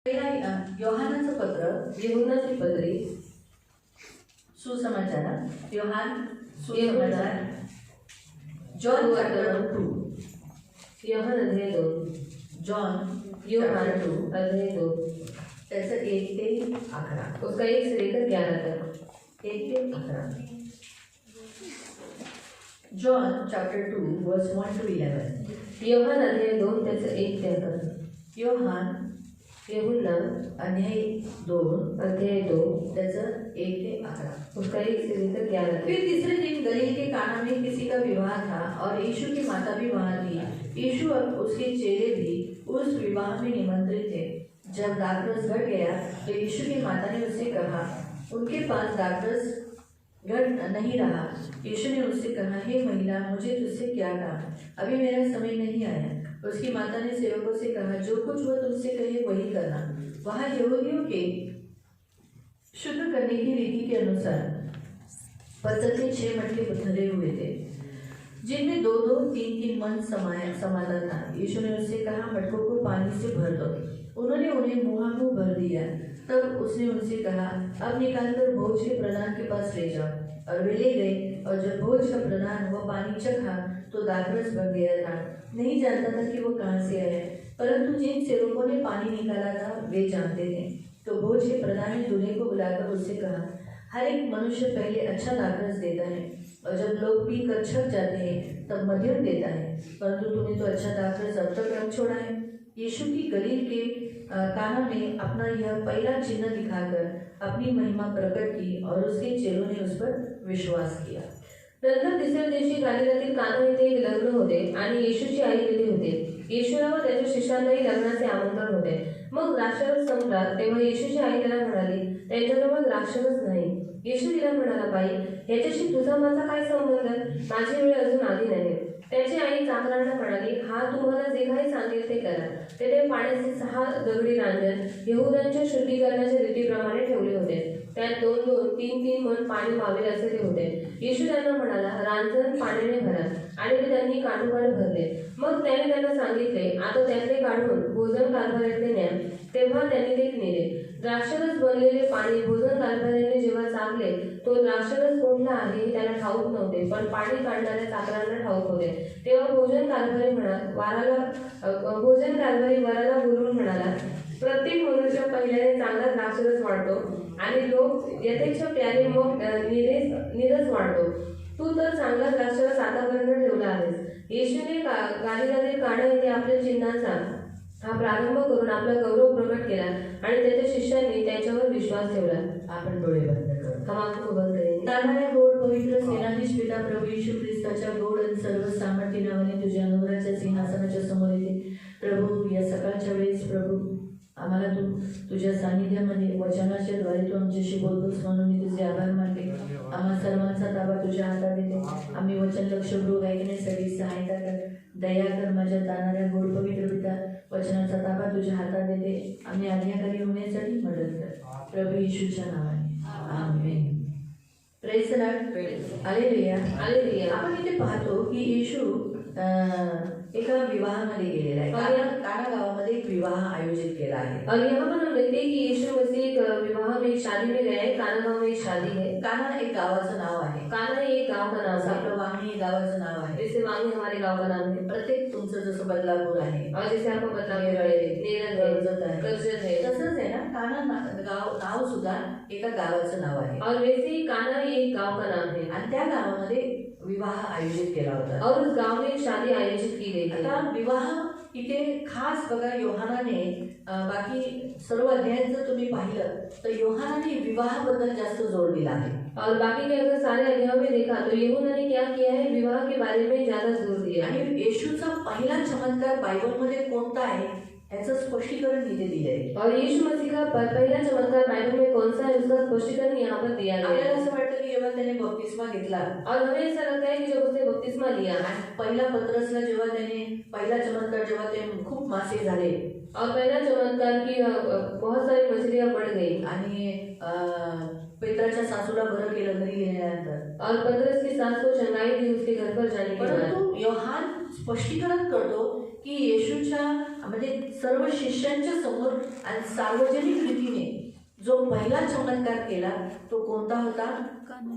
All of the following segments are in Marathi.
योहानाचं पत्र, यूहन्नाची पत्री, सुसमाचार, योहान सुसमाचार, जॉन चॅप्टर 2, योहान अध्याय 2, जॉन योहान 2 अध्याय 2, त्याचं 1 ते 11, उसका 1 से लेकर 11 तक, 1 ते 11. जॉन चॅप्टर 2 वर्स 1 to 11. योहान अध्याय 2 त्याचं 1 ते 11. योहान यूहन्ना अध्याय 2 त्याचं 1 ते 11, उसका 1 से लेकर 11. फिर तीसरे दिन गलील के काना में किसी का विवाह था और यीशु की माता भी वहाँ थी. यीशु और उसके चेले भी उस विवाह में निमंत्रित थे. जब दाखरस घट गया तो यीशु की माता ने उससे कहा, उनके पास दाखरस घट नहीं रहा. यीशु ने उससे कहा, हे महिला, मुझे तुझसे क्या काम, अभी मेरा समय नहीं आया. उसकी माता ने सेवकों से कहा, जो कुछ वह तुमसे कहे वही करना. वहाँ यहूदियों के शुद्ध करने की रीति के अनुसार पत्थर के 6 मटके पत्थरे हुए थे, जिनमें 2-2, 3-3 मन समाता था. यीशु ने उससे कहा, मटकों को पानी से भर दो. उन्होंने उन्हें मुँह भर दिया. तब उसने उनसे कहा, अब निकालकर भोज के प्रधान के पास ले जाओ. और वे ले गए. और जब भोज का प्रधान वह पानी चखा तो दाखरस भर गया था. नहीं जानता था कि वो कहाँ से आया, परंतु जिन सेवकों ने पानी निकाला था वे जानते थे. तो भोज के प्रधान ने दूल्हे को बुलाकर उससे कहा, हर एक मनुष्य पहले अच्छा दाखरस देता है, और जब लोग पीकर छक जाते हैं तब मध्यम देता है, परंतु तूने तो अच्छा दाखरस अब तक रख छोड़ा है. यीशु की गलील के काना में अपना यह पहला चिन्ह दिखाकर अपनी महिमा प्रकट की और उसके चेलों ने उस पर विश्वास किया. नंतर तिसऱ्या दिवशी गालिलातील काना येथे एक लग्न होते आणि येशूची आई गेली होते. येशूला व त्याच्या शिष्यांनाही लग्नाचे आमंत्रण होते. मग द्राक्षारस संपला तेव्हा येशूची आई त्याला म्हणाली, त्यांच्याजवळ द्राक्षारस नाही. येशू तिला म्हणाला, बाई, याच्याशी तुझा माझा काय संबंध, माझी वेळ अजून आली नाही. त्याची आई चाकरांना म्हणाली, हा तुम्हाला जे काही सांगेल ते करा. तेथे पाण्याचे 6 दगडी रांजण यहुदांच्या शुद्धीकरणाच्या रीतीप्रमाणे ठेवले होते. त्यात 2-2, 3-3 मन पाणी मावेल असे ते होते. येशू त्यांना म्हणाला, रांजण पाण्याने भरा. आणि ते त्यांनी काठोकाठ भरले. मग त्याने त्यांना सांगितले, आता त्यातले काढून भोजन कारभाऱ्याकडे न्या. तेव्हा त्यांनी ते नेले. द्राक्षरस बनलेले पाणी भोजन कारभाऱ्याने जेव्हा चाखले, तो द्राक्षरस कोणता आहे हे त्याला ठाऊक नव्हते, पण पाणी काढणाऱ्या चाकरांना ठाऊक होते. तेव्हा भोजन कारभारी वराला बोलवून म्हणाला, प्रत्येक मनुष्य पहिल्याने चांगला द्राक्षरस वाढतो आणि लोक यथेच्छ प्याले मग नीरस वाढतो. तू तर चांगला द्राक्षरस आतापर्यंत ठेवला आहेस. येशूने गालिलातील काना येथे आपल्या चिन्हाचा हा प्रारंभ करून आपला गौरव प्रकट केला आणि त्याच्या शिष्यांनी त्याच्यावर विश्वास ठेवला. आपण डोळे बंद करू. हम आंखों बंद करेंगे. तारणाऱ्या गोड पवित्र सेनाधीश पिता प्रभू येशू ख्रिस्ताच्या गोड आणि सर्व सामर्थ्य नावाने तुझ्या अनुग्रहाच्या सिंहासनाच्या समोर येते. प्रभू, या सकाळच्या वेळेस प्रभू आम्हाला तू तुझ्या सानिध्यामध्ये वचनाच्या द्वारे तू आमच्याशी बोलतोस म्हणून मी तुझे आभार मानते. आम्हा सर्वांचा ताबा तुझ्या हातात देते. आम्ही वचन लक्षपूर्वक ऐकण्यासाठी सहायता कर, दया कर. माझ्या तारणाऱ्या गोड पवित्र पिता वचनाचा ताबा तुझ्या हातात देते. आम्ही आज्ञाकारी होण्यासाठी मदत कर, प्रभू येशूच्या नावाने, amen. Praise the Lord. Hallelujah. Hallelujah. आपण इथे पाहतो की येशू एका विवाहामध्ये गेलेला आहे. काना गावामध्ये एक विवाह आयोजित केला आहे. और यहाँ पर हम देखते हैं कि यीशु मसीह एक विवाह में, एक शादी में गए हैं. काना गांव में एक शादी है. काना एक गावाचं नाव आहे. काना एक गांव का नाम है. आपलं वांगी हे गावाचं नाव आहे. जैसे वांगी हमारे गांव का नाम है. प्रत्येक तुमचं जसं बदलापूर आहे, और जैसे आपको बदलापूर है, कर्जत आहे, कर्जत है, तसंच आहे ना. काना नाव सुद्धा एका गावाचं नाव आहे. और वैसे ही काना एक गांव का नाम है. आणि त्या गावामध्ये विवाह आयोजित केला होता. और उस गांव में एक शादी आयोजित की गई थी. आता विवाह इथे खास बघा, योहानाने बाकी सर्व अध्यायात जर तुम्ही पाहिलं तर योहानाने विवाहाबद्दल जास्त जोर दिला आहे. और बाकी के अगर सारे अध्यायों में देखा तो यूहन्ना ने क्या किया है, विवाह के बारे में ज्यादा जोर दिया. आणि येशूचा पहिला चमत्कार बायबलमध्ये कोणता आहे याचं स्पष्टीकरण इथे दिलंय. और यीशु मसीह का पहला चमत्कार बाइबल में कौन सा है, उसका स्पष्टीकरण यहाँ पर दिया गया है. आपल्याला असं वाटतं की जेव्हा त्याने बपतिस्मा घेतला, और हमें ऐसा लगता है कि जब उसने बपतिस्मा लिया, पहिला पत्रसला जेव्हा त्याने पहिला चमत्कार, जेव्हा ते खूप मासे झाले, और पहला चमत्कार की बहुत सारी मछलियां बढ़ गई, आणि पेत्राच्या सासूला बरं केलं घरी गेल्यानंतर, और पतरस की सास को चंगाई दी उसके घर पर जाने के बाद. परंतु योहान स्पष्टीकरण करतो की येशूच्या म्हणजे सर्व शिष्यांच्या समोर आणि सार्वजनिक रीतीने जो पहिला चमत्कार केला तो कोणता होता?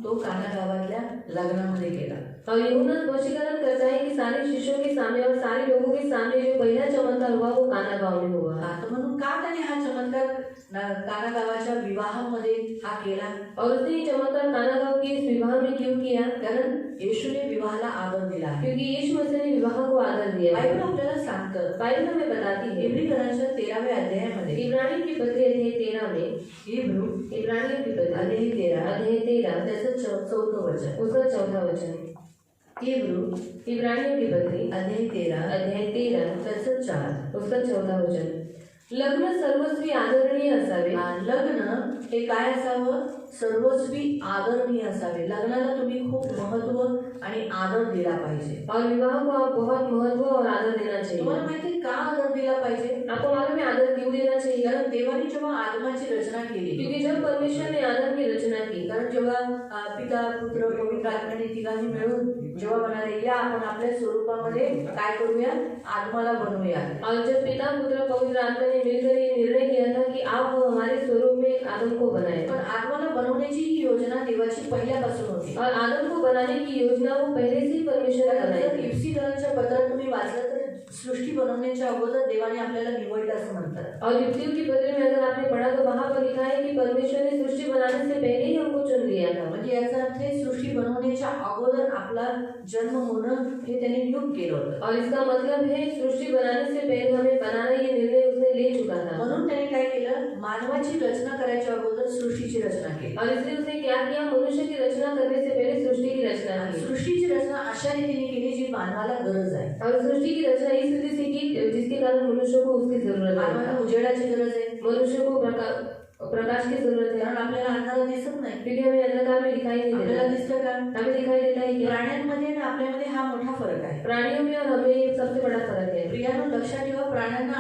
तो काना गावातल्या लग्नामध्ये केला। और यूहन्ना स्पष्टीकरण करता है कि सारे शिष्यों के सामने और सारे लोगों के सामने जो पहला चमत्कार हुआ वो काना गांव में हुआ। हा, तर म्हणून का त्याने हा चमत्कार काना गावाच्या विवाहामध्ये हा केला? और उसने ये चमत्कार काना गांव के इस विवाह में क्यों किया? कारण येशूने विवाहाला आदर दिला आहे। क्योंकि यीशु मसीह ने विवाह को आदर दिया है। बायबल आपल्याला सांगतं, बाइबल हमें बताती है इब्रियरांच्या 13व्या अध्यायामध्ये, इब्रानियों की पत्री अध्याय 13 में, इब्रू इब्रानियों की पत्री अध्याय 13 अध्याय 13 त्याचं 4थं वचन, उसका 4था वचन। इब्रू इब्रानियों की पत्री अध्याय 13 अध्याय 13 त्याचं 4 उसका 4था वचन। लग्न सर्वस्वी आदरणीय असावे। लग्न हे काय असावं? सर्वस्वी आदरणीय असावे। लग्नाला तुम्ही खूप महत्व आणि आदर दिला पाहिजे। और विवाह को आप बहुत महत्व और आदर देना चाहिए। तुम्हाला माहिती का आदर दिला पाहिजे? आपको मालूम है आदर क्यों देना चाहिए? कारण देवाने जेव्हा आदमाची रचना केली, क्योंकि जब परमेश्वर ने आदम की रचना की, कारण जेव्हा पिता पुत्र पवित्र आत्म्याने तिघांनी मिळून जेव्हा म्हणाले या आपण आपल्या स्वरूपामध्ये काय करूया? आत्माला बनवूया। और जब पिता पुत्र पवित्र आत्मा ने मिलकर ये निर्णय किया था कि आप हमारे स्वरूप में आदम को बनाए। पण आत्माला बनवण्याची ही योजना देवाची पहिल्यापासून होती। और आदम को बनाने की योजना वो पहले से ही परमेश्वर ने बनाई जर थी। इफ्सिकरांच्या पत्रात तुम्ही वाचलं तर सृष्टी बनवण्याच्या अगोदर देवाने आपल्याला निवडलं असं म्हणतात। और युक्तियों की पत्री में अगर आपने पढ़ा तो वहां पर लिखा है कि परमेश्वर ने सृष्टि बनाने से पहले ही हमको चुन लिया था। म्हणजे याचा अर्थ आहे सृष्टी बनवण्याच्या अगोदर आपला जन्म होणं हे त्याने नियुक्त केलं होतं। और इसका मतलब है सृष्टि बनाने से पहले हमें बनाना ये निर्णय उसने ले चुका था। म्हणून त्याने काय केलं? मानवाची रचना करायच्या अगोदर सृष्टीची रचना केली। और इसलिए उसने क्या किया? मनुष्य की रचना करने से पहले सृष्टि की रचना की। सृष्टीची रचना अशा रीतीने केली जी मानवाला गरज आहे। और सृष्टि की रचना इस रीति से की जिसके कारण मनुष्य को उसकी जरूरत मानवाला है। उजेडाची गरज आहे, मनुष्य को प्रकाश की जरूरत है, कारण आपल्याला अंधारात दिसत नाही। क्योंकि हमें अंधकार में दिखाई नहीं आपल्याला देता। दिसतं का? हमें दिखाई देता है क्या? प्राण्यांमध्ये आणि आपल्यामध्ये हा मोठा फरक आहे। प्राणियों में और हमें एक सबसे बड़ा फर्क है। प्रियानो लक्षात ठेवा, प्राण्यांना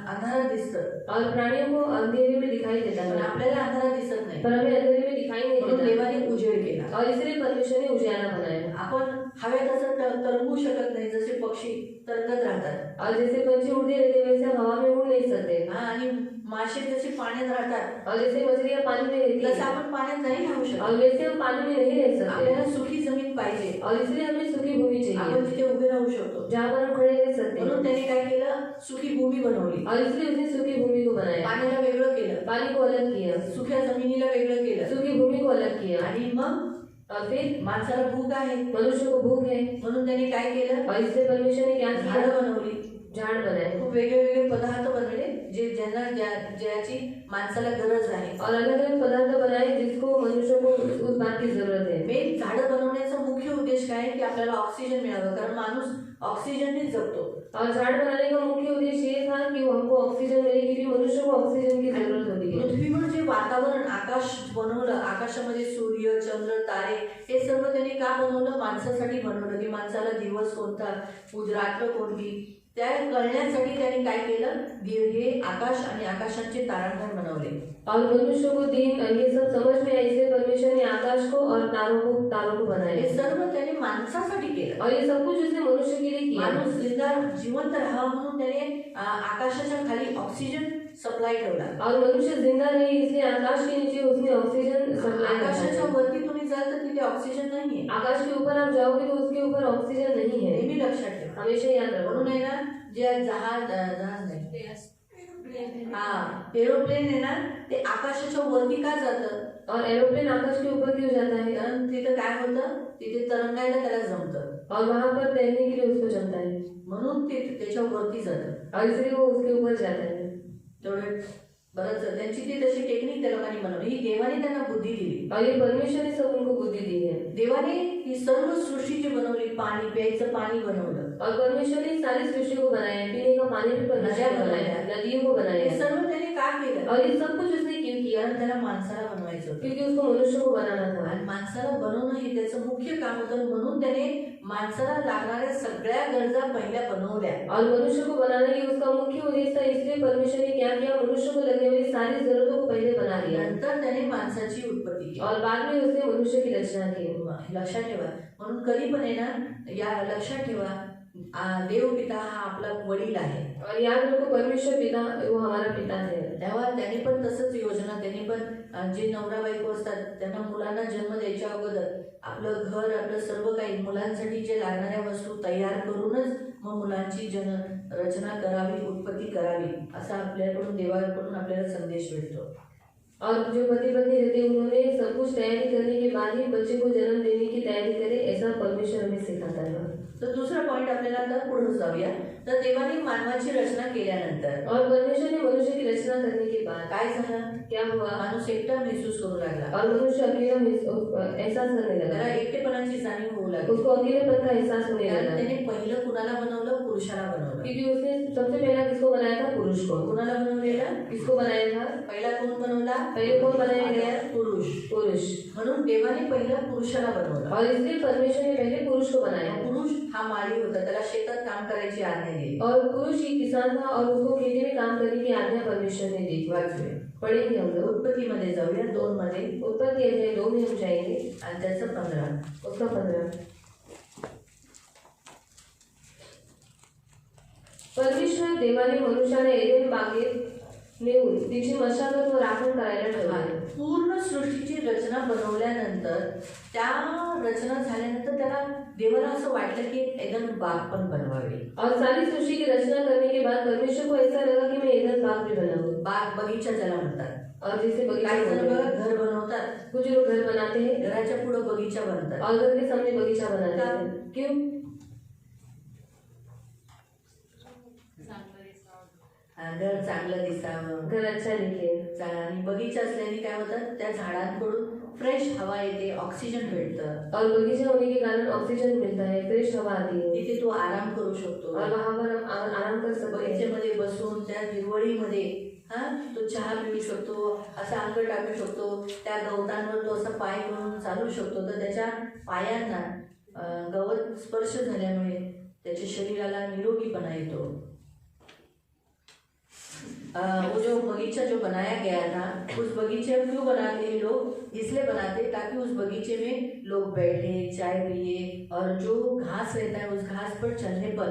अंधारात दिसतं, और प्राणियों को अंधेरे में दिखाई देता पण है, आपल्याला अंधारात दिसत नाही। पर हमें अंधेरे में दिखाई नहीं म्हणून देता। देवाने उजेड केला। और इसलिए परमेश्वर ने उजियारा बनाया। आपण हवेत असं तरंगू शकत नाही, जसे पक्षी तरंगत राहतात। और जैसे पंछी उड़ते रहते वैसे हम हवा में उड़ नहीं सकते। हा, आणि मासे जसे पाण्यात राहतात और जैसे मछलियां पानी में रहती तसं है, आपण पाण्यात नाही राहू शकत। और वैसे हम पानी में नहीं रह सकते। आपल्याला सुखी जमीन पाहिजे, और इसलिए हमें सुखी भूमि चाहिए आपण तिथे उभे राहू शकतो। जहाँ पर हम खड़े रह सकते म्हणून हैं। त्याने काय केलं? सुखी भूमी बनवली, और इसलिए उसने सुखी भूमि को बनाया, पाण्याला वेगळं केलं, पानी को अलग किया, सुख्या जमिनीला वेगळं केलं, सुखी भूमि को अलग किया। आणि मग और फिर माणसाला भूक आहे मनुष्य को भूख है, म्हणून त्याने काय केलं? और इसलिए परमेश्वर ने क्या किया? झाडं बनवली, झाड़ बनाए, खूप वेगवेगळे पदार्थ बनवले जे ज्याची माणसाला गरज आहे। और अलग अलग पदार्थ बनाए जिसको मनुष्य को उस बात की जरूरत है। मेन झाडं बनवण्याचा मुख्य उद्देश काय आहे? की आपल्याला ऑक्सिजन मिळावं, कारण माणूस ऑक्सिजननेच जगतो। और झाड़ बनाने का मुख्य उद्देश्य ये था कि हमको ऑक्सीजन मिले, क्योंकि मनुष्य को ऑक्सीजन की जरूरत होती है। पृथ्वीवर जे वातावरण आकाश बनवलं, आकाशामध्ये सूर्य चंद्र तारे हे सर्व त्यांनी का बनवलं? माणसासाठी बनवलं, की माणसाला दिवस कोणता, रात्र कोणती त्या कळण्यासाठी त्यांनी काय केलं? हे आकाश आणि आकाशांचे तारांगण बनवले। और मनुष्य को दिन ये सब समझ में आए, इसलिए परमेश्वर ने आकाश को और तारों को बनाया। हे सर्व त्याने माणसासाठी केलं, और ये सब कुछ उसने मनुष्य के लिए किया। माणूस जिवंत राहावा म्हणून त्याने आकाशाच्या खाली ऑक्सिजन सप्लाय ठेवला। और मनुष्य जिंदा रहे इसलिए आकाश के नीचे उसने ऑक्सीजन सप्लाई। आकाशाच्या वरती तुम्ही जाल तर तिथे ऑक्सिजन नाहीये। आकाश के ऊपर आप जाओगे तो उसके ऊपर ऑक्सीजन नहीं है। नेहमी लक्षात ठेवा, हमेशा याद रखो। म्हणून आहे ना, जे जहाज नाही, एरोप्लेन आहे ना, ते आकाशाच्या वरती का जातं? और एरोप्लेन आकाश के ऊपर क्यों जाता है? कारण तिथे काय होतं? तिथे तरंगायला त्याला जमतं, और वहां पर तैरने के लिए उसको जमता है, म्हणून ते त्याच्या वरती जातं। और इसलिए वो उसके ऊपर जाता है। तेवढे बरंच त्यांची ती तशी टेक्निक त्या लोकांनी बनवली, ही देवाने त्यांना बुद्धी दिली। और ये परमेश्वर ने सब उनको बुद्धि दी है। देवाने ही सर्व सृष्टी जी बनवली, पाणी प्यायचं पाणी बनवलं, और परमेश्वर ने सारी सृष्टि को बनाया, पीने का पानी भी परमेश्वर ने बनाया, नदियों को हे बनाया। सर्व त्याने का केलं? और ये सब कुछ उसने क्यों किया? कारण त्याला माणसाला बनवायचं होतं, क्योंकि उसको मनुष्य को बनाना था। आणि माणसाला बनवणं हे त्याचं मुख्य काम होतं। म्हणून त्याने माणसाला लागणाऱ्या सगळ्या गरजा पहिल्या बनवल्या। और मनुष्य को बनाना ही उसका मुख्य उद्देश्य था, इसलिए परमेश्वर ने क्या किया? मनुष्य को लगने वाली सारी जरूरतों को पहले बना दिया, नंतर त्याने माणसाची उत्पत्ती केली। और बाद में उसने मनुष्य की रचना की। लक्षात ठेवा, म्हणून कधी पण आहे ना, या लक्षात ठेवा, देव पिता हा आपला वडील आहे. और याद रखो परमेश्वर पिता वो हमारा पिता है. तेव्हा त्याने पण तसंच योजना, त्यांनी पण जे नवरा बायको असतात त्यांना मुलांना जन्म द्यायच्या अगोदर आपलं घर, आपलं सर्व काही मुलांसाठी जे लागणाऱ्या वस्तू तयार करूनच मग मुलांची रचना करावी, उत्पत्ती करावी, असा आपल्याकडून देवाकडून आपल्याला संदेश भेटतो. और जो पति पत्नी रहते उन्होंने सब कुछ तैयारी करने के बाद ही बच्चे को जन्म देने की तैयारी करे, ऐसा परमेश्वर हमें सिखाता है. तर दुसरा पॉइंट आपल्याला आता पुढे जाऊया. तर देवाने मानवाची रचना केल्यानंतर और परमेश्वर ने मनुष्य की रचना करने के बाद काय झालं? क्या हुआ? माणूस एकटा महसूस करू लागला, और मनुष्य अकेला एहसास करने त्याला लगा, एकटेपणाची जाणीव होऊ लागली. उसको अकेलेपन का एहसास होने कारण लगा. त्याने पहिलं कुणाला बनवलं? पुरुषाला बनवलं. क्योंकि उसने सबसे पहला किसको बनाया था? पुरुष को. कुणाला बनवलेलं? किसको बनाया था? पहिला कोण बनवला? पहले कौन बनाया गया? पुरुष. पुरुष. म्हणून देवाने पहिलं पुरुषाला बनवलं. और इसलिए परमेश्वर ने पहले पुरुष को बनाया. पुरुष हा माळी होता, त्याला शेतात काम करायची आज्ञा दिली. और पुरुष ही किसान था और उसको खेती में काम करने की आज्ञा परमेश्वर ने दी. वाचूया. पढ़ेंगे हम लोग. उत्पत्तीमध्ये जाऊया 2 मध्ये उत्पत्ति अध्याय 2 में हम जाएंगे. आणि त्याचं 15. उसका 15. परमेश्वर देवाने मनुष्याला एदेन बागेत नेऊन तिची मशागत व राखण करायला ठेवले. पूर्ण सृष्टीची रचना बनवल्यानंतर, त्या रचना झाल्यानंतर त्याला देवाला असं वाटलं की एदन बाग पण बनवावी. और सारी सृष्टि की रचना करने के बाद परमेश्वर को ऐसा लगा कि मैं एदन बाग भी बनाऊं. बाग, बगीचा ज्याला म्हणतात. और जैसे बगीचा काही जण बघा घर बनवतात, कुछ लोग घर बनाते हैं, घराच्या पुढे बगीचा बनतात. और घर के सामने बगीचा बनाते हैं. क्यों? घर चांगलं दिसावं, घर अच्छा दिखे. आणि बगीचा असल्याने काय होतं, त्या झाडांकडून फ्रेश हवा येते, ऑक्सिजन भेटतं. और बगीचा होने के कारण ऑक्सीजन मिलता है, फ्रेश हवा आती है. तिथे तू आराम करू शकतो. और वहाँ पर हम आराम कर सकते हैं. बगीचेमध्ये बसून त्या हिरवळीमध्ये तो चहा पिऊ शकतो, असा अंग टाकू शकतो, त्या गवतांवर तो असा पाय करून चालू शकतो. तर त्याच्या पायांना गवत स्पर्श झाल्यामुळे त्याच्या शरीराला निरोगीपणा येतो. वो जो बगीचा जो बनाया गया था, उस बगीचे क्यों बनाते हैं लोग? इसलिए बनाते ताकि उस बगीचे में लोग बैठे, चाय पिए, और जो घास रहता है उस घास पर चलने पर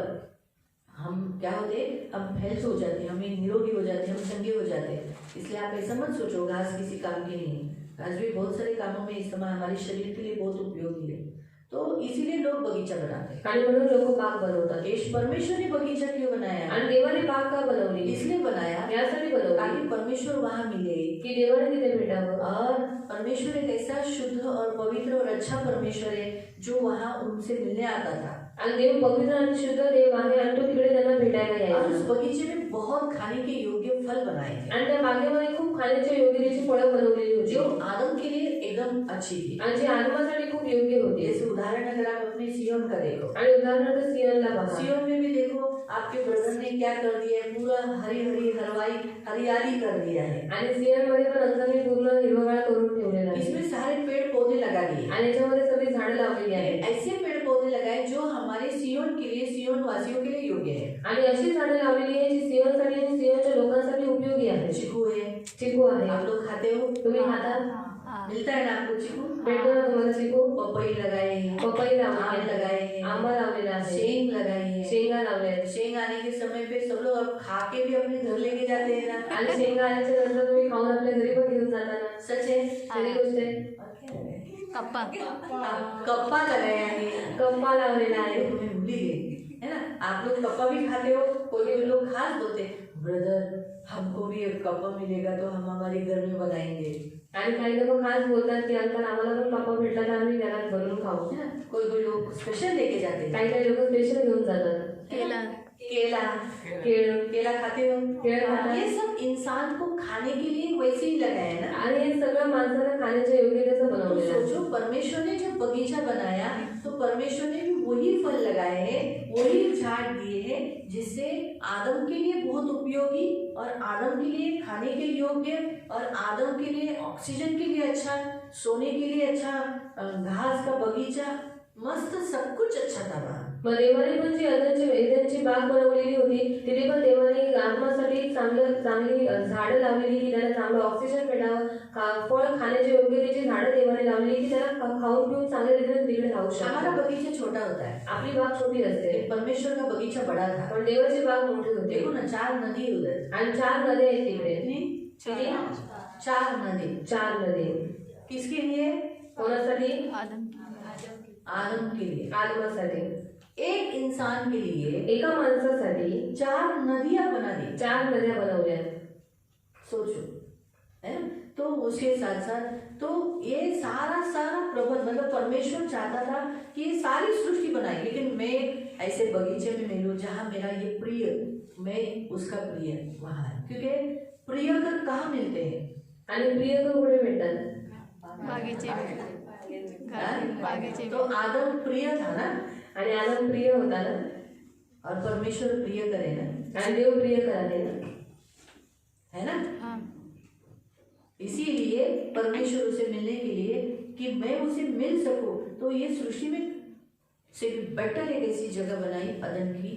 हम क्या होते, हम हेल्थ हो जाते, हमें निरोगी हो जाते, हम चंगे हो जाते. इसलिए आप ऐसा मत सोचो घास किसी काम की नहीं. घास भी बहुत सारे कामों में इस्तेमाल, हमारे शरीर के लिए बहुत उपयोगी है. तो इसीलिए लोग बगीचा बनाते हैं. आणि म्हणून लोक बाग बनवतात. परमेश्वर ने बगीचा क्यों बनाया? आणि देवाने बाग का बनवली? इसलिए बनाया यासाठी बनवली ताकि परमेश्वर वहाँ मिले, की देवाने तिथे भेटावं. और परमेश्वर एक ऐसा शुद्ध और पवित्र और अच्छा परमेश्वर है जो वहाँ उनसे मिलने आता था. आणि देव पवित्र आणि शुद्ध देव आहे आणि तो तिकडे त्यांना भेटायला और उस यायचा. बगीचे में बहुत खाने के योग्य फल बनाए थे आणि त्या बागेमध्ये खूप खाण्याच्या योग्यतेची फळं बनवलेली होती, जो आदम के लिए एकदम अच्छी थी. आणि जी आदमासाठी खूप योग्य होती. जैसे उदाहरण अगर आप अपने सियोन का देखो, आणि उदाहरणार्थ सियनला बघा. सियोन में भी देखो आपके ब्रदर ने क्या कर दिया है, पूरा हरी हरी हरियाली कर दिया है. आणि सियनमध्ये पण अंगाने पूर्ण हिरवगाळ करून ठेवलेला आहे. इसमें सारे पेड़ पौधे लगा दिए आणि याच्यामध्ये सगळी झाडं लावलेली आहेत. ऐसे पेड़ पौधे लगाए जो हमारे सियोन के लिए, सियोन वासियों के लिए योग्य है. आणि अशी झाडं लावलेली आहे जी सियनसाठी आणि सियनच्या लोकांसाठी उपयोगी आहे. चीकू है, चिकू आहे. आप लोग खाते हो? तुम्ही खाता? मिलता है ना आपको चिकू? भेटतो ना तुम्हाला चिकू? पपई लगाए हैं, पपई आम लावली लगाए हैं, आंबा लावलेला आहे, शेंग लगाई है. शेंगा लावले आहेत. शेंग आने के समय पे सब लोग अब खा के भी अपने घर लेके जाते हैं ना. आणि शेंगा आल्याच्या नंतर तुम्ही खाऊन आपल्या घरी पण घेऊन जाता ना. सच है. खरी गोष्ट आहे. कप्पा लगाया है, कप्पा लावलेला आहे. तुम्हें भूल ही गई है ना. आप लोग कप्पा भी खाते हो. कोई लोग खास बोलते, ब्रदर हमको भी एक कप्पा मिलेगा तो हम हमारे घर में बनाएंगे. आणि काही लोक खास बोलतात की अंकल आम्हाला पण कप्पा भेटला तर आम्ही घरात भरून खाऊ. कोई लोग स्पेशल लेके जाते हैं. काही लोक स्पेशल घेऊन जातात. केला खाते हो? केळ खातात. ये सब इंसान को खाने के लिए वैसे ही लगाया है ना. आणि हे सगळं माणसाला खाण्याच्या योग्यतेचं तो बनवलेलं आहे. सोचो परमेश्वर ने जब बगीचा बनाया तो परमेश्वर ने भी वही फल लगाए हैं, वही झाड़ दिए हैं जिससे आदम के लिए बहुत उपयोगी और आदम के लिए खाने के योग्य और आदम के लिए ऑक्सीजन के लिए अच्छा, सोने के लिए अच्छा, घास का बगीचा, मस्त सब कुछ अच्छा था वहाँ. मग देवाने पण जी एदनची बाग बनवलेली होती तिथे पण देवाने आत्मासाठी चांगली झाडं लावलेली की त्याला चांगलं ऑक्सिजन भेटावं, फळ खाण्याचे योग्य त्याची झाडं देवाने लावली की त्याला खाऊन पिऊन चांगल्या रीतीने तिकडे राहू हमारा शकतो. बगीचा छोटा होता है, आपली बाग छोटी असते परमेश्वर का बगीचा बड़ा था. पण देवाची बाग मोठी होती देखो ना 4 नदी उधर. आणि 4 नद्या आहेत तिकडे. कितनी? किती? 4 नदी. 4 नदी. किसके लिए? कोणासाठी? आदम के लिए. आदमासाठी. एक इंसान के लिए एका माणसासाठी 4 नदियां बना दी. 4 नद्या बनवल्या. सोचो, है ना? तो उसके साथ साथ तो ये सारा प्रबंध मतलब परमेश्वर चाहता था कि ये सारी सृष्टि बनाई, लेकिन मैं ऐसे बगीचे में मिलूं जहाँ मेरा ये प्रिय, मैं उसका प्रिय वहाँ है. क्योंकि प्रियकर कहाँ मिलते हैं? आणि प्रियकर कुठे भेटतात? तो आदम प्रिय था ना, आणि आदम प्रिय होता ना, और परमेश्वर प्रिय करे ना, आणि देव प्रिय कराले ना, है ना? इसीलिए परमेश्वर उसे मिलने के लिए कि मैं उसे मिल सकूं, तो ये सृष्टि में से बेटर एक ऐसी जगह बनाई, अदन की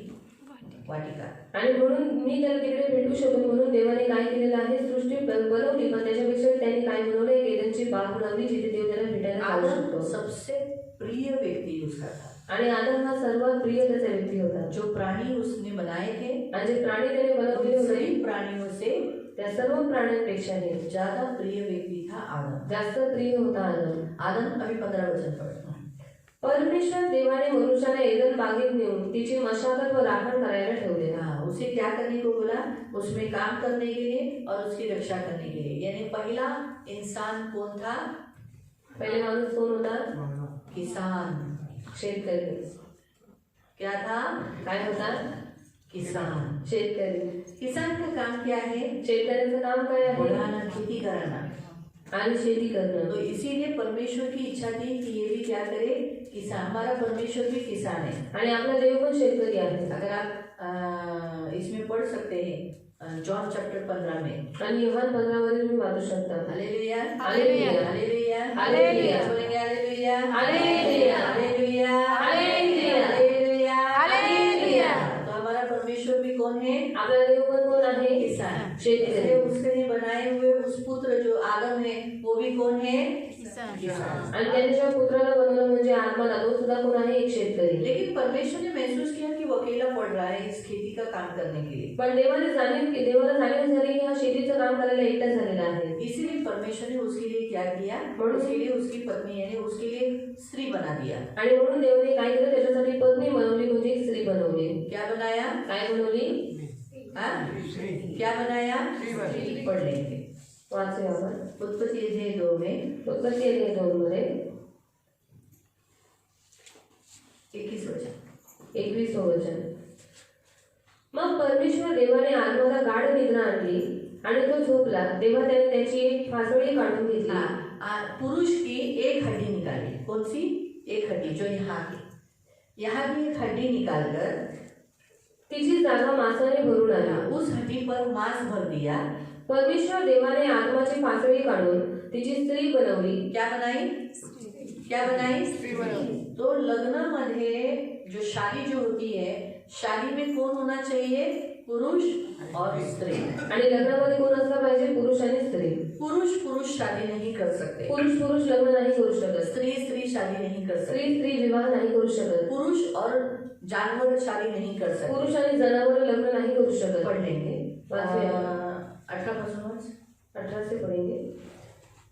वाटिका. आणि म्हणून मी त्याला तिकडे भेटू शकतो म्हणून देवाने काय केलेलं आहे, सृष्टी बनवली, पण त्याच्यापेक्षा त्यांनी काय बनवलं, एक एदनची बाग बनवली जिथे देव त्याला भेटायला जाऊ आदम शकतो. सबसे प्रिय व्यक्ति उसका था. आणि आदम हा सर्वात प्रिय त्याचा व्यक्ती होता. जो प्राणी उसने बनाए थे, आणि जे प्राणी त्याने बनवलेले होते सभी प्राणियों से त्या सर्व प्राण्यांपेक्षा ज्यादा प्रिय व्यक्ति था आदम. जास्त प्रिय होता आदम. आदम अभी 15 वचन पढ़ो. परमेश्वर देवाने मनुष्याला एदन बागेत नेऊन तिची मशागत व राखण करायला ठेवले. हाँ, उसे क्या करने को बोला? उसमें काम करने के लिए और उसकी रक्षा करने के लिए. यानी पहला इंसान कौन था? पहिले माणूस कोण होता? किसान. शेतकरी. क्या था? काय होता? किसान. शेतकरी. किसान का काम क्या है? शेतकऱ्याचं काम काय आहे? बढ़ाना, खेती कराना. आणि शेती करणं. तो इसीलिए परमेश्वर की इच्छा थी कि ये भी क्या करे? किसान. हमारा परमेश्वर भी किसान है. आणि आपला देव पण शेतकरी आहे. अगर आप इसमें पढ़ सकते हैं जॉन चैप्टर 15 में. आणि योहान 15 मध्ये तुम्ही वाचू शकता. हालेलुया, हालेलुया, हालेलुया, हालेलुया, बोलेंगे hallelujah, hallelujah, hallelujah, hallelujah, hallelujah, hallelujah. तो हमारा परमेश्वर भी कौन है? आपला देव पण कोण आहे? किसान. शेतकरी. इसलिए उसने बनाए हुए उस पुत्र जो आदम है वो भी कौन है? किसान. आणि त्यांच्या पुत्राला बनवलं म्हणजे आत्माला, तो सुद्धा कोण आहे? एक शेतकरी. लेकिन परमेश्वर ने महसूस किया कि वो अकेला पड़ रहा है इस खेती का काम करने के लिए. पण देवाला जाणीव झाली की हा शेतीचं काम करायला एकटा झालेला आहे. इसीलिए परमेश्वर ने उसके लिए क्या किया? उसके लिए उसकी पत्नी यानी उसके लिए स्त्री बना दिया. आणि म्हणून देवाने काय केलं? त्याच्यासाठी पत्नी बनवली, म्हणजे एक स्त्री बनवली. क्या बनाया? काय बनवली? क्या बनाया? पढ़ लेंगे. वाचूया आपण. उत्पत्ति अध्याय 2 में उत्पत्ती अध्याय 2 मध्ये 21 वचन. 21 वचन. मग परमेश्वर देवाने आदमाला गाढ निद्रा आणली आणि तो झोपला, तेव्हा त्याने त्याची एक फासळी काढून घेतली. पुरुष की एक हड्डी निकाली. कौन सी? एक हड्डी जो यहाँ की एक हड्डी निकालकर तिची जागा मांसाने भरून आली. उस हड्डी पर मांस भर दिया. परमेश्वर देवाने आदमाची फासळी काढून तिची स्त्री बनवली. क्या बनाई? क्या बनाई? स्त्री बनाई. तो लग्न मध्ये जो शादी जो होती है, शादी में कौन होना चाहिए? पुरुष और स्त्री. आणि लग्नामध्ये कोण असला पाहिजे? पुरुष आणि स्त्री. पुरुष शादी नहीं कर सकते. पुरुष लग्न नाही करू शकत. स्त्री शादी नहीं कर सकते. स्त्री विवाह नाही करू शकत. पुरुष और जानवर शादी नहीं कर सकते. पुरुष आणि जनावर लग्न नाही करू शकत. पढ़ लेंगे. 18 से पढ़ेंगे.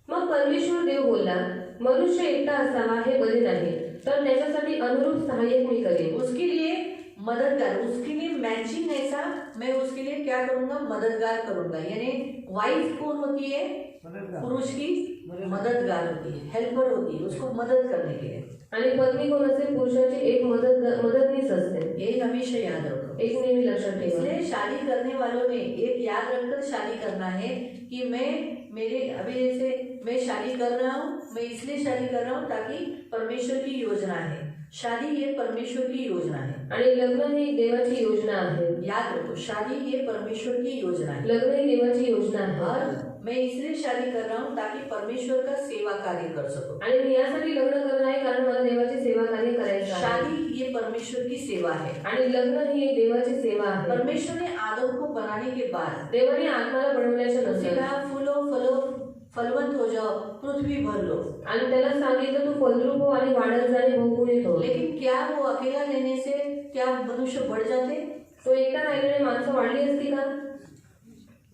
मग परमेश्वर देव बोलला, मनुष्य एकटा असावा हे बरे नाही, तर त्याच्यासाठी अनुरूप सहाय्यक मी करेन. उसके लिए मददगार, उसके लिए मैचिंग ऐसा मैं उसके लिए क्या करूंगा? मददगार करूंगा. यानी वाइफ कौन होती है? पुरुष की मददगार होती है, हेल्पर होती है उसको मदद करने के लिए. आणि पत्नी कोण असते? पुरुषाची एक मदतनीस असते. ये हमेशा याद रखो. एक नेहमी लक्षात ठेवा. इसलिए शादी करने वालों ने एक याद रखकर शादी करना है कि अभी जैसे मैं शादी कर रहा हूँ, मैं इसलिए शादी कर रहा हूँ ताकि परमेश्वर की योजना है. शादी ये परमेश्वर की योजना है. आणि लग्न ही देवाची योजना आहे. याद रखो, शादी ये परमेश्वर की योजना है. लग्न ही देवाची योजना आहे. और मैं इसलिए शादी कर रहा हूँ ताकि परमेश्वर का सेवा कार्य कर सकूं. आणि मी यासाठी लग्न करत आहे कारण मला देवाची सेवा कार्य करायचं आहे. शादी ये परमेश्वर की सेवा है. आणि लग्न ही एक देवाची सेवा आहे. परमेश्वर ने आदम को बनाने के बाद देवाने आत्माला बनवल्याच्या नंतर फूलो फलो फलवंत हो पृथ्वी भर लो। आणि त्याला सांगितलं तू फलद्रूप हो आणि वाढत जा आणि बहुगुणित हो. लेकिन क्या वो अकेला रहने से क्या मनुष्य बढ़ जाते? तो एकटा राहिल्याने माणसं वाढली असती का?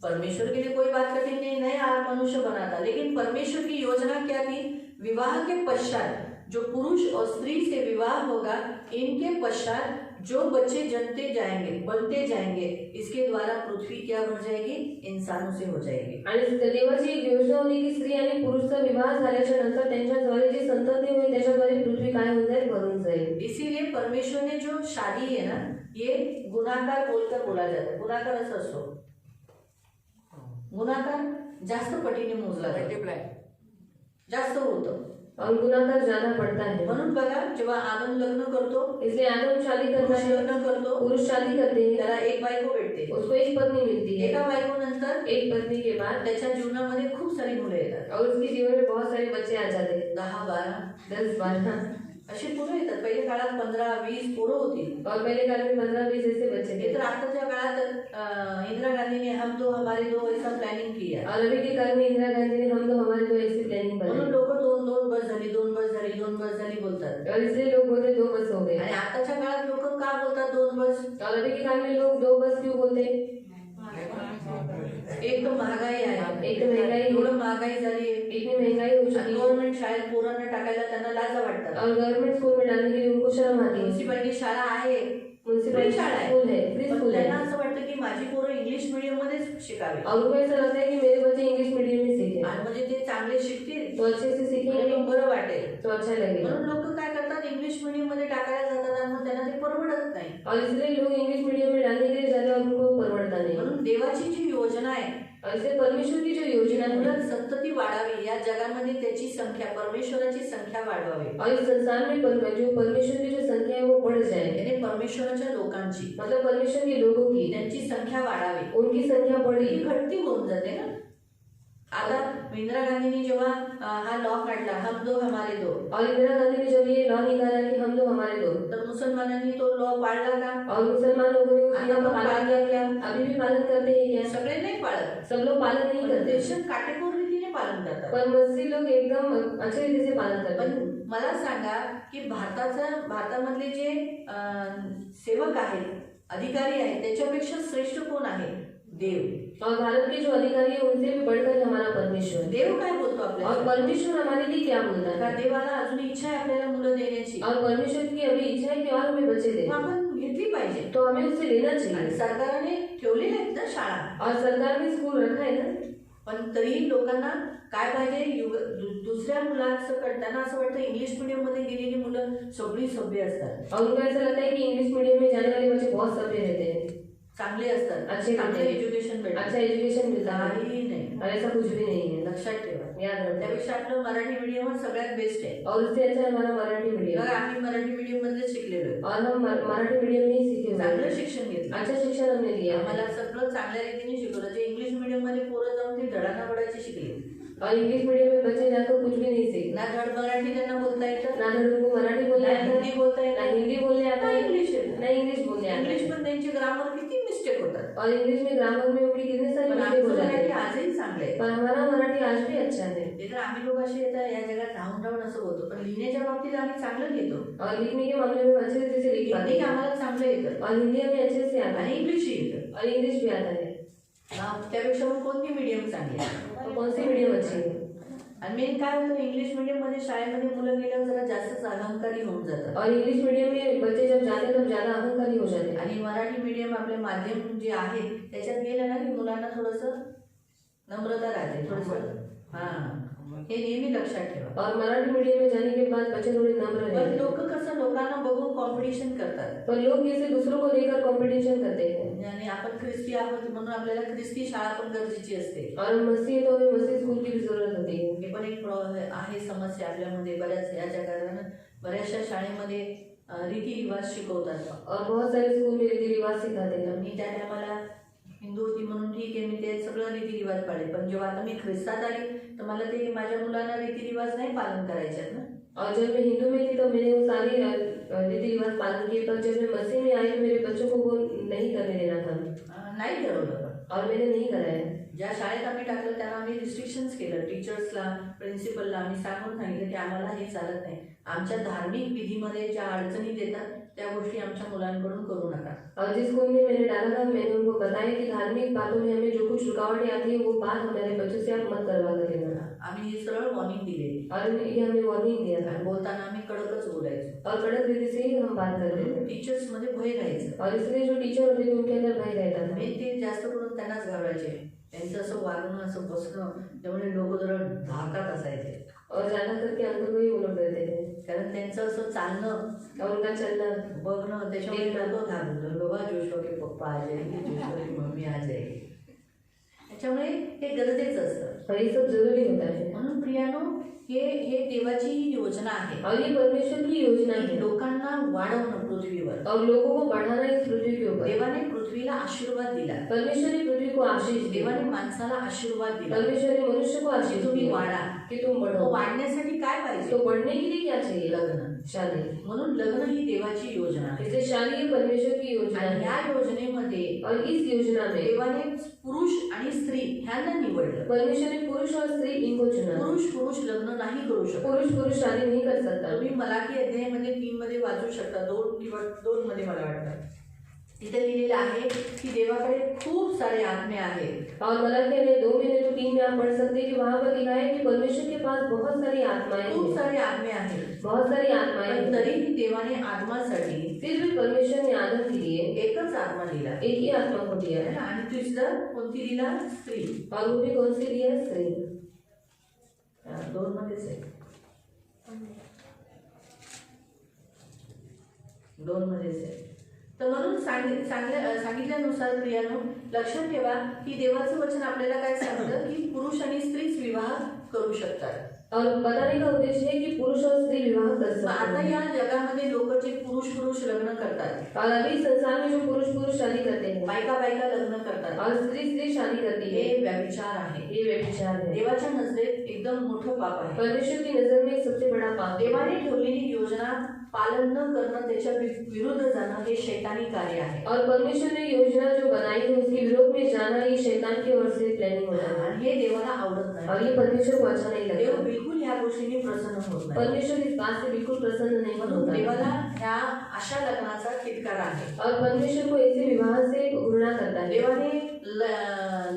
परमेश्वर के लिए कोई बात कठिन नहीं, नया मनुष्य बना था। लेकिन परमेश्वर की योजना क्या थी? विवाह के पश्चात जो पुरुष और स्त्री से विवाह होगा, इनके पश्चात जो बच्चे जन्मते जाएंगे, बनते जाएंगे, इसके द्वारा पृथ्वी क्या भर जाएगी? इंसानों से हो जाएगी। आणि देवाची एक योजना होती की स्त्री आणि पुरुषचा विवाह झाल्याच्या नंतर त्यांच्याद्वारे जी संतती होईल त्याच्याद्वारे पृथ्वी काय होऊन जाईल? भरून जाईल। इसीलिए परमेश्वर ने जो शादी है ना, ये गुणाकार बोलकर बोला जाता है। गुणाकार असं असतो, गुणाकार जास्त पटीने मोजला जातो, जास्त होतं, और गुणाकार ज्यादा पड़ता है। म्हणून बघा, जेव्हा आदम लग्न करतो, इसलिए आदम शादी करता पुरुष है, लग्न करतो, पुरुष शादी करते हैं, त्याला एक बायको भेटते। उसको एक पत्नी मिलती है। एका बायकोनंतर एक पत्नी के बाद त्याच्या जीवनामध्ये खूप सारी मुलं येतात, और उसके जीवन में बहुत सारे बच्चे आ जाते हैं, 10-12 10-12 अशी पोरं येतात। पहिले काळात 15-20 पोरं होती। और पहले काल में 15-20 ऐसे बच्चे हे थे। तर आताच्या काळात इंदिरा गांधीने हम दो हमारे दो ऐसा प्लॅनिंग किया। और अभी के काल में इंदिरा गांधी ने हम तो हमारे दो ऐसी प्लानिंग म्हणून बनाई लोक दोन बस झाली, दोन बस झाली, दोन बस झाली बोलतात। और इसलिए लोग बोलते 2 बस हो गए। आणि आताच्या काळात लोक का बोलतात 2 बस? और अभी के काल में लोग 2 बस क्यों बोलते हैं? एक तो महागाई आहे, एक तो महंगाई, एवढं महागाई झाली आहे, इतनी महंगाई हो चुकी है गव्हर्नमेंट शाळेत पोरांना टाकायला त्यांना लाज वाटतात। और गवर्नमेंट स्कूल में डालने के लिए उनको शर्म आती है। म्युन्सिपालिटी शाळा आहे, म्युनिसिपल शाळा आहे, स्कूल है, फ्री पण स्कूल त्यांना है, असं वाटतं की माझी पोरं इंग्लिश मीडियम मध्येच शिकावे, और उनको ऐसा लगता है कि मेरे बच्चे इंग्लिश मीडियम में सीखे आणि म्हणजे ते चांगले शिकतील, तो अच्छे से म्हणजे सीखेंगे मग बरं वाटेल। तो अच्छा लगेगा। म्हणून लोक काय करतात, इंग्लिश मीडियम मध्ये टाकायला जातात आणि मग त्यांना ते परवडत नाही। और इसलिए लोग इंग्लिश मीडियम में डालने के लिए जाते हैं और उनको परवड़ता नहीं। म्हणून देवाची जी योजना आहे, और इसलिए परमेश्वर की जो योजना है मुलं संतती वाढावी, या जगामध्ये त्याची संख्या, परमेश्वराची संख्या वाढवावी, और इस संसार में जो परमेश्वर की जो संख्या है वो बढ़ जाए, यानी परमेश्वराच्या लोकांची, मतलब परमेश्वर के लोगों की त्यांची संख्या वाढावी, उनकी संख्या बढ़ी। ही घटती होऊन जाते ना। आता इंदिरा गांधीने जेव्हा हा लॉ काढला, हम दो हमारे दो, और इंदिरा गांधी ने जब ये लॉ निकाला कि हम दो हमारे दो, तर मुसलमानांनी तो लॉ पाळला का? और मुसलमान लोगों ने उस आता नियम का पण पालन किया क्या? अभी भी पालन करते हैं क्या? सगळे नाही पाळत, सब लोग पालन नहीं करते, देशात काटेकोर रीतीने पालन करतात। पर मस्जिद लोग एकदम अच्छे रीति से पालन करते पण हैं। मला सांगा की भारतामधले जे सेवक आहेत, अधिकारी आहेत, त्याच्यापेक्षा श्रेष्ठ कोण आहे? देव। और भारत के जो अधिकारी है उनसे भी बढ़कर हमारा परमेश्वर। देव काय बोलतो और आपल्याला? परमेश्वर हमारे लिए क्या बोलता का है? देवाला अजून इच्छा आहे आपल्याला मुलं देण्याची, और परमेश्वर की अभी इच्छा है कि और हमें बच्चे दे, मग आपण घेतली पाहिजे। तो हमें उससे लेना आणि चाहिए। सरकारने ठेवलेल्या आहेत ना शाळा, और सरकार ने स्कूल रखा है ना, पण तरी लोकांना काय पाहिजे, दुसऱ्या मुलांचं त्यांना असं वाटतं इंग्लिश मीडियम मध्ये गेलेली मुलं सगळी सभ्य असतात, और उनको ऐसा लगता है कि इंग्लिश मीडियम में जाने वाले बच्चे बहुत सभ्य रहते हैं, चांगले असतात, अच्छे चांगले रहते हैं, एज्युकेशन भेटतं, अच्छा एजुकेशन मिलता है, काही नाही। और ऐसा कुछ भी नहीं है, लक्षात ठेवा, याद रखना। त्यापेक्षा आपलं मराठी मीडियम सगळ्यात बेस्ट आहे। और उससे अच्छा हमारा मराठी मीडियम, बघा आम्ही मराठी मीडियम मध्ये शिकलेलो आहे, और हम मराठी मीडियम में ही सीखे हुए चांगलं हैं, शिक्षण घेतलं, अच्छा शिक्षण हमने लिया है। आम्हाला सगळं चांगल्या रीतीने शिकवलं। जे इंग्लिश मीडियम मध्ये पोरं जाऊन ती धडाना पडायची शिकली, और इंग्लिश मीडियम में बच्चे जाकर कुछ भी नहीं सीखते, ना धड मराठी त्यांना बोलता येतं, ना धड़ उनको मराठी बोलने ना आता हिंदी है, बोलता ना येतं, हिंदी बोलने आता ना है, इंग्लिश येतं। ना इंग्लिश बोलने आता इंग्लिश है, पण त्यांचे ग्रामर किती मिस्टेक होतात, और इंग्लिश में ग्रामर में उनकी कितने सारी पण मिस्टेक हो आमचं जाती मराठी है, आजही चांगलं आहे। पर हमारा मराठी आज भी अच्छा है। ते तर आम्ही लोक असे येतात या जगात राहून राहून असं होतो, पण लिहिण्याच्या बाबतीत आम्ही चांगलं लिहितो, और लिखने के मामले में अच्छे तरीके से लिख पाते हिंदी हैं, आम्हाला चांगलं येतं और हिंदी हमें अच्छे से आता आणि है, इंग्लिशही येतं। और इंग्लिश भी आता है। त्यापेक्षा मग कोणती मीडियम चांगली आहे? तो कौन सी मीडियम अच्छी है? आणि मेन काय होतं, इंग्लिश मीडियम मध्ये शाळेमध्ये मुलं गेल्यावर जरा जास्तच अहंकारी होऊन जातात, और इंग्लिश मीडियम में बच्चे जब जाते हैं तब ज्यादा अहंकारी हो जाते हैं, आणि मराठी मीडियम आपले माध्यम जे आहे त्याच्यात गेलं ना की मुलांना थोडंसं नम्रता राहते, थोडंसं हे नेहमी लक्षात ठेवा। और मराठी मीडियम में जाने के बाद बच्चे थोड़े नम्र रहते पण हैं, लोक कसं लोकांना बघून कॉम्पिटिशन करतात, पर लोग जैसे दूसरों को देखकर कंपटीशन करते हैं, आणि आपण ख्रिस्ती आहोत म्हणून आपल्याला ख्रिस्ती शाळा पण गरजेची असते। और हम मसीह है तो हमें मसीह स्कूल की भी जरूरत होती है। हे पण एक आहे समस्या आपल्यामध्ये, बऱ्याच याच्या कारण बऱ्याचशा शाळेमध्ये रीतिरिवाज शिकवतात, और बहुत सारे स्कूल में रीति रिवाज सिखाते हैं। मी त्या टायमाला हिंदू होती म्हणून ठीक आहे, मी ते सगळं रीतिरिवाज पाळले, पण जेव्हा आता मी ख्रिस्तात आली तर मला ते माझ्या मुलांना रीतिरिवाज नाही पालन करायचे आहेत ना। और जब मैं हिंदू में थी तो मैंने वो सारी रीति रिवाज पालन किए, पर जब मैं मसीह में आई तो मेरे बच्चों को वो नहीं करने देना था, नाही ठरवलं, पण और मैंने नहीं कराया। ज्या शाळेत आम्ही टाकलं त्यांना आम्ही रिस्ट्रिक्शन्स केलं केलं, टीचर्सला प्रिन्सिपलला आम्ही सांगून सांगितलं की आम्हाला हे चालत नाही, आमच्या धार्मिक विधीमध्ये ज्या अडचणी देतात त्या गोष्टी आमच्या मुलांकडून करू नका. और जिस स्कूल में मैंने डाला था मैंने उनको बताया कि धार्मिक बातों में हमें जो कुछ रुकावटें आती है वो बात हमारे बच्चों से आप मत करवा कर लेना. आम्ही हे सरळ वॉर्निंग दिलेली और ये हमें वार्निंग दिया था आणि बोलताना आम्ही कडकच बोलायचो. और कड़क रीति से ही हम बात करते थे. टीचर्स मध्ये भय राहायचं और इसलिए जो टीचर होते थे उनके अंदर भय रहता था. आणि ते जास्त करून त्यांनाच घाबरायचे. त्यांचं असं वागणं असं बसणं त्यामुळे लोक जरा धाकात असायचे. और ज्यादा करके अंकल को ही वो लोग डरते थे. कारण त्यांचं असं चालणं और उनका चलना बघणं त्याच्यामुळे लोक घाबरलं, बाबा जोशवा के पप्पा आ जाएंगे, जोशवा की मम्मी आ जाएगी. त्याच्यामुळे हे गरजेचं असतं. और ये सब जरूरी होता है. म्हणून प्रियानो हे देवाची ही योजना आहे. और ये परमेश्वर की योजना है. लोकांना वाढवणं पृथ्वीवर. और लोगों को बढ़ाना इस पृथ्वी के ऊपर. देवाने पृथ्वीला आशीर्वाद दिला. परमेश्वर ने पृथ्वी को आशीष दी. देवाने माणसाला आशीर्वाद दिला. परमेश्वर ने मनुष्य को आशीष तुम्ही दी वाढा. कि तुम तो बढ़ो. वाढण्यासाठी काय पाहिजे? तो बढ़ने के लिए क्या चाहिए? लग्न. शादी. म्हणून लग्न ही देवाची योजना आहे. इसलिए शादी ही परमेश्वर की योजना आणि है. या योजनेमध्ये और इस योजना में देवाने पुरुष आणि स्त्री ह्यांना निवडलं. परमेश्वर ने पुरुष और स्त्री इनको चुना. पुरुष लग्न नाही करू शकत. पुरुष शादी नहीं कर सकता. तुम्ही मलाकी अध्यायामध्ये 3 मध्ये वाचू शकता, 2 किंवा 2 मध्ये मला वाटतं तिथे लिहिलेलं आहे की देवाकडे खूप सारे आत्मे आहेत. और मलाकी ने 2 में तो 3 में आप पढ़ सकते हैं कि वहाँ पर लिखा है कि परमेश्वर के पास बहुत सारी आत्माएं खूप हैं. सारे आत्मे आहेत. बहुत सारी आत्माएं पण हैं. तरीही देवाने आत्मासाठी फिर भी परमेश्वर ने आदम के लिए एकच आत्मा दिला एक ही आत्मा को दिया है है. ना. आणि तिसरं कोणती दिला? स्त्री. और वो भी कौन सी दिया? स्त्री. 2 मध्येच आहे. 2 मध्येच आहे. तर म्हणून सांगितल्यानुसार प्रियानो लक्षात ठेवा की देवाचं वचन आपल्याला काय सांगतं की पुरुष आणि स्त्रीच विवाह करू शकतात. और बताने का उद्देश्य है कि पुरुष और स्त्री विवाह कर सकते आता हैं. या जगामध्ये लोक जे पुरुष लग्न करतात, और अभी संसार में जो पुरुष शादी करते हैं बायका लग्न करतात, और स्त्री शादी करती हे है, व्यभिचार आहे. ये व्यभिचार है. देवाच्या नजरेत एकदम मोठं पाप आहे. परमेश्वर की नजर में एक सबसे बड़ा पाप है. देवाने ठेवलेली योजना पालन न करणं, त्याच्या विरुद्ध जाणं हे शैतानी कार्य आहे. और परमेश्वर ने योजना जो बनाई है उसके विरोध में जाना ये शैतान की ओर से प्लानिंग होता है. आणि हे देवाला आवडत नाही. और ये परमेश्वर को अच्छा नहीं देव लगता. बिलकुल ह्या गोष्टींनी प्रसन्न होत नाही. परमेश्वर इस बात से बिल्कुल प्रसन्न नहीं म्हणून होता. देवाला ह्या अशा लग्नाचा तिटकार आहे. और परमेश्वर को ऐसे विवाह से घृणा करता है. देवाने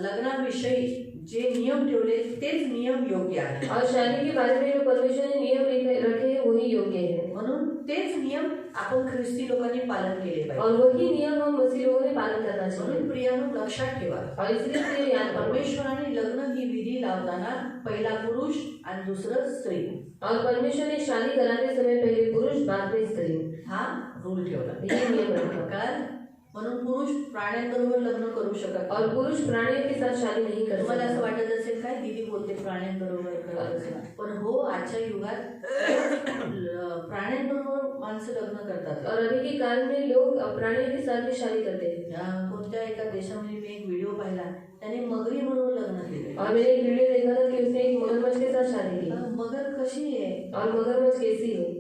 लग्नाविषयी जे नियम ठेवले तेच नियम योग्य आहे. और शादी के बारे में जो परमेश्वर ने नियम रखे हैं वही योग्य है. म्हणून तेच नियम आपण ख्रिस्ती लोकांनी पालन केले पाहिजे. और वही नियम हम मसीह लोगों ने पालन करना चाहिए. म्हणून प्रियानो लक्षात ठेवा, और इसलिए प्रिय याद करो, परमेश्वराने लग्न ही विधी लावताना पहिला पुरुष आणि दुसरं स्त्री और परमेश्वर ने शादी कराते समय पहले पुरुष बाद में स्त्री हा रूल ठेवला. ये नियम रखा. कारण म्हणून पुरुष प्राण्यांबरोबर लग्न करू शकत और पुरुष प्राणियों के साथ शादी नहीं कर तुम्हाला असं सकता. वाटत असेल काय दीदी बोलते प्राण्यांबरोबर करत असेल, पण हो आजच्या युगात प्राण्यांबरोबर माणसं लग्न करतात. और अभी के काल में लोग प्राणियों के साथ भी शादी करते हैं. कोणत्या एका देशामध्ये मी एक व्हिडिओ पाहिला, त्याने मगरी बरोबर लग्न केले. और मैंने एक वीडियो देखा था कि उसने एक मगरमच्छ के साथ शादी की. मगर कशी आहे, और मगरमच्छ कैसी है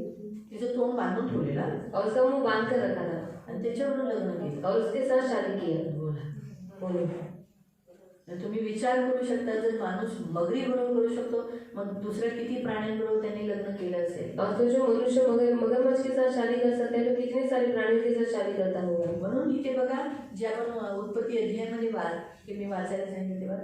तिचं तोंड बांधून ठेवलेला और उसका मुंह बांध कर रखा था आणि त्याच्यावर लग्न केलं. और उसके साथ शादी किया. बोलो. तुम्ही विचार करू शकता, जर माणूस मगरी बरोबर करू शकतो, मग दुसऱ्या किती प्राण्यांबरोबर त्यांनी लग्न केलं असेल. और तो जो मनुष्य मगरमच्छ के साथ शादी कर सकता है तो कितने सारे प्राणियों के साथ शादी करता होगा. म्हणून इथे बघा, जे आपण उत्पत्ती अध्यायामध्ये की मी वाचायला सांगितलं तेव्हा,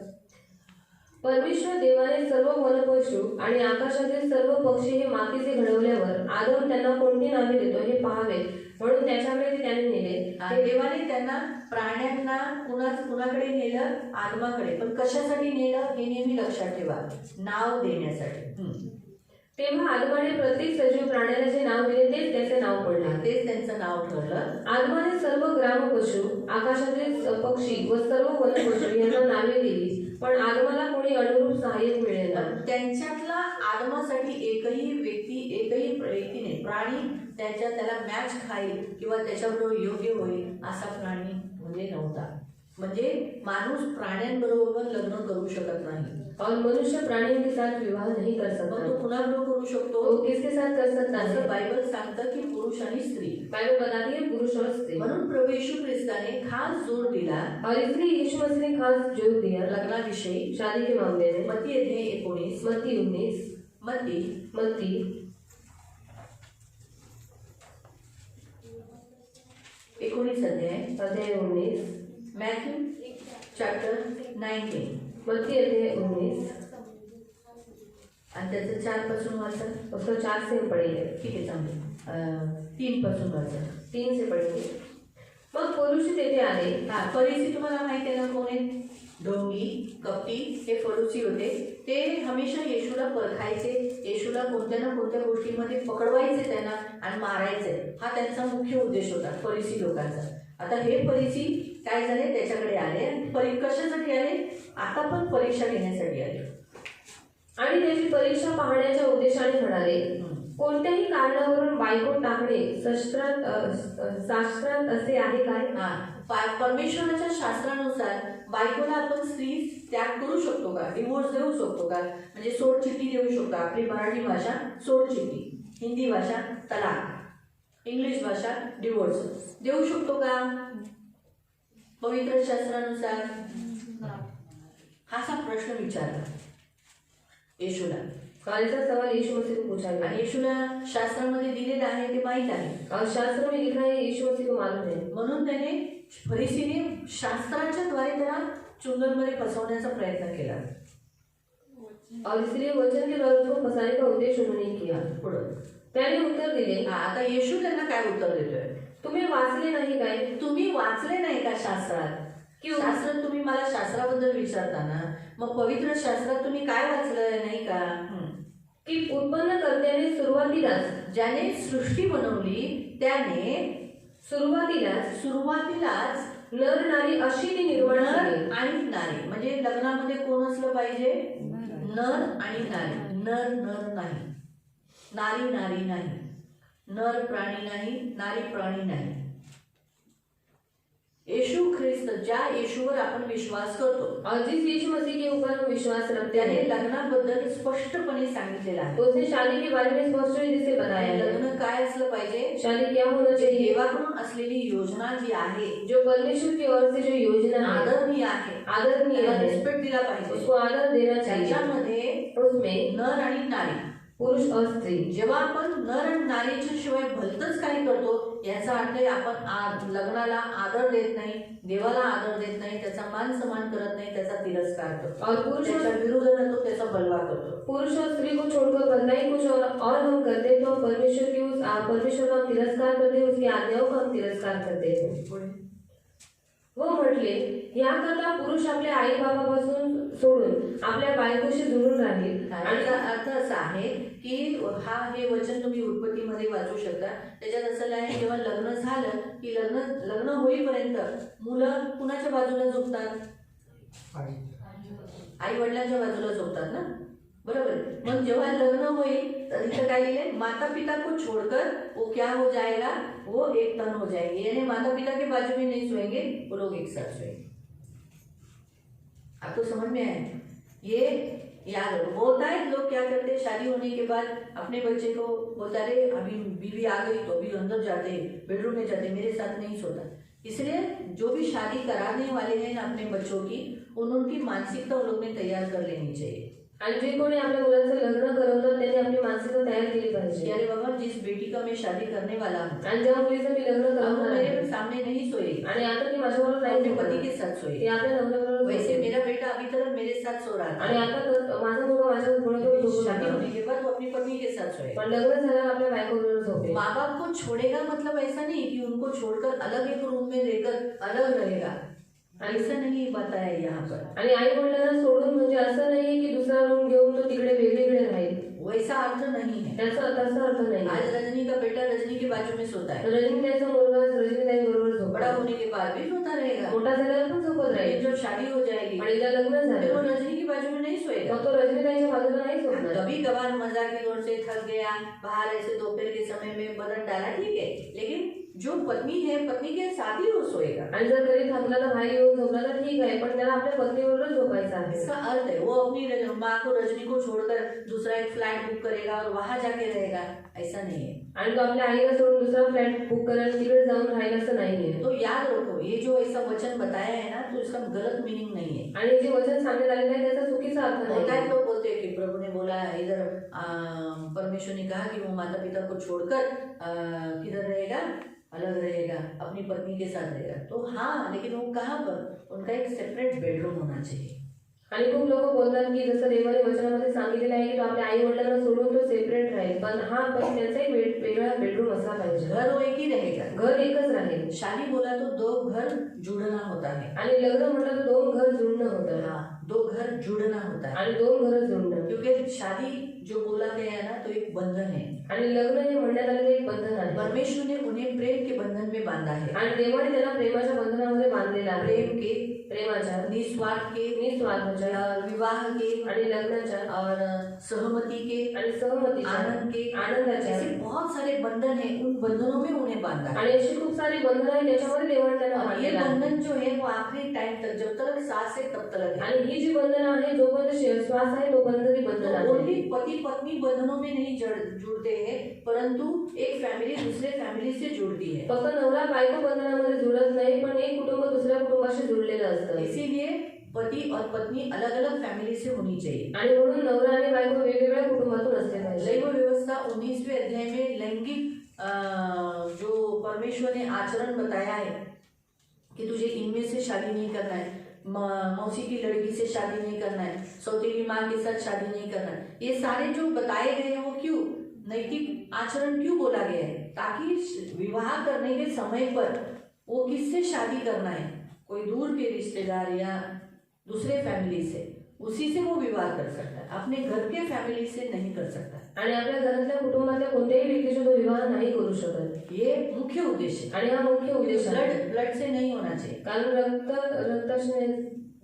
परमेश्वर देवाने सर्व वनपशु आणि आकाशातील सर्व पक्षी हे मातीचे घडवल्यावर आदम त्यांना कोणती नावे देतो हे पाहावे म्हणून त्याच्याकडे त्याने नेले. देवाने त्यांना प्राण्यांना कुणाकडे नेलं? आत्माकडे. पण कशासाठी नेलं हे नेहमी लक्षात ठेवा, नाव देण्यासाठी. तेव्हा आदमाने प्रत्येक सजीव प्राण्याला जे नाव दिले तेच त्याचे नाव पडले, तेच त्यांचं नाव ठरलं. आदमाने सर्व ग्रामपशु आकाशातील पक्षी व सर्व वनपशु यांना नावे दिली, पण आदमाला कोणी अनुरूप सहाय्यक मिळेल. त्यांच्यातला आदमासाठी एकही व्यक्ती नाही, प्राणी त्याला मॅच खाईल किंवा त्याच्याबरोबर योग्य होईल असा प्राणी म्हणजे नव्हता. म्हणजे माणूस प्राण्यांबरोबर लग्न करू शकत नाही, और मनुष्य प्राणियों के साथ विवाह नहीं कर पण सकता। तो कुणाबरोबर करू शकतो? तो किसके साथ कर सकता असं है? बायबल सांगतं की पुरुष आणि स्त्री। बाइबल बताती है पुरुष और स्त्री। म्हणून प्रभू येशू ख्रिस्ताने खास जोर दिला और इसलिए यीशु मसीह ने खास जोर दिया लग्नाविषयी। शादी के मामले में। मत्ती अध्याय 19, मत्ती 19, मत्ती 19 अध्याय 19, मॅथ्यू चॅप्टर 19 मत्ती अध्याय 19 आणि त्याचं 4 पासून वाचा। उसको 4 से हम पढ़ेंगे। ठीक आहे, चांगलं। 3 पासून वाचा। 3 से पढ़ेंगे। मग पुरुष तेथे आले। हा, फरीसी तुम्हाला माहिती आहे ना कोण आहे? ढोंगी, कपटी हे फरीसी होते। ते हमेशा येशूला परखायचे, येशूला कोणत्या ना कोणत्या गोष्टीमध्ये पकडवायचे त्यांना आणि मारायचे। हा त्यांचा मुख्य उद्देश होता फरीसी लोकांचा। आता हे फरीसी काय झाले? त्याच्याकडे आले। कशासाठी आले? आता पण परीक्षा घेण्यासाठी आले आणि त्याची परीक्षा पाहण्याच्या उद्देशाने म्हणाले, कोणत्याही कारणावरून बायको टाकणे शास्त्रात असे आहे काय? परमेश्वराच्या शास्त्रानुसार बायकोला आपण स्त्री त्याग करू शकतो का? डिवोर्स देऊ शकतो का? म्हणजे सोडचिठ्ठी देऊ शकतो। आपली मराठी भाषा सोडचिठ्ठी, हिंदी भाषा तलाक, इंग्लिश भाषा डिवोर्स देऊ शकतो का पवित्र शास्त्रानुसार? हाचा प्रश्न विचारला येशूला। ऐसा सवाल यीशु मसीह को पूछा गया। आणि येशूला शास्त्रामध्ये दिलेलं आहे ते माहीत आहे, और शास्त्र में लिखा है, यीशु मसीह को मालूम है। म्हणून त्याने फरीसीने शास्त्राच्या द्वारे त्याला चुंगलमध्ये फसवण्याचा प्रयत्न केला। और इसलिए वचन के द्वारा उसको फंसाने का उद्देश्य उन्होंने किया। पुढं त्याने उत्तर दिले, आता येशू त्यांना काय उत्तर देतोय? तुम्ही वाचले नाही काय? तुम्ही वाचले नाही का शास्त्रात? शास्त्रात तुम्ही मला शास्त्राबद्दल विचारताना मग पवित्र शास्त्रात तुम्ही काय वाचलं नाही का? की उत्पन्नकर्त्याने सुरुवातीलाच, ज्याने सृष्टी बनवली त्याने सुरुवातीलाच नर नारी अशी ती निर्माण नर केली। आणि नारी, म्हणजे लग्नामध्ये कोण असलं पाहिजे? नर आणि नारी। नर नर नाही, नारी नारी नाही, नर प्राणी नाही, नारी प्राणी नाही। येशू ख्रिस्त, ज्या येशूवर आपण विश्वास करतो और जिस यीशु मसीह के ऊपर हम विश्वास रखते त्याने हैं, लग्नाबद्दल स्पष्टपणे सांगितलेलं आहे। उसने शादी के बारे में स्पष्ट रीति से बताया है। लग्न काय असलं पाहिजे? शादी क्या होना चाहिए? देवाकडून असलेली योजना जी आहे, जो परमेश्वर की ओर से जो योजना है, आदरणीय आहे, आदरणीय त्याला है, रिस्पेक्ट दिला पाहिजे। उसको आदर देना चाहिए। त्याच्यामध्ये उसमें नर आणि नारी, पुरुष और स्त्री। जेव्हा आपण नर आणि नारीच्या शिवाय भलतंच काही करतो याचा अर्थ आहे आपण लग्नाला आदर देत नाही, देवाला आदर देत नाही, त्याचा मान सन्मान करत नाही, त्याचा तिरस्कार करतो और पुरुष त्याच्या विरोधात तो त्याचा बलवा करतो। पुरुष और स्त्री को छोड़कर भलाई कुछ और हम करते हैं, तो परमेश्वर का हम तिरस्कार करते हैं, उसकी आज्ञाओं का हम तिरस्कार करते हैं। वो म्हटले, याकरता पुरुष आपल्या आई बाबापासून सोडून आपल्या बायकोशी जुळून राहील। आणि अर्थ असा आहे की हे वचन तुम्ही उत्पत्तीमध्ये वाचू शकता। त्याच्यात असं आहे, जेव्हा लग्न झालं की लग्न होईपर्यंत मुलं कुणाच्या बाजूला झोपतात? आई वडिलांच्या बाजूला झोपतात ना, बरोबर? मग जेव्हा लग्न होईल तर इथं काय लिहिले? माता पिता को छोड़कर वो क्या हो जाएगा? वो एक तन हो जाएंगे, यानी माता पिता के बाजू में नहीं सोएंगे, वो लोग एक साथ सोएंगे। आपको समझ में आया? ये याद रखो। होता है लोग क्या करते हैं, शादी होने के बाद अपने बच्चे को बोलता रे अभी बीवी आ गई तो अभी अंदर जाते, बेडरूम में जाते, मेरे साथ नहीं सोता। इसलिए जो भी शादी कराने वाले हैं अपने बच्चों की, उनकी मानसिकता उन लोग ने तैयार कर लेनी चाहिए। आणि जे कोणी आपल्या मुलांचं लग्न करवतात त्यांनी आपली मानसिकता तयार केली पाहिजे। अरे बाबा, जिस बेटी का मैं शादी करने वाला हूँ, आणि ज्या मुलीचं मी लग्न करवणार आहे, मेरे सामने नहीं सोएगी आणि आता ती माझ्याबरोबर नाही अपने झोपणार, पति के साथ सोएगी। ती आपल्या नवऱ्याबरोबर वैसे झोपेल। मेरा बेटा अभी तक मेरे साथ सो रहा था, आणि आता तर माझा मुलगा माझ्या बरोबर झोपू शादी लागला, होने के बाद वो अपनी पत्नी के साथ सोएगा। पण लग्न झाल्यावर आपल्या बायकोबरोबर झोपेल। माँ बाप को छोड़ेगा मतलब ऐसा नहीं कि उनको छोड़कर अलग एक रूम में रहकर अलग रहेगा, ऐसा नहीं बताया यहाँ पर। आणि आई वडिलांना सोडून म्हणजे असं नाहीये की दुसरा रूम घेऊन तो तिकडे वेगवेगळे राहील, वैसा अर्थ नहीं है। त्याचा तसा अर्थ नाही। आज रजनी का बेटा रजनी के बाजू में सोता है, रजनीताईचा मुलगा रजनीताई बरोबर बड़ा झोपणार, होने के बाद भी सोता रहेगा। मोठा झाल्यावर पण झोपत लेकिन राहील, जब शादी हो जाएगी आणि तिला लग्न फिर वो झालं रजनी की बाजू में नहीं सोएगा। मग तो रजनीताईच्या बाजूला नाही झोपणार। कभी कभार मजाक की ओर से थक गया, बाहर ऐसे दोपहर के समय में बदन डाला, ठीक है, लेकिन जो पत्नी है पत्नी के साथ ही वो सोएगा। आणि जर कधी थकला तर भाई येऊन झोपला तर ठीक आहे, पण त्याला आपल्या पत्नीबरोबरच झोपायचं आहे. इसका अर्थ है वो अपनी माँ को रजनी को छोड़कर दूसरा एक फ्लैट बुक करेगा और वहां जाके रहेगा, ऐसा नहीं है। आणि तो आपल्या आईला सोडून दुसरा फ्लॅट बुक करायला तिकडे जाऊन राहिला असं नाहीये. तो याद रखो, ये जो ऐसा वचन बताया है ना, तो इसका गलत मीनिंग नहीं है। आणि जे वचन सांगण्यात आलेलं आहे त्याचा चुकीचा अर्थ होता है नाही. तो बोलते हैं कि प्रभु ने बोला इधर परमेश्वर ने कहा कि वो माता पिता को छोड़कर किधर रहेगा, अलग रहेगा, अपनी पत्नी के साथ रहेगा। तो हाँ, लेकिन वो कहाँ पर, उनका एक सेपरेट बेडरूम होना चाहिए। आणि खूप लोक बोलतात की जसं देवाने वचनामध्ये सांगितलेलं आहे की तो आपल्या आई वडिलांना सोडून तो सेपरेट राहील, पण त्यांचा एक वेगळा बेडरूम असला पाहिजे. घर वो एक ही रहेगा, घर एकच राहील. शादी बोला तो दो घर जुड़ना होता है। आणि लग्न म्हटलं तर दोन घर जुळणं होतं. हाँ, दो घर जुड़ना होता है, आणि दोन घर जुळणं. क्योंकि शादी जो बोला गया है ना, तो एक बंधन है। आणि लग्न हे म्हणण्यात आलेलं एक बंधन आहे. परमेश्वर ने उन्हें प्रेम के बंधन में बांधा है। आणि देवाने त्यांना प्रेमाच्या बंधनामध्ये बांधलेलं आहे. प्रेम के, प्रेमाच्या, निस्वार्थ के, निस्वार्थाच्या, विवाह के आणि लग्नाच्या, और सहमति के, आणि सहमतीच्या, आनंद के, आनंदाच्या, ऐसे बहुत सारे बंधन है। उन बंधनों में उन्हें बांधा है। आणि अशी खूप सारी बंधनं आहेत त्याच्यामध्ये देवाने त्यांना और ये बांधलेलं आहे. बंधन जो है वो आखिरी टाइम तक, जब तक सांस है तब तक है। आणि ही जी बंधन आहे जोपर्यंत श्वास आहे तोपर्यंत ही बंधन आहे. ओनली पति पत्नी बंधनों में नहीं जुड़ते हैं, परंतु एक फैमिली दूसरे फैमिली से जुड़ती है। फक्त नवरा बायको बंधनामध्ये जुळत नाही, पण एक कुटुंब दुसऱ्या कुटुंबाशी जुळलेलं असतं. इसीलिए पति और पत्नी अलग अलग फैमिली से होनी चाहिए। आणि म्हणून नवरा आणि बायको वेगवेगळ्या कुटुंबातून असले पाहिजे. लैंगिक व्यवस्था 19वें अध्याय में लैंगिक जो परमेश्वर ने आचरण बताया है कि तुझे इनमें से शादी नहीं करना है, मौसी की लड़की से शादी नहीं करना है, सौतेली माँ के साथ शादी नहीं करना है, ये सारे जो बताए गए हैं वो क्यों नैतिक आचरण क्यों बोला गया है? ताकि विवाह करने के समय पर वो किससे शादी करना है, कोई दूर के रिश्तेदार या दूसरे फैमिली से, उसी से वो विवाह कर सकता है, अपने घर के फैमिली से नहीं कर सकता। आणि आपल्या घरातल्या कुटुंबातल्या कोणत्याही व्यक्तीशी तो विवाह नाही करू शकत. ये मुख्य उद्देश्य है। आणि हा मुख्य उद्देश आहे. ब्लड से नहीं होना चाहिए। कारण रक्ताशी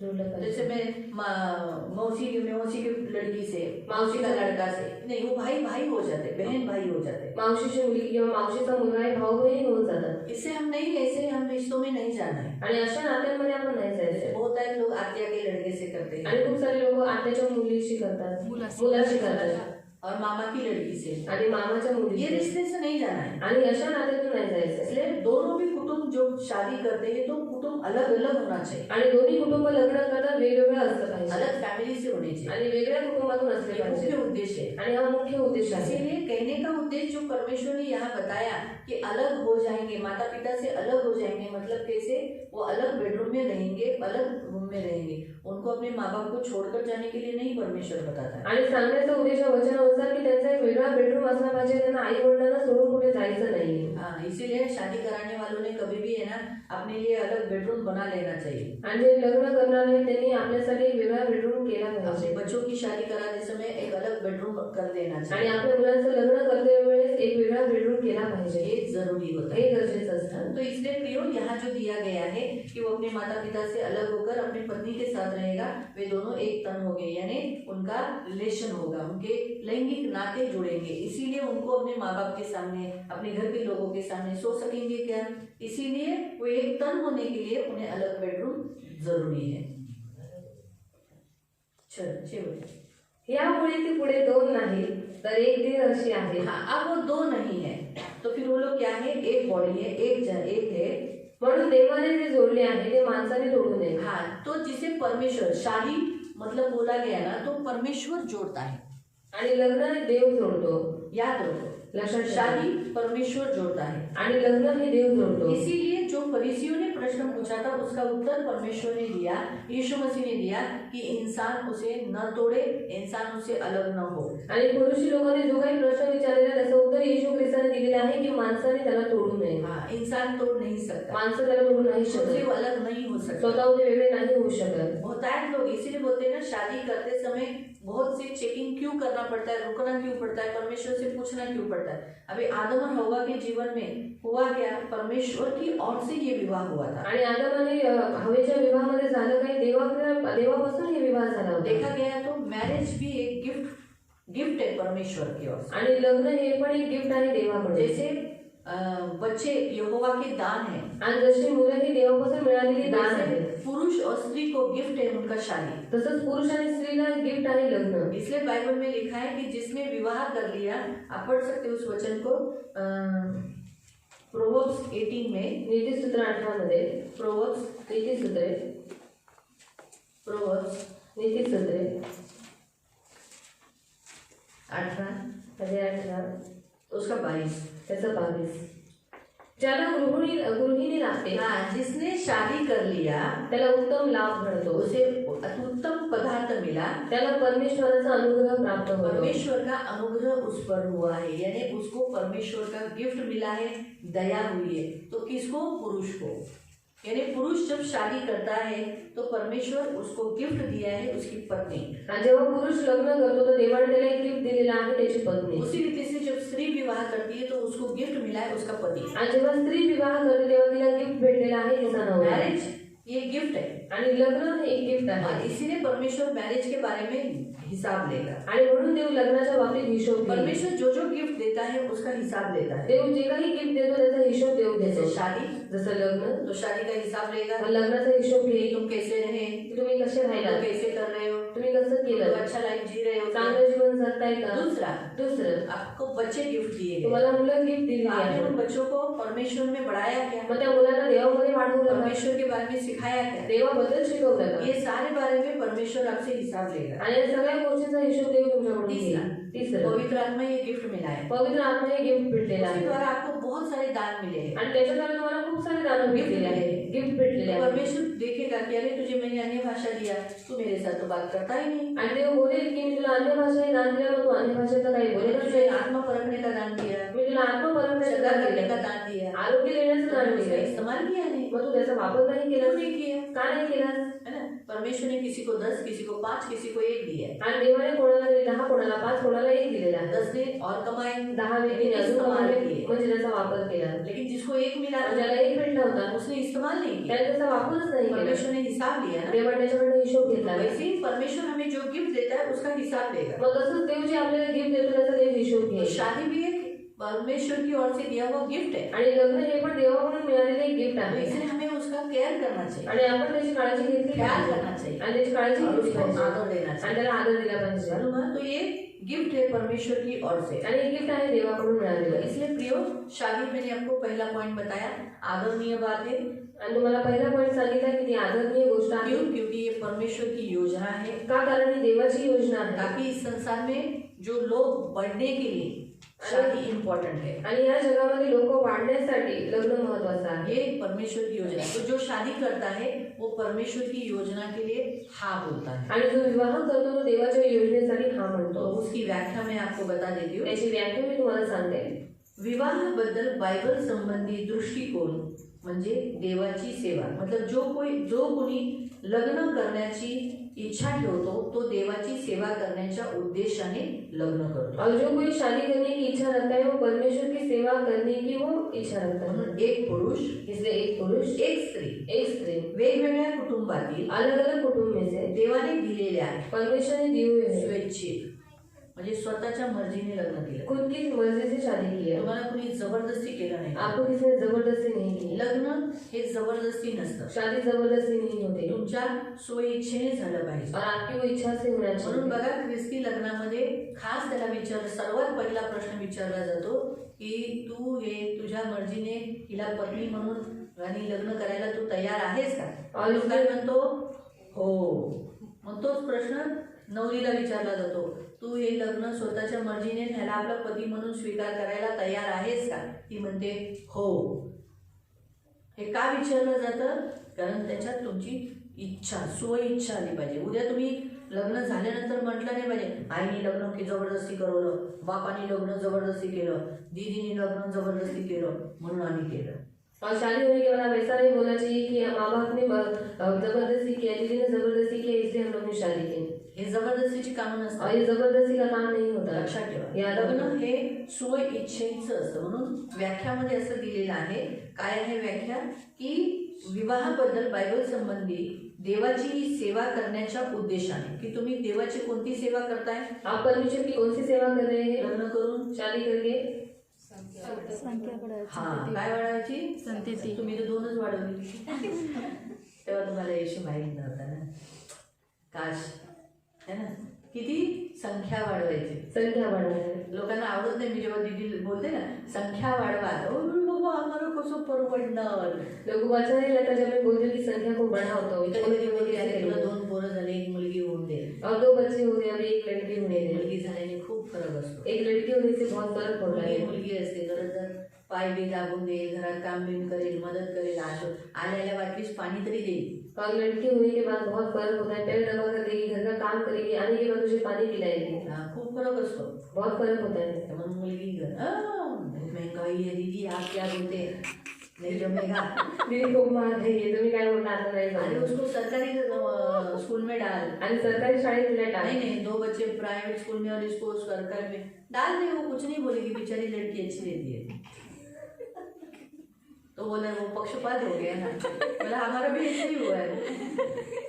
जुळलं जैसे पाहिजे. मैं मौसी की लड़की से, मौसी का लड़का से नहीं, वो भाई भाई हो जाते, बहन भाई हो जाते। मावशीची मुलगी किंवा मावशीचा मुलगा हे भाऊ बहीण होऊन जातात. इससे हम नहीं, ऐसे हम रिश्तों में नहीं जाना है। आणि अशा नात्यांमध्ये आपण नाही जायचं. बहुत सारे लोग आत्या के लड़के से करते हैं, आणि खूप सारे लोक आत्याच्या मुलीशी करतात, मुलाशी करतात, और मामा की लड़की से, आणि मामाच्या ये मुलीशी. रिश्ते से नहीं जाना है। आणि अशा नात्यातून नाही जायचं. इसलिए दोनों भी कुटुंब जो शादी करते हैं तो कुटुंब अलग अलग होना चाहिए, आणि दोन्ही कुटुंब लग्न करतात वेगवेगळं असलं पाहिजे, अलग फैमिली से होने चाहिए। आणि वेगळ्या कुटुंबातून असले ये पाहिजे. मुख्य उद्देश्य है। आणि हा मुख्य उद्देश आहे. इसीलिए कहने का उद्देश्य जो परमेश्वर ने यहाँ बताया कि अलग हो जाएंगे, माता पिता से अलग हो जाएंगे, मतलब कैसे? वो अलग बेडरूम में रहेंगे, अलग रूम में रहेंगे, उनको अपने माँ बाप को छोड़कर जाने के लिए नहीं परमेश्वर बताता है। आणि सांगण्याचा उद्देश वचनानुसार की त्यांचा एक वेगळा बेडरूम असला पाहिजे, त्यांना आई वडिलांना सोडून कुठे जायचं नाही. हाँ, इसीलिए शादी कराने वालों ने कभी भी है ना अपने लिए अलग बेडरूम बना लेना चाहिए। आणि जे लग्न करणार आहेत त्यांनी आपल्यासाठी एक वेगळा बेडरूम केला अपने पाहिजे. बच्चों की शादी कराते समय एक अलग बेडरूम कर लेना आणि चाहिए। आपल्या मुलांचं लग्न करते वेळेस एक वेगळा बेडरूम केला पाहिजे. ये जरूरी होता है। हे गरजेचं असतं. तो इसलिए प्रियो यहाँ जो दिया गया है कि वो अपने माता पिता से अलग होकर अपनी पत्नी के साथ रहेगा, वे दोनों एक तन हो गए, यानी उनका रिलेशन होगा, उनके लैंगिक नाते जुड़ेंगे। इसीलिए उनको अपने माँ बाप के सामने, अपने घर के लोगों के सामने सो सकेंगे क्या? इसीलिए वो एक तन होने के लिए उन्हें अलग बेडरूम जरूरी है। चलो यामुळे ती पुढे दोन नाही तर एक दिन अशी आहे. हाँ, अब वो दो नहीं है तो फिर वो लोग क्या है? एक बॉडी है, एक है। म्हणून देवाने जे जोडले आहे ते माणसाने तोडू नये. हाँ, तो जिसे परमेश्वर, शादी मतलब बोला गया ना, तो परमेश्वर जोड़ता है। आणि लग्न हे देव जोडतो. याद रखो, लक्षात ठेवा. शादी परमेश्वर जोड़ता है। आणि लग्न हे देव जोडतो. इसीलिए जो फरीसियों ने प्रश्न पूछा था उसका उत्तर परमेश्वर ने दिया, यीशु मसीह ने दिया कि इंसान उसे न तोड़े, इंसान उसे अलग न हो। आणि पुरुषी लोकांनी जो काही प्रश्न विचारलेला त्याचं उत्तर येशू ख्रिस्ताने दिलेले आहे की माणसाने त्याला तोडू नये. हाँ, इंसान तोड़ नहीं सकता, माणसं त्याला तोडू नाही खुद से शकत, वो अलग नहीं हो सकता। स्वतःहून ते वेगळे नाही होऊ शकत. होता है लोग इसीलिए बोलते हैं ना, शादी करते समय बहुत सी चेकिंग क्यों करना पड़ता है, रुकना क्यों पड़ता है, परमेश्वर से पूछना क्यों पड़ता है? अभी आदम और हव्वा के जीवन में हुआ क्या? परमेश्वर की ओर से ये विवाह हुआ था। आणि आदम आणि हवेच्या विवाहामध्ये झालं काही, देवापासून हे विवाह झाला होता. देखा गया तो मैरिज भी एक गिफ्ट है परमेश्वर की ओर से। आणि लग्न हे पण एक गिफ्ट आहे देवाकडे. जैसे बच्चे यहोवा के दान है, आणि जशी मुलं ही देवापासून मिळालेली दान आहे, पुरुष और स्त्री को गिफ्ट है उनका शादी। तसंच पुरुष आणि स्त्रीला गिफ्ट आहे लग्न। इसलिए बाइबल में लिखा है कि जिसने विवाह कर लिया, आप पढ़ सकते हो उस वचन को, प्रोवर्ब्स 18 में, नीतिसूत्र 18 मध्ये, प्रोवर्ब्स नीतिसूत्रे 18 उसका 22, त्याचं 22। ज्याला गृहिणी लागते हाँ, जिसने शादी कर लिया त्याला उत्तम लाभ घडतो, उसे उत्तम पदार्थ मिला, त्याला परमेश्वराचा अनुग्रह प्राप्त होतो। परमेश्वर का अनुग्रह उस पर हुआ है, यानी उसको परमेश्वर का गिफ्ट मिला है, दया हुई है। तो किसको? पुरुष को। यानी पुरुष जब शादी करता है तो परमेश्वर उसको गिफ्ट दिया है, उसकी पत्नी। आणि जेव्हा पुरुष लग्न करतो तर देवाने त्याला एक गिफ्ट दिलेला आहे, त्याची पत्नी। उसी रीति से जब स्त्री विवाह करती है तो उसको गिफ्ट मिला है, उसका पति। आणि जेव्हा स्त्री विवाह करते तेव्हा तिला गिफ्ट भेटलेला आहे, तिचा नवरा। मैरिज ये गिफ्ट है, आणि लग्न हे एक गिफ्ट और आहे, इसीलिए परमेश्वर मैरिज के बारे में हिसाब लेगा। आणि म्हणून देव लग्नाच्या बाबतीत हिशोब घेईल। परमेश्वर जो जो गिफ्ट देता है उसका हिसाब लेता है। देव जे काही गिफ्ट देतो त्याचा हिशोब देव देतो। जैसे शादी, जसं लग्न, तो शादी का हिसाब लेगा, मग लग्नाचा हिशोब कि घेईल, तुम कैसे रहे, तुम्ही कसे राहिला, तुम कैसे कर रहे हो, तुम्ही कसं तुम केलं, अच्छा लाइफ जी रहे हो, चांगलं जीवन जगताय का। दूसरा, दुसरं, आपको बच्चे गिफ्ट दिए गए, तुम्हाला मुलं गिफ्ट दिली आपने आहे, उन बच्चों को परमेश्वर में बढ़ाया क्या, मग त्या मुलांना देवामध्ये वाढवलं का, परमेश्वर के बारे में सिखाया क्या, देवाबद्दल शिकवलं का। ये सारे बारे में परमेश्वर आपसे हिसाब लेगा। आणि या सगळ्या गोष्टींचा हिशोब देव तुमच्याकडून घेईल। तिसरं, पवित्र आत्मा ये गिफ्ट मिला है, पवित्र आत्मा हे गिफ्ट भेटलेलं उसके आहे, द्वारा आपको बहुत सारे दान मिले हैं। आणि त्याच्याद्वारे तुम्हाला खूप सारे दान भेटलेले आहे, गिफ्ट भेटलेले तो आहे। परमेश्वर देखेगा कि अरे तुझे मैंने अन्य भाषा दिया, तू मेरे साथ तो बात करता ही नहीं, आणि देव बोलेल की मी तुला अन्य भाषेने दान दिलं, मग तू अन्य भाषेचं काही मैंने बोलतच तुझे नाही। आत्मा परखने का दान दिया, मी तुला आत्मपरमाचं श्रद्धा दान करने का दिलं, दान दिया, आरोग्य देण्याचं दान उसका दिलं, इस्तेमाल किया नहीं, मग तू त्याचा वापर नाही क्यों केला, नहीं किया, का नाही केला। है ना। परमेश्वर ने किसी को 10, किसी को 5, किसी को 1 दिया है। आणि देवाने कोणाला 10, कोणाला 5, कोणाला 1 दिलेला आहे। 10 ने और कमाए, 10 व्यक्तीने अजून इस्तेमाल कमावले, किए, म्हणजे त्याचा वापर केला। लेकिन जिसको 1 मिला आणि था, ज्याला 1 भेटला होता उसने इस्तेमाल नहीं किया, त्याने त्याचा वापरच नाही केला। परमेश्वर ने हिसाब लिया ना। देवाने त्याच्याकडनं हिशोब घेतला। वैसे ही परमेश्वर हमें जो गिफ्ट देता है उसका हिसाब लेगा। मग तसंच देव जे आपल्याला गिफ्ट देतो त्याचा देव हिशोब तो घेईल। शादी भी एक परमेश्वर की ओर से दिया हुआ गिफ्ट है, आणि लग्न हे पण देवाकडून मिळालेले एक गिफ्ट तो आहे, इसलिए हमें उसका केयर करना चाहिए, आणि आपण त्याची काळजी घेतली ख्याल पाहिजे, करना चाहिए, आणि त्याची काळजी और घेतली उसको पाहिजे, आदर देना आणि चाहिए। त्याला आदर दिला पाहिजे। मालूम है? तो ये गिफ्ट है परमेश्वर की ओर से। आणि हे गिफ्ट आहे देवाकडून तो मिळालेलं। इसलिए प्रियो, शादी मैंने आपको पहला पॉइंट बताया, आदरणीय बात है। आणि तुम्हाला पहिला पॉईंट सांगितला की ती आदरणीय गोष्ट आहे। क्यों? क्योंकि ये परमेश्वर की योजना है, का? कारण ही देवाची योजना आहे। ताकि इस संसार में जो लोग बढ़ने के लिए शादी इम्पोर्टेंट है, आणि या जगामध्ये लोक वाढण्यासाठी लग्न महत्वाचं आहे। ये परमेश्वर की योजना है। तो जो शादी करता है वो परमेश्वर की योजना के लिए हाँ बोलता है। आणि जो विवाह करतो तो देवाच्या योजनेसाठी हा तो म्हणतो। उसकी व्याख्या मैं आपको बता देती हूँ। त्याची व्याख्या मी तुम्हाला सांगते। विवाहाबद्दल बायबल संबंधी दृष्टिकोन म्हणजे देवाची सेवा। मतलब जो कोणी लग्न करण्याची इच्छा ठेवतो तो देवाची सेवा करण्याच्या उद्देशाने लग्न करतो। और जो कोई शादी करने की इच्छा रखता है वो परमेश्वर की सेवा करने की वो इच्छा रखता है। म्हणून एक पुरुष, इसलिए एक पुरुष, एक स्त्री, एक स्त्री वेगवेगळ्या कुटुंबातील अलग अलग कुटुंब में से देवाने दिलेले आहे परमेश्वर ने दिए हुए हैं, स्वेच्छित, म्हणजे स्वतःच्या मर्जीने लग्न केलं। खुद की मर्जी से शादी की है, तुम्हाला कोणी जबरदस्ती केलं नाही। आपको किसी ने जबरदस्ती नहीं की। लग्न हे जबरदस्ती नसतं, शादी जबरदस्ती नहीं होती तुमच्या सोयीच्छेने झालं पाहिजे। और आपकी वो इच्छा से होना म्हणून चाहिए। बघा, ख्रिस्ती लग्नामध्ये खास त्याला सर्वात पहिला प्रश्न विचारला जातो की तू हे तुझ्या मर्जीने हिला पत्नी म्हणून आणि लग्न करायला तू तयार आहेस का? और तो काय म्हणतो? हो। मग तोच प्रश्न नवरीला विचारला जातो, तू हे लग्न स्वतःच्या मर्जीने ह्याला आपला पती म्हणून स्वीकार करायला तयार आहेस का? ती म्हणते हो। हे का विचारलं जातं? कारण त्याच्यात तुमची इच्छा, स्वइच्छा आली पाहिजे। उद्या तुम्ही लग्न झाल्यानंतर म्हटलं नाही पाहिजे आईने लग्न की जबरदस्ती करवलं, बापाने लग्न जबरदस्ती केलं, दीदीने लग्न जबरदस्ती केलं म्हणून आम्ही केलं। और शादी होने के बाद आप ऐसा नहीं बोलना चाहिए कि माँ बाप ने जबरदस्ती किया, दीदी ने जबरदस्ती किया इसलिए हम लोग ने शादी की। हे जबरदस्तीची कामं नसतात, और ये जबरदस्ती का काम नहीं होता। लक्षात ठेवा। याद लग्न रखना। हे सोय इच्छेचं असतं। म्हणून व्याख्यामध्ये असं दिलेलं आहे, काय आहे व्याख्या? की विवाहाबद्दल बायबल संबंधी देवाची सेवा करण्याच्या उद्देशाने, की तुम्ही देवाची कोणती सेवा करताय? आप परमेश्वर की कौन सी सेवा कर रहे हैं? लग्न करून, शादी करके हा, काय वाढवायची? संतती. तुम्ही तर 2च वाढवली. तेव्हा तुम्हाला येशू माहीत नव्हता ना. काश, है ना? किती संख्या वाढवायची. संख्या वाढवायची. लोकांना आवडत नाही. मी जेव्हा दीदी बोलते ना संख्या वाढवा, तर बाबा आम्हाला कसं परवडणार. लोग अच्छा नहीं लगता जब मैं बोलती हूँ कि संख्या को बढ़ाओ तो कधी कधी बोलते अरे तुला 2 पोरं झाले, 1 मुलगी होऊन दे. और 2 बच्चे हो गए, अभी 1 लड़की होने दे. मुलगी झाल्याने खूप फरक असतो. एक लड़की होने से बहुत फर्क पड़ रहा है. मुलगी असते गरज तर पाय बी दाबून देईल, घरात काम बिम करेल, मदत करेल, आल्याला वाटलीस पाणी तरी देईल. और लड़की होने के बाद बहुत फर्क होता है. पैर दबा कर देगी, घर का काम करेगी, आने के बाद उसे पानी पिलाएगी. खूप फरक असतो. बहुत फर्क होता है. म्हणून मुलगी महंगाई है दीदी, आप क्या बोलते हैं, नहीं जमेगा. दीदी खूप महाग आहे, तुम्ही काय बोलता, आता नाही अरे जमणार. उसको सरकारी स्कूल में डाल. आणि सरकारी शाळेत दिला टाक. नहीं नहीं, 2 बच्चे प्राइवेट स्कूल में और इसको सरकारी में डाल दे. वो कुछ नहीं बोलेगी, बेचारी लड़की अच्छी रहती है. तो बोला वो पक्षपात हो गया ना. बोला हमारा भी ऐसे ही हुआ है.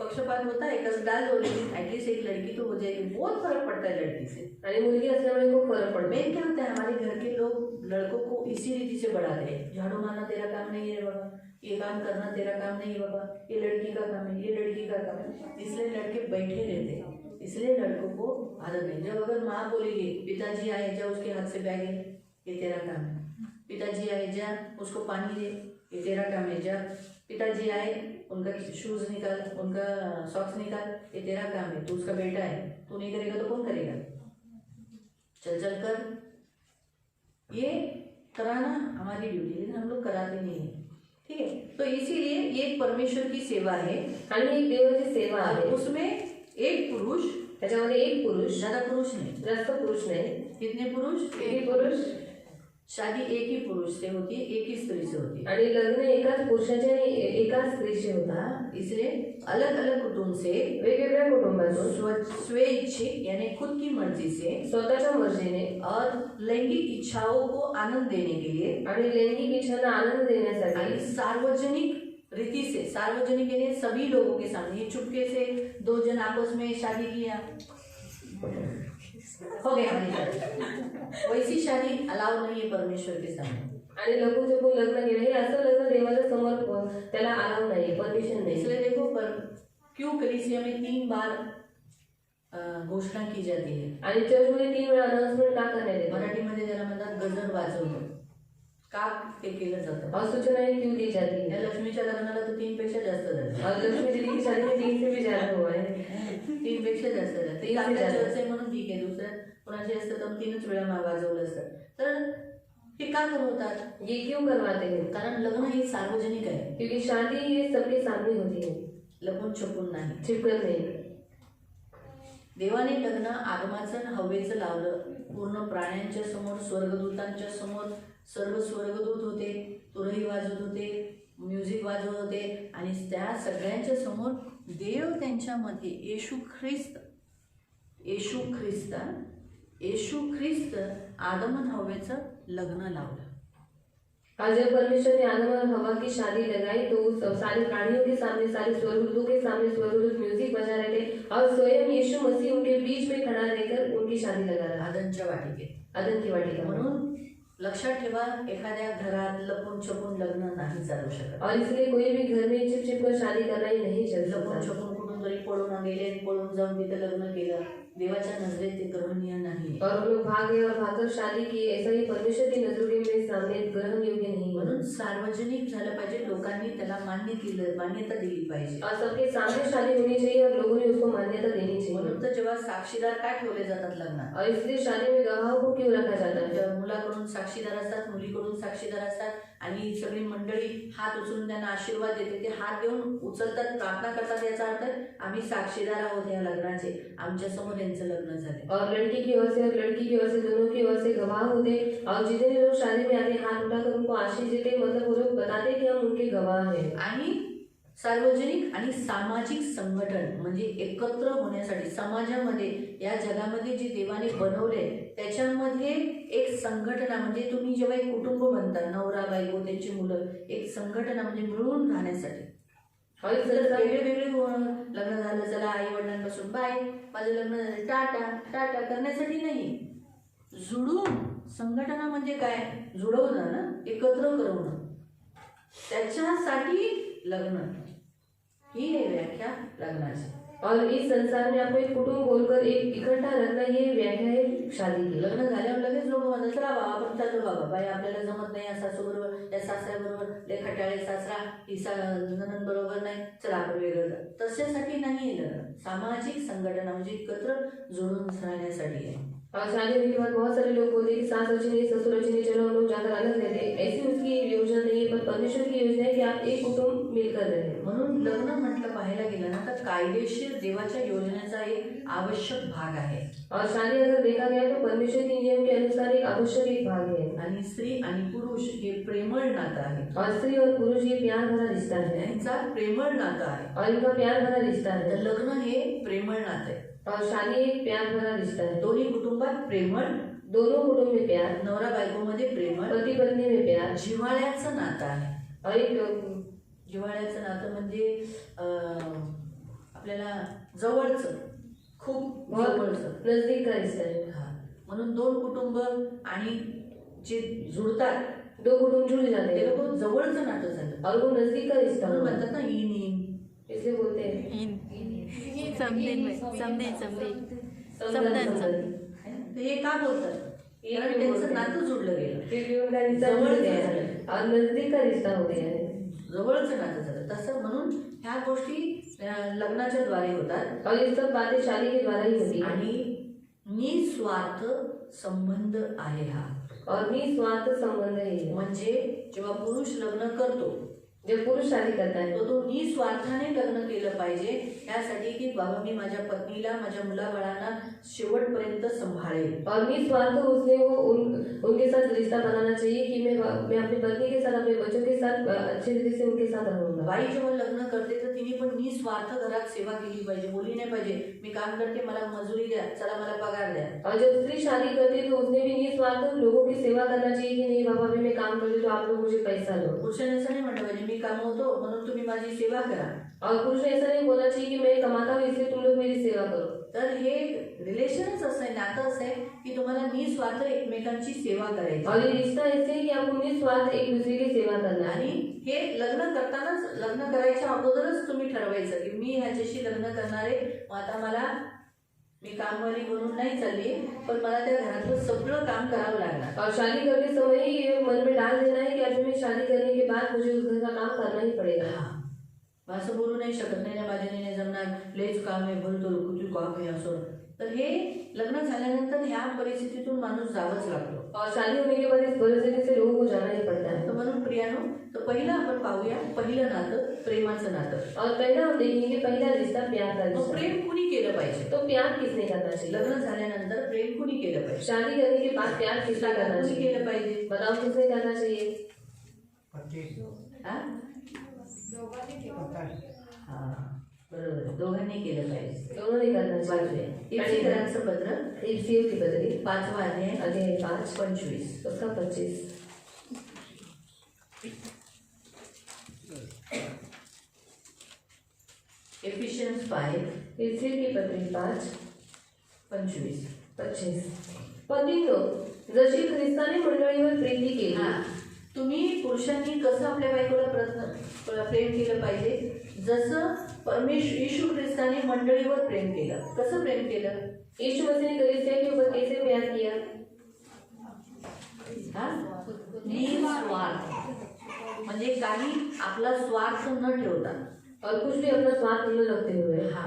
पक्षपात होता है, कस डाल दो, लेकिन एटलीस्ट एक लड़की तो हो जाएगी. बहुत फर्क पड़ता है लड़की से. आणि मुलगी असल्यामुळे खूप फरक पडतो. मेन क्या होता है, हमारे घर के लोग लड़कों को इसी रीति से बढ़ाते हैं. झाड़ू मारना तेरा काम नहीं है बाबा, ये काम करना तेरा काम नहीं है बाबा, ये लड़की का काम है, ये लड़की का काम है. इसलिए लड़के बैठे रहते हैं. इसलिए लड़कों को आदत नहीं. जब अगर माँ बोलेगी पिताजी आए जा उसके हाथ से बैग है, ये तेरा काम है. पिताजी आए जा उसको पानी दे, ये तेरा काम है. जा पिताजी आए उनका शूज निकाल, उनका सॉक्स निकाल, ये तेरा काम है. तू उसका बेटा है, तू नहीं करेगा तो कौन करेगा. चल चल कर. ये कराना हमारी ड्यूटी, लेकिन हम लोग कराते नहीं है. ठीक है, तो इसीलिए ये परमेश्वर की सेवा है. आणि एक देवाची सेवा और आहे. उसमें एक पुरुष, त्याच्यामध्ये एक पुरुष, ज्यादा पुरुष नहीं. जास्त पुरुष नाही. कितने पुरुष? किती पुरुष. शादी एक ही पुरुष से होती है, एक ही स्त्री से होती है. आणि लग्न एकाच पुरुषाचे आणि एकाच स्त्रीचे होता. इसलिए अलग अलग कुटुंब से वेगवेगळ्या कुटुंबातून स्वेच्छिक यानी खुद की मर्जी से स्वतःच्या मर्जीने और लैंगिक इच्छाओं को आनंद देने के लिए आणि लैंगिक इच्छांना आनंद आणि देण्यासाठी सार्वजनिक रीति से, सार्वजनिक यानी सभी लोगों के सामने, ये चुपके से 2 जन आपस में शादी किया, हो गया हमारी शादी. वैसी शादी अलाउ नहीं है परमेश्वर के सामने. आणि लघु जपून लग्न केलं, हे असं लग्न देवाच्या समोर त्याला अलाव नाही, परमिशन नाही. इसलिए देखो पर क्यों कलीसिया में 3 बार घोषणा की जाती है. आणि चर्चमध्ये 3 वेळा अनाउन्समेंट का करण्यात येते. मराठीमध्ये त्याला म्हणतात गजर वाजवणं. का ते केलं जातं. और सूचनाएं क्यों दी जाती या है. लक्ष्मीच्या लग्नाला तर 3 पेक्षा जास्त झालं. और लक्ष्मी दीदी की शादी में 3 से भी ज्यादा हुआ है. 3 पेक्षा जास्त झालं. 3 चर्च आहे म्हणून ठीक आहे. दुसरं कोणाची असतं तर 3च वेळा वाजवलं असतं. तर हे का करवतात. ये क्यों करवाते हैं. कारण लग्न हे सार्वजनिक आहे, क्योंकि शादी ये सबके सामने होती है, लपून छपून नाही. छिपकर नहीं. देवाने लग्न आगमाचं हवेचं लावलं. पूर्ण प्राण्यांच्या समोर, स्वर्गदूतांच्या समोर सर्व स्वर्गदूत होते, तुरही वाजवत होते, म्युझिक वाजवत होते. आणि त्या सगळ्यांच्या समोर देव त्यांच्यामध्ये येशू ख्रिस्त आदम हवेचं लग्न लावलं. और जब परमेश्वर ने आदम और हवा की शादी लगाई तो उस सारे प्राणियों के सामने, सारे स्वर्गदूतों के सामने स्वर्गदूत म्यूजिक बजा रहे थे और स्वयं यीशु मसीह उनके बीच में खड़ा रहकर उनकी शादी लगा रहा. आदनच्या वाटिकेत. अदन की वाटिका. म्हणून लक्षात ठेवा, एखाद्या घरात लपून छपून लग्न नाही चालू शकत. और इसलिए कोई भी घर में छिप छिप कर शादी करना ही नहीं चल लपून सकता. छपून कुठून तरी पळून गेले, पळून जाऊन तिथे लग्न केलं, देवाच्या नजरेत ते ग्रहणीय नाही. और वो लोग भाग गए और भागकर शादी की, ऐसा ही परमेश्वर की नजरों के सामने ग्रहण योग्य नहीं. म्हणून सार्वजनिक झालं पाहिजे. लोकांनी त्याला मान्यता दिली पाहिजे. और सबके सामने शादी होनी चाहिए और लोगों ने उसको मान्यता देनी चाहिए. म्हणून तर जेव्हा साक्षीदार का ठेवले जातात लग्नात. और इसलिए शादी में गवाहों को क्यों रखा जाता है. जेव्हा मुलाकडून साक्षीदार असतात, मुलीकडून साक्षीदार असतात आणि सगळी मंडळी हात उचलून त्यांना आशीर्वाद देते. ते हात देऊन उचलतात, प्रार्थना करतात. याचा अर्थ आम्ही साक्षीदार आहोत या लग्नाचे, आमच्या समोर यांचं लग्न झाले. और लड़की की ओर से और लड़की की ओर से, दोनों की ओर से गवाह होते. और जितने लोग शादी में आते हाथ उठाकर उनको आशीष देते, मतलब वो लोग बताते कि हम उनके गवाह हैं. आणि सार्वजनिक आणि सामाजिक संघटन म्हणजे एकत्र होण्यासाठी समाजामध्ये, या जगामध्ये जे देवाने बनवले त्याच्यामध्ये एक संघटना, म्हणजे तुम्ही जेव्हा एक कुटुंब बनता, नवरा बायको त्यांची मुलं, एक संघटना म्हणजे मिळून राहण्यासाठी. और इस तरह वेगळे वेगळे लग्न झालं, चला आई वडिलांपासून बाय, माझं लग्न झालं, टाटा टाटा करण्यासाठी नाही. जुळून, संघटना म्हणजे काय, जुळवणं ना, एकत्र करणं, त्याच्यासाठी लग्न, ही आहे व्याख्या लग्नाची. और इस संसार में आपको एक कुटुंब बोलकर एक इकट्ठा रखना, ये व्याख्या है शादी की. लग्न झाल्यावर लगेच लोक म्हणतात चला बाबा आपण चाललो बाबा, बाई आपल्याला जमत नाही या सासूबरोबर, या सासऱ्याबरोबर, ले खटाळे सासरा, ही नणंद बरोबर नाही, चला आपण वेगळं जाऊ. तशासाठी नाही लग्न, सामाजिक संघटना म्हणजे एकत्र जुळून राहण्यासाठी आहे. और शादी होने के बाद बहुत सारे लोग बोलते हैं कि सास अच्छी नहीं, ससुर अच्छी नहीं, चलो हम लोग जाकर अलग रहते हैं. ऐसी उसकी योजना नहीं है, पर परमेश्वर की योजना है कि आप एक कुटुंब मिलकर रहें. म्हणून लग्न म्हटलं पाहायला गेलं ना तर कायदेशीर देवाच्या योजनेचा एक आवश्यक भाग आहे. और शादी अगर देखा गया तो परमेश्वर के नियम के अनुसार एक आवश्यक एक भाग है. आणि स्त्री आणि पुरुष हे प्रेमळ नातं आहे. और स्त्री और पुरुष ये प्यार भरा रिश्ता है. यांचा प्रेमळ नातं आहे. और इनका प्यार भरा रिश्ता तर है. लग्न हे प्रेमळ नातं आहे. और शादी एक प्यार भरा रिश्ता है. दोन्ही कुटुंबात प्रेमळ, दोनों कुटुंब में प्यार, नवरा बायकोमध्ये प्रेमळ, पति पत्नी में प्यार, जिव्हाळ्याचं नातं आहे. और एक जिव्हाळ्याचं नातं म्हणजे आपल्याला जवळचं, खूप जवळचं, नजदीक का रिश्ता है. हा. म्हणून दोन कुटुंब आणि जे जुळतात दो कुटुंब जुड़ जाते ते हैं लोक जवळचं नातं झालं. और वो नजदीक का रिश्ता म्हणून होता है. म्हणतात ना इन इन. इसलिए बोलते हैं समधीन समधीन समधन समधन. ते हे का बोलतात, कारण त्यांचं नातं जुळलं गेलं, क्योंकि उनका रिश्ता जुड़ गया है और नजदीक का रिश्ता हो गया है. जवळचं नातं झालं. तसं म्हणून ह्या गोष्टी लग्नाच्या द्वारे होतात और ये सब बातें शादी के द्वारा ही होती है. आणि निस्वार्थ संबंध आहे हा. और निस्वार्थ संबंध है. म्हणजे जेव्हा पुरुष लग्न करतो जब पुरुष शादी करता है तो निस्वार्थाने लग्न केलं पाहिजे, यासाठी की बाबा मी माझ्या पत्नीला, माझ्या मुलाबाळांना शेवटपर्यंत सांभाळेल. और निस्वार्थ उसने वो उनके साथ रिश्ता बनाना चाहिए कि मैं अपनी पत्नी के साथ, अपने बच्चों के साथ अच्छी रीति से उनके साथ रहूंगा. बाई जेव्हा लग्न करते तर तिने पण निस्वार्थ घरात सेवा केली पाहिजे. बोली नाही पाहिजे मी काम करते मला मजुरी द्या, चला मला पगार द्या. और जब स्त्री शादी करती है तो उसने भी निस्वार्थ लोगों की सेवा करना चाहिए कि नहीं बाबा अभी मैं काम कर रही हूँ तो आप लोग मुझे पैसा लो. पुरुषाने असं नाही म्हटलं पाहिजे मी कामवतो म्हणून तुम्ही माझी सेवा करा. और पुरुष ने ऐसा नहीं बोलना चाहिए कि मैं कमाता हूँ इसलिए तुम लोग मेरी सेवा करो. तर हे रिलेशनच असं आहे, नातं असं आहे की तुम्हाला निस्वार्थ एकमेकांची सेवा करायची. और ये रिश्ता ऐसे है कि आपको निस्वार्थ एक दूसरे की सेवा करना है. आणि हे लग्न करतानाच, लग्न करायच्या अगोदरच तुम्ही ठरवायचं की मी ह्याच्याशी लग्न करणार आहे. आता मला, मी कामवाली म्हणून नाही चालली, पण मला त्या घरातलं सगळं काम करावं लागणार. और शादी करते समय ही ये मन में डाल देना है कि अभी मैं शादी करने के बाद मुझे उस घर का काम करना ही पड़ेगा. हा. मग असं बोलू नाही शकत, नाही ना माझ्याने नाही जमणार, लेच काम आहे, भलतो कुठे काम आहे असं. तर हे लग्न झाल्यानंतर ह्या परिस्थितीतून माणूस जावंच लागतो. और शादी होने के बाद इस परिस्थिति से लोगों को जाना ही पड़ता है. तर म्हणून प्रियानो, तर पहिलं आपण पाहूया, पहिलं नातं प्रेमाचं नातं. और पहला हम देखेंगे पहला रिश्ता प्यार का मग रिश्ता. प्रेम कुणी केलं पाहिजे? तो प्यार किसने करना चाहिए? लग्न झाल्यानंतर प्रेम कुणी केलं पाहिजे? शादी करने के बाद प्यार किसने करना कुणी चाहिए? केलं पाहिजे? बताओ किसने करना चाहिए? हा? हा, बरोबर, दोघांनी केलं पाहिजे. दोनों ने करना वाचूया चाहिए. इफिसियन्सचं पत्र इफिसियों की पत्री 5वां अध्याय अध्याय 5 25. उसका 25. एफिशियन्स 5 इफिसियों की पत्री 5 25. 25. पत्नीनो, जशी ख्रिस्ताने मंडळीवर प्रीती केली. हा, तुम्ही पुरुषांनी कसं आपल्या बायकोला प्रेम केलं पाहिजे? जसं येशू ख्रिस्ताने मंडळीवर प्रेम केलं. कसं प्रेम केलं? यीशु मसीह ने कलीसिया के ऊपर कैसे प्यार किया? हा? निस्वार्थ, म्हणजे काही आपला स्वार्थ न ठेवता, और कुछ भी अपना स्वार्थ न रखते हुए. हा,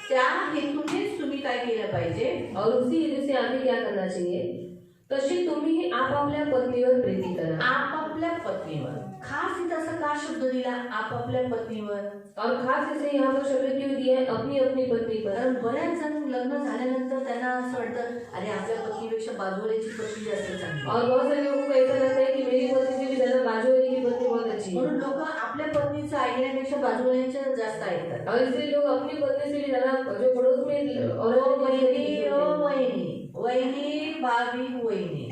त्या हेतूनेच तुम्ही काय केलं पाहिजे? और उसी हेतु से आगे क्या करना चाहिए? तशी तुम्ही आपापल्या पत्नीवर प्रीती करा. आपापल्या पत्नीवर. खास इथं असं का शब्द दिला आपापल्या पत्नीवर? और खास इसे यहाँ पर शब्द क्यों दिया है अपनी अपनी पत्नी पर? कारण बऱ्याच जण लग्न झाल्यानंतर त्यांना असं वाटतं अरे आपल्या पत्नीपेक्षा बाजूवाल्याची पत्नी जास्त चांगली. और बहुत सारे लोगों को ऐसा लगता है कि मेरी पत्नी से भी ज्यादा बाजू वाली की पत्नी बहुत अच्छी है. म्हणून लोक आपल्या पत्नीचं ऐकण्यापेक्षा बाजूवाल्यांच्या जास्त ऐकतात. और इसलिए लोग अपनी पत्नी से भी ज्यादा जो पड़ोस में ओ वहिनी, ओ वहिनी, वहिनी भाभी वहिनी,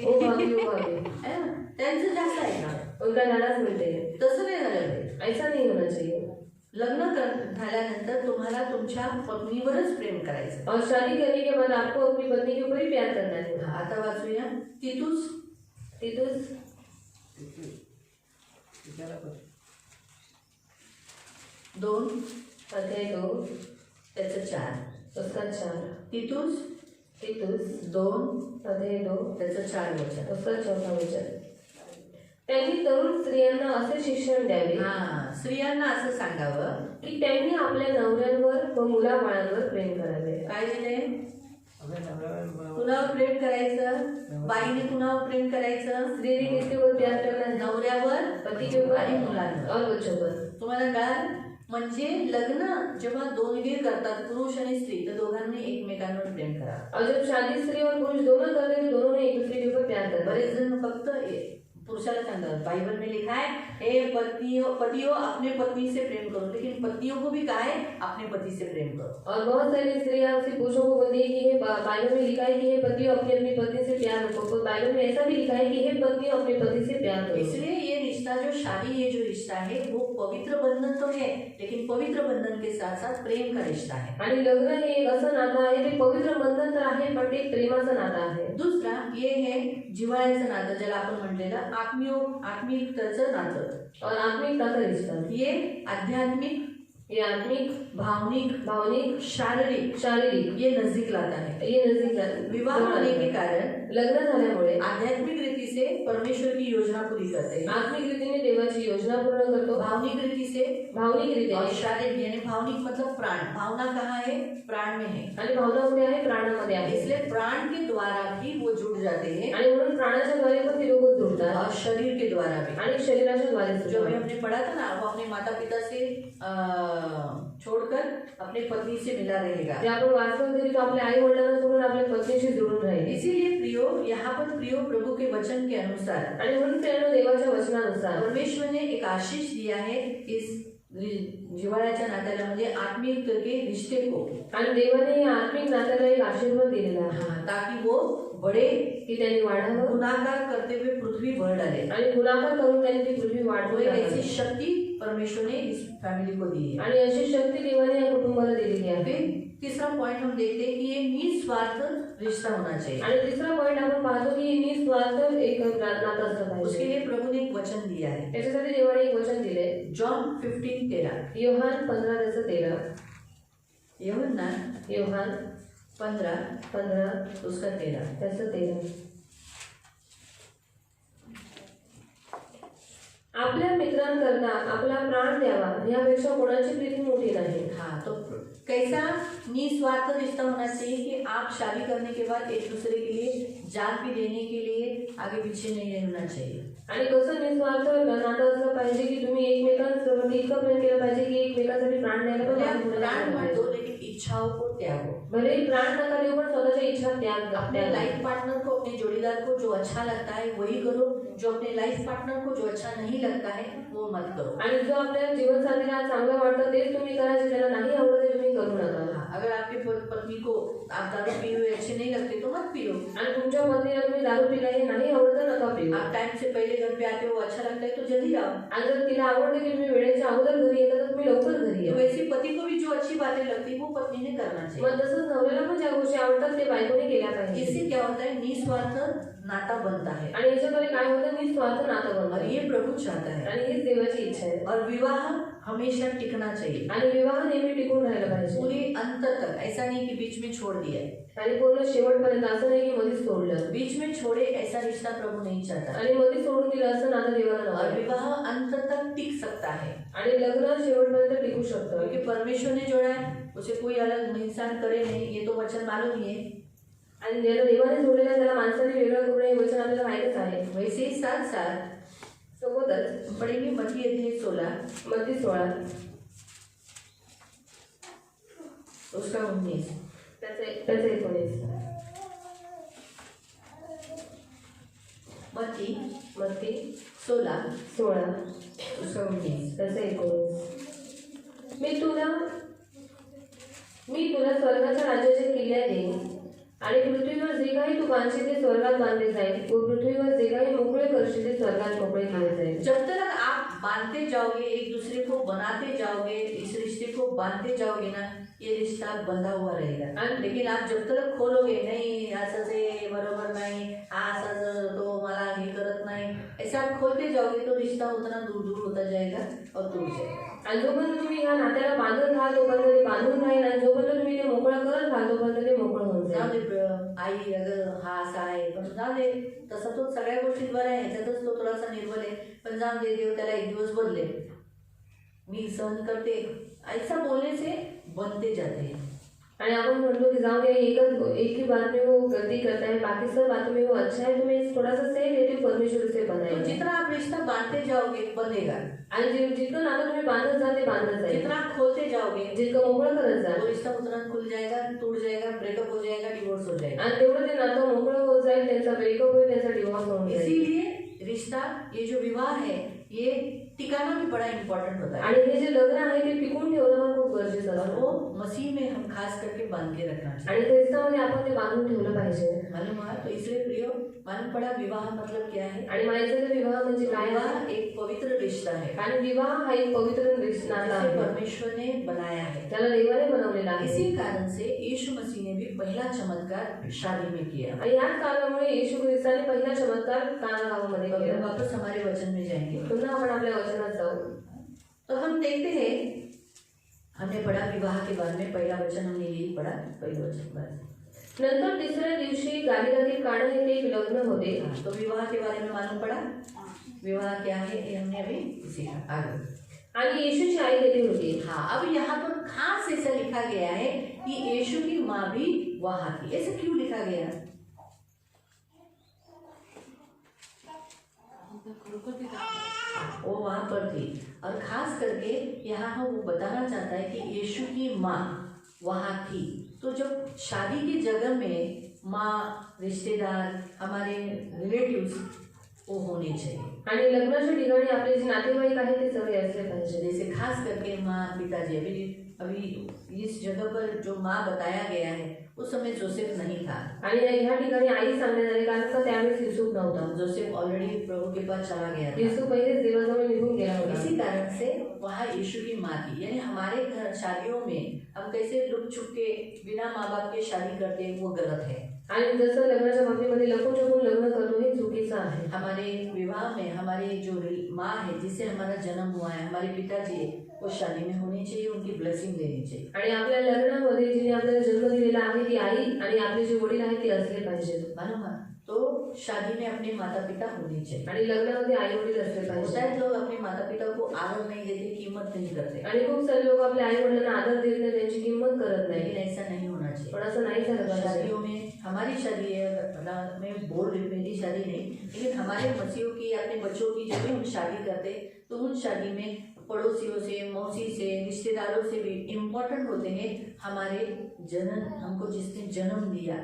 ओ भाभी ओ भाभी, है ना? त्यांचं जास्त ऐकणार. उनका ज्यादा सुनते हैं. तसं नाही झालं पाहिजे. ऐसा नहीं होना चाहिए. लग्न झाल्यानंतर तुम्हाला तुमच्या पत्नीवरच प्रेम करायचं. और शादी करने के बाद आपको अपनी पत्नी के ऊपर ही प्यार करना है. हा, आता वाचूया तितूस तितूस 2 अध्याय 2 त्याचं 4 उसका 4 तितूस तितूस 2 अध्याय 2 त्याचं 4 वचन. उसका 4 वचन. त्यांनी तरुण स्त्रियांना असे शिक्षण द्यावे हा, स्त्रियांना असं सांगावं की त्यांनी आपल्या नवऱ्यांवर व मुलाबाळांवर प्रेम करावे. काय दिले, कुणावर प्रेम करायचं, बाईने कुणावर प्रेम करायचं, स्त्रीने किसके ऊपर प्यार करना है? नवऱ्यावर पति के ऊपर आणि मुलांवर. और बच्चों पर. तुम्हाला कळाल, म्हणजे लग्न जेव्हा दोघे करतात, पुरुष आणि स्त्री, तर दोघांनी एकमेकांवर प्रेम करावं. और जब शादी स्त्री और पुरुष दोनों करते हैं तो दोनों ने एक दूसरे के ऊपर प्यार करना है. बरेच जण फक्त पुरुषाला सांगतात, बाइबल में लिखा है हे पतियों अपने पत्नी से प्रेम करो, लेकिन पत्नियों को भी कहा है अपने पति से प्रेम करो. और बहुत सारी स्त्रियां उसी पुरुषों को बोलती है कि हे बाइबल में लिखा है कि हे पतियों अपनी अपनी पत्नी से प्यार रखो. तो बाइबल में ऐसा भी लिखा है कि हे पत्नियों अपने पति से प्यार करो. इसलिए ये रिश्ता जो शादी, ये जो रिश्ता है वो पवित्र बंधन तो है, लेकिन पवित्र बंधन के साथ साथ प्रेम का रिश्ता है. आणि लग्न हे एक असं नातं आहे ते पवित्र बंधन तर आहे पण ते एक प्रेमाचं नातं आहे. दुसरा ये है जिव्हाळ्याचं नातं, ज्याला आपण म्हटलेलं आत्मिकतेचं नातं. और आत्मिकता का रिश्ता. ये आध्यात्मिक, ये आत्मिक, भावनिक, शारीरिक ये नजदीक लाता है. ये नजदीक विवाह होने के कारण लग्न झाल्यामुळे आध्यात्मिक रीति से परमेश्वर की योजना पूरी करते हैं, आत्मिक रीतीने देवाची योजना पूर्ण करतो. भावनिक रीति से भावनिक रीतीने और शारीरिक, यानी भावनिक मतलब प्राण, भावना कहाँ है, प्राण में है. आणि भावना कुठे आहे, प्राणामध्ये आहे. इसलिए प्राण के द्वारा भी वो जुड़ जाते हैं आणि म्हणून प्राणाच्या द्वारे पण ते लोक जुळतात और शरीर के द्वारा भी. आणि शरीराच्या द्वारे जो सुद्धा. अभी हमने पढ़ा था ना, वो अपने माता पिता से छोड़कर अपने पत्नी से मिला रहेगा. जे आपण वाचतो तरी तो आपल्या आई वडिलांना सोडून आपल्या पत्नीशी जुळून राहील. इसीलिए प्रियो, यहाँ पर प्रियो प्रभु के वचन के अनुसार आणि म्हणून प्रेरणा देवाच्या वचनानुसार परमेश्वर ने एक आशीष दिया है इस जिव्हाळ्याच्या नात्याला, म्हणजे आत्मिक के रिश्ते को. आणि देवाने या आत्मिक नात्याला एक आशीर्वाद दिलेला आहे हाँ, ताकि वो बड़े, की त्यांनी वाढावं गुणाकार करते हुए पृथ्वी भर डाले. आणि गुणाकार करून त्यांनी ती पृथ्वी वो वाढवली एक आहे. ऐसी शक्ति परमेश्वर ने इस फैमिली को दी है. आणि अशी शक्ती देवाने या कुटुंबाला दिलेली आहे. फिर तीसरा पॉइंट हम देखते हैं कि ये निस्वार्थ रिश्ता होना चाहिए. आणि तिसरा पॉइंट आपण पाहतो की निस्वार्थ एक नातं असलं उसके पाहिजे. लिए प्रभु ने एक वचन दिया है, त्याच्यासाठी देवाने एक वचन दिले. जॉन 15:13. योहान 15:13. यूहन्ना योहान 15 उसका 13. 13. आपल्या मित्रांकरता आपला प्राण द्यावा यापेक्षा कोणाची प्रीती मोठी नाही. हाँ, तो कैसा निस्वार्थ रिश्ता होना चाहिए कि आप शादी करने के बाद एक दूसरे के लिए जान भी देने के लिए आगे पीछे नहीं रहना चाहिए. आणि कसं निस्वार्थ नातं असलं पाहिजे की तुम्ही एकमेकांसोबत इतकं प्रेम केलं पाहिजे की एकमेकांसाठी प्राण द्यायला पण भले आप मागे पुढे प्राण नाही मत पाहिजे. दो, लेकिन इच्छाओं को त्यागो. भले ही प्राण नका देऊ पण स्वतःच्या इच्छा त्याग अपने त्याग. लाइफ पार्टनर को, अपने जोड़ीदार को जो अच्छा लगता है वही करो, जो अपने लाइफ पार्टनर को जो अच्छा नहीं लगता है वो मत करो. आणि जो आपल्या जीवनसाथीला चांगलं वाटतं तेच तुम्ही करा, जे त्याला नाही आवडत ते तुम्ही करू नका. हाँ, अगर आपकी पत्नी को आप दारू पिए हुए अच्छे नहीं लगते तो मत पियो. आणि तुमच्या पत्नीला तुम्ही दारू पिला हे नाही आवडत तर नका पिऊ. आप टाइम से पहले घर पे आते हो, अच्छा लगता है तो जल्दी आओ. आणि जर तिला आवडते की तुम्ही वेळेच्या अगोदर घरी येता तर तुम्ही लवकर घरी तो या. वैसे पति को भी जो अच्छी बातें लगती है वो पत्नी ने करना चाहिए. मग तसंच नवऱ्याला पण ज्या गोष्टी आवडतात ते बायकोने केल्या पाहिजे. इससे क्या होता है, निस्वार्थ नाता बनता है आणि याच्याद्वारे काय होतं, निस्वार्थ नातं और बनतं. ये प्रभु चाहता है. आणि हीच देवाची इच्छा आहे. और विवाह हमेशा टिकना चाहिए आणि विवाह नेहमी टिकून राहायला पाहिजे. पूरी अंत तक. ऐसा नहीं कि बीच में छोड़ दिया है. आणि पूर्ण शेवटपर्यंत असं नाही की मध्येच सोडलं बीच में छोड़े ऐसा रिश्ता प्रभु नहीं चाहता. आणि मध्येच सोडून दिलं असं नातं देवाला और नको. विवाह अंत तक टिक सकता है आणि लग्न शेवटपर्यंत टिकू शकतं. क्योंकि परमेश्वर ने जोड़ा है, उसे कोई अलग इंसान करे नहीं. ये तो वचन मालूम ही है. आणि ज्याला देवाने जोडलेला त्याला माणसाने वेगळं करू नये वचन आपल्याला माहितच आहे. वैसे ही साथ साथ सोबतच पढ़ेंगे मत्ती अध्याय 16 मत्ती 16 उसका 19. त्याचे 19. मत्ती मत्ती 16 16 उसका 19. त्याचे 19. मी तुला स्वर्गाच्या राज्याच्या किल्ल्या देईन आणि पृथ्वीवर जे काही तू बांधशील ते स्वर्गात बांधले जाईल व पृथ्वीवर जे काही मोकळे करशील ते स्वर्गात मोकळे केले जाईल. जब तक आप बांधते जाओगे, एक दूसरे को बनाते जाओगे, इस रिश्ते को बांधते जाओगे ना, ये रिश्ता बंधा हुआ रहेगा. लेकिन आप जब तक खोलोगे नहीं, असं से बरोबर नाही, बांधते जाओगे तो रिश्ता उतना दूर दूर होता जाएगा और टूट जाएगा। आणि जोपर्यंत तुम्ही ह्या नात्याला बांधत राहाल तोपर्यंत ते बांधून राहील आणि जोपर्यंत तुम्ही ते मोकळं करत राहाल तोपर्यंत ते मोकळं होऊन जाऊ जाईल. दे आई अगं हा असा आहे पण जाऊ दे, तसा तो सगळ्या गोष्टीत बरा आहे, ह्याच्यातच तो थोडासा निर्बल आहे, पण जाऊ दे, देव त्याला एक दिवस बदले, मी सहन करते, ऐसा बोलने से बनते जाते हैं. आणि आपण म्हणतो की जाऊ दे, एक ही बात में वो गलती करता है, बाकी सब बातों में वो अच्छा है, तुम्हें थोड़ा सा सही देती परमेश्वर से तो बनाएगा. जितना आप रिश्ता बांधते जाओगे बनेगा, आणि जितकं नातं तुम्ही बांधत जाल ते बांधत जाईल. जितना आप खोलते जाओगे जितकं मोकळं करत वो जाल रिश्ता उतना खुल जाएगा, टूट जाएगा, ब्रेकअप हो जाएगा, डिवोर्स हो जाएगा. आणि तेवढं ते नातं मोकळं होत जाईल, त्यांचा ब्रेकअप होईल, त्यांचा डिवोर्स होऊन जाईल. इसीलिए रिश्ता, ये जो विवाह है, ये टिकाना भी बड़ा इम्पोर्टेंट होता है. आणि हे जे लग्न आहे ते टिकून ठेवणं पण खूप गरजेचं और असतं. वो मसीह में हम खास करके बांध के रखना चाहिए. आणि ख्रिस्तामध्ये आपण ते बांधून ठेवलं पाहिजे. मालूम हुआ? तो इसलिए प्रियो, मालूम पड़ा विवाह मतलब क्या है. आणि माहिती विवाह म्हणजे काय आहे? विवाह एक पवित्र रिश्ता है आणि विवाह हा एक पवित्र नाता जिसे आहे, परमेश्वर ने बनाया है. त्याला देवाने बनवलेला आहे. इसी कारण से यीशु मसीह ने भी पहला चमत्कार शादी में किया. आणि याच कारणामुळे येशू ख्रिस्ताने पहिला चमत्कार काना गावामध्ये अब हम केला. वापस हमारे वचन में जाएंगे. पुन्हा आपण आपल्या वचनात जाऊ. तो हम देखते हैं, हमने पढ़ा विवाह के बारे में, पहला वचन हमने यही पढ़ा, पहले वचन बस. नंतर तिसऱ्या दिवशी गालिलातील काना येथे एक लग्न होते. तो विवाह के बारे में मालूम पड़ा. विवाह क्या है ये हमने अभी सीखा. आगे आणि येशूची आई तेथे होती. हाँ, अब यहाँ पर खास ऐसा लिखा गया है कि यीशु की माँ भी वहाँ थी. ऐसा क्यों लिखा गया? वो वहाँ पर थी, और खास करके यहाँ वो बताना चाहता है कि यीशु की माँ वहाँ थी. तो जब शादी की जगह में माँ, रिश्तेदार, हमारे रिलेटिव्स वो होने चाहिए. आणि लग्नाच्या ठिकाणी आपले जे नातेवाईक आहेत ते सगळे असले पाहिजे. जैसे खास करके माँ, पिताजी. अभी इस जगह पर जो माँ बताया गया है उस समय जोसेफ नहीं था. आणि ह्या ठिकाणी आई सांगण्यात आली कारण का त्यावेळेस युसूफ नव्हता. जोसेफ ऑलरेडी प्रभु के पास चला गया था. युसूफ पहिलेच देवाजवळ निघून गेला होता. इसी कारण से वहाँ यीशु की माँ थी. यानी हमारे घर शादियों में हम कैसे लुक छुप के बिना माँ बाप के शादी करते हैं, वो गलत है. आणि जसं लग्नाच्या बाबतीमध्ये लपून छपून लग्न करणं हे चुकीचं आहे. हमारे विवाह में हमारे जो माँ है, जिससे हमारा जन्म हुआ है, हमारे पिताजी है, वो शादी में होनी चाहिए, उनकी ब्लेसिंग लेनी चाहिए. आणि आपल्या लग्नामध्ये जिने आपल्याला जन्म दिलेला आहे ती आई आणि आपले जे वडील आहेत ते असले पाहिजेत. मालूम है? तो शादी में अपने माता पिता होने चाहिए. आणि लग्नामध्ये आई वडील असले होता पाहिजे. है लोग अपने माता पिता को आदर नहीं देते, कीमत नहीं करते. आणि खूप सारे लोक आपल्या आई वडिलांना आदर देत नाही, त्यांची किंमत करत नाही. लेकिन ऐसा नहीं होना चाहिए. पण असं नाही झालं पाहिजे. शादियों में हमारी शादी है, मैं बोल रही हूँ मेरी शादी नहीं, लेकिन हमारे मसीहों की, अपने बच्चों की जब भी हम शादी करते तो उन शादी में पड़ोसियों से, मौसी से, रिश्तेदारों से भी इम्पोर्टेंट होते हैं हमारे जन्म, हमको जिसने जन्म दिया,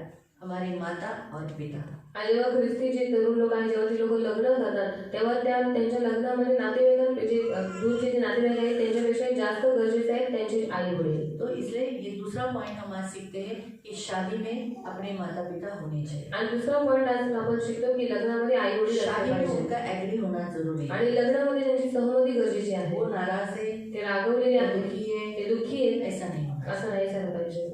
हमारे माता और पिता. आणि जेव्हा ख्रिस्ती जे तरुण लोक आहेत जेव्हा ते लोक लग्न करतात तेव्हा त्यांच्या लग्नामध्ये नातेवाईकांचे जे दूरचे जे नातेवाईक आहेत त्यांच्यापेक्षा जास्त गरजेचे आहेत त्यांचे आई वडील. तो इसलिए ये दूसरा पॉइंट हम आज सीखते हैं कि शादी में अपने माता पिता होने चाहिए. आणि दुसरा पॉइंट आज आपण शिकतो की लग्नामध्ये आई वडील शादी असले में पाहिजे. उनका एग्री होना जरूरी है. आणि लग्नामध्ये त्यांची सहमती गरजेची आहे. वो नाराज है, ते रागवलेले आहेत, दुखी है, ते दुःखी आहेत, ऐसा नहीं होना. असं नाही झालं पाहिजे.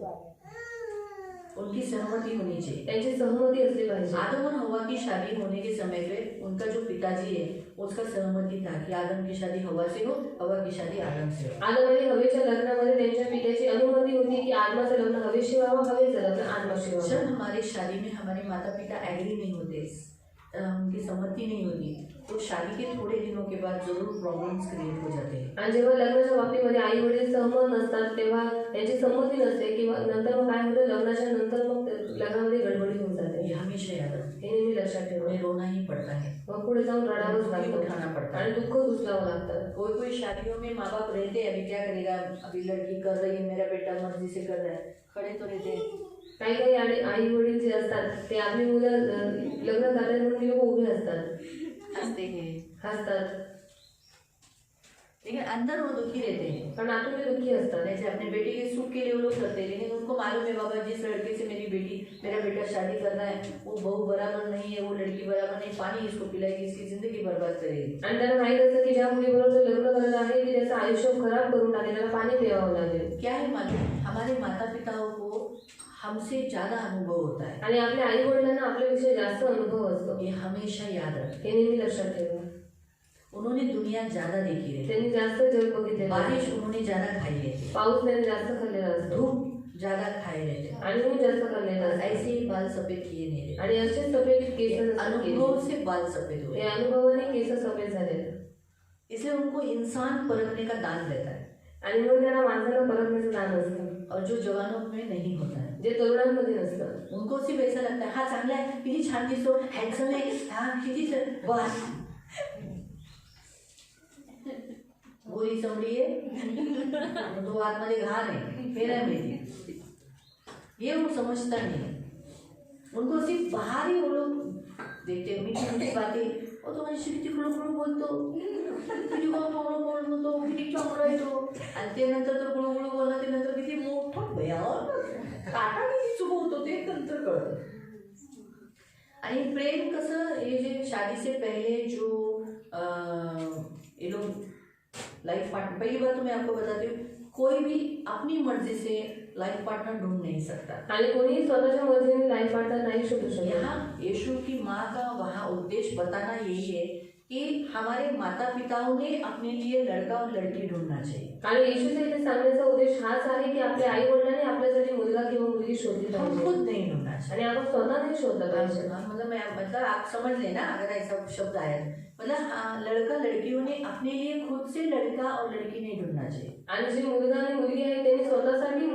उनकी सहमति होनी चाहिए. त्यांची सहमती असली पाहिजे. आदम और हवा की शादी होने के समय पे उनका जो पिताजी है उसका सहमति था कि आदम की शादी हवा से हो, हवा की शादी आदम से हो. आदम आणि हवेच्या लग्नामध्ये त्यांच्या पित्याची अनुमती होती की आदमाचं लग्न हवेशी व्हावं, हवेचं लग्न आदमाशी जब व्हावं. हमारी शादी में हमारे माता पिता एग्री नहीं होते, उनकी सहमति नहीं होती, तो शादी के थोड़े दिनों के बाद जरूर प्रॉब्लम्स क्रिएट हो जाते हैं. आणि जेव्हा लग्नाच्या बाबतीमध्ये आई वडील सहमत नसतात तेव्हा त्यांची संमती नसते किंवा नंतर मग काय होतं लग्नाच्या नंतर मग लग्नामध्ये गडबडी होऊन जाते. ये हमेशा याद रखो. हे नेहमी लक्षात ठेवा. हमें रोना ही पड़ता है, मग पुढे जाऊन रडावंच दुःख ही लागतं उठाना पड़ता आणि है. दुःख उचलावं लागतं. कोई कोई शादियों में माँ बाप रहते हैं, अभी क्या करेगा, अभी लड़की कर रही है, मेरा बेटा मर्जी से कर रहा है, खड़े तो रहते हैं. काही काही आई वडील जे असतात ते आपली मुलं लग्न करतात म्हणून ती लोक उभे असतात, हंसते हैं, हसतात, लेकिन अंदर वो दुखी रहते हैं. पण आतून ते दुःखी असतात. जैसे अपने बेटे के सुख के लिए वो लोग करते हैं, लेकिन उनको मालूम है बाबा जिस लड़के से मेरा बेटा शादी कर रहा है वो बहू बराबर नहीं है, वो लड़की बराबर नहीं, पानी इसको पिलाएगी, इसकी जिंदगी बर्बाद करेगी. आणि त्यांना माहित असतं की ज्या मुलीबरोबर लग्न करत आहे की त्याचं आयुष्य खराब करून टाकेल, त्याला पाणी प्यावं लागेल. क्या है मालूम, हमारे माता पिताओं को हमसे ज्यादा अनुभव होता है. आणि आपल्या आई वडिलांना आपल्यापेक्षा जास्त अनुभव असतो. ये हमेशा याद रखें. हे नेहमी लक्षात ठेवा. उन्होंने दुनिया ज्यादा देखी रहती त्यांनी जास्त जग बघितलेलं बारिश असतं. उन्होंने ज्यादा खाई रहती पाऊस त्यांनी जास्त खाल्लेला असतो धूप ज्यादा खाए रहते आणि ऊन जास्त खाल्लेलं असतं. ऐसे ही बाल सफेद किए नहीं रहते आणि असे सफेद केस नसतात अनुभव केले. से बाल सफेद हुए ते अनुभवाने केस सफेद झाले इसलिए उनको इंसान परखने का दान रहता है आणि मग त्यांना माणसाला परखण्याचं दान असतं और जो जवानों में नहीं होता है जे तरुणांमध्ये नसतं. उनको सिर्फ ऐसा लगता है हाँ चांगला आहे किती छान दिसतो हँडसम आहे हाँ किती बस गोरी चमड़ी है दो आतमध्ये घाण आहे फिर है मेरी ये वो समझता नहीं है उनको सिर्फ बाहर ही वो लोग देखते हैं मीठी मीठी बातें और तो मनुष्य किती खुळखुळ बोलतो किती गोड बोलतो किती चांगला आहे तो आणि ते नंतर तर गुळगुळ बोलणं ते नंतर किती मोठं भयावह काटा किती चुकवतो ते नंतर कळतं. आणि प्रेम कसं ये जे शादी से पहले जो ये लोग लाइफ पार्टनर पहली बात तो मैं आपको बताती हूँ कोई भी अपनी मर्जी से लाइफ पार्टनर ढूंढ नहीं सकता. आणि कोणीही स्वतःच्या मर्जीने लाईफ पार्टनर नाही शोधू शकत. यहाँ यीशु की माँ का वहाँ उद्देश्य बताना यही है कि हमारे माता पिताओं ने अपने लिए लड़का और लड़की ढूंढना चाहिए. आणि येशूचा इथे सांगण्याचा उद्देश हाच आहे की आपल्या आई वडिलांनी आपल्यासाठी मुलगा किंवा मुलगी शोधली हम पाहिजे खुद नहीं ढूंढना चाहिए. आणि आपण स्वतः नाही शोधलं पाहिजे. मतलब आप समझ लेना अगर ऐसा शब्द आया मतलब लड़का लड़कियों ने अपने लिए खुद से लड़का और लड़की नहीं ढूंढना चाहिए. आणि जे मुलगा आणि मुलगी आहे त्यांनी स्वतःसाठी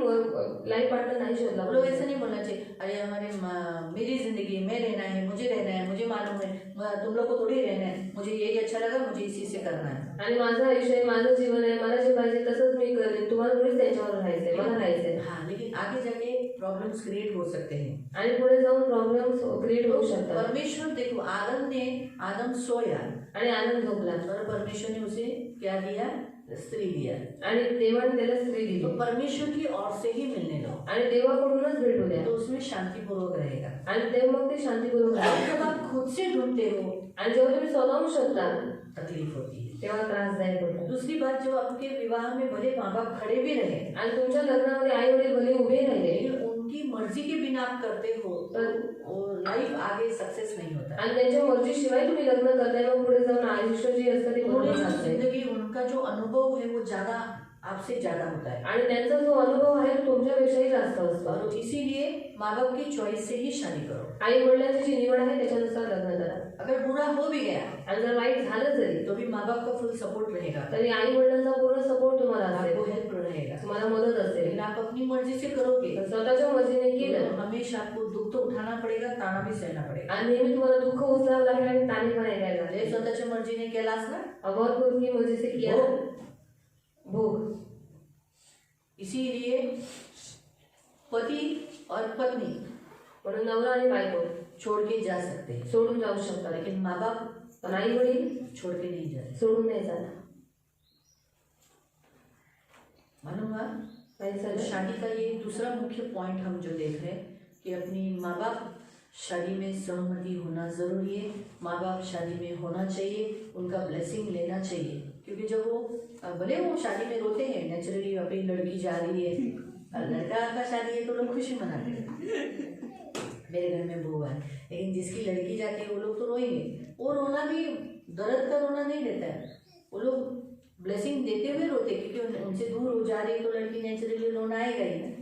लाईफ पार्टनर नाही शोधला हम लोग ऐसा नहीं बोलना चाहिए अरे हमारे मेरी जिंदगी में रहना है मुझे मालूम है तुम लोग को थोड़ी रहना है मुझे यही अच्छा लगा मुझे इसी से करना है. आणि माझं आयुष्य आहे माझं जीवन आहे मला जे पाहिजे तसंच मी करेन तुम्हाला थोडीच त्यांच्यावर राहायचंय मला राहायचंय. हाँ लेकिन आगे जाके प्रॉब्लम्स क्रिएट हो सकते हैं आणि पुढे जाऊन प्रॉब्लेम्स क्रिएट होऊ शकतात. परमेश्वर देखो आदम सोया आणि आनंद झोपला और परमेश्वर ने उसे क्या दिया स्त्री दिया आणि देवाने त्याला स्त्री दिली तो परमेश्वर की ओर से ही मिलने दो आणि देवाकडूनच भेटू द्या तो उसमें शांतिपूर्वक रहेगा. आणि देव मग ते शांतीपूर्वक राहतात. जब आप खुद से ढूंढते हो आणि जेव्हा तुम्ही स्वतःहून शोधता तकलीफ होती है. तेव्हा त्रासदायक होतं. दूसरी बात जो आपके विवाह में भले माँ बाप खड़े भी रहे आणि तुमच्या लग्नामध्ये आई वडील भले उभे राहिले लेकिन उनकी मर्जी के बिना आप करते हो तो वो लाइफ आगे सक्सेस नहीं होता. आणि त्यांच्या मर्जीशिवाय तुम्ही लग्न करताय मग पुढे जाऊन आयुष्य जे असतं ते उन्होंने पूर्ण जो नसते. जिंदगी उनका जो अनुभव है वो ज्यादा आपसे ज्यादा होता है आणि त्यांचा जो अनुभव आहे तो तुमच्यापेक्षाही जास्त असतो. और इसीलिए माँ बाप की चॉइस से ही शादी करो. आई वडिलांची जी निवड आहे त्याच्यानुसार लग्न करा. अगर बुरा हो भी गया आणि जर वाईट झालं जरी तो भी माँ बाप का फुल सपोर्ट रहेगा तरी आई वडिलांचा पूर्ण सपोर्ट तुम्हाला आपको असेल हेल्प रहेगा. तुम्हाला मदत असेल. लेकिन आप अपनी मर्जी से करोगे पण स्वतःच्या मर्जीने तो केलं हमेशा आपको दुख तो उठाना पड़ेगा ताना भी सहना पड़ेगा. आणि नेहमी तुम्हाला दुःख उचलावं लागेल आणि ताणे पण ऐकायला जय लागेल. स्वतःच्या मर्जीने केलास ना अगौर की मर्जी से किया भोग. इसीलिए पति और पत्नी म्हणून नवरा आणि बायको छोड़ के जा सकते हैं सोडून जाऊ शकतात लेकिन माँ बाप पण आई वडील छोड़ के नहीं जाते. सोडून नाही जात. मालूम हुआ माहिती तो झालं? शादी का ये दूसरा मुख्य पॉइंट हम जो देख रहे हैं कि अपनी माँ बाप शादी में सहमति होना ज़रूरी है. माँ बाप शादी में होना चाहिए उनका ब्लेसिंग लेना चाहिए क्योंकि जब वो भले वो शादी में रोते हैं नेचुरली अपनी लड़की जा रही है लड़का का शादी है तो लोग खुशी मनाते हैं मेरे घर में बहू है लेकिन जिसकी लड़की जाती है वो लोग तो रोएंगे. वो रोना भी दर्द का रोना नहीं रहता है वो लोग ब्लेसिंग देते हुए रोते क्योंकि उनसे दूर हो जा रही है तो लड़की नेचुरली रोना आएगा ही ना.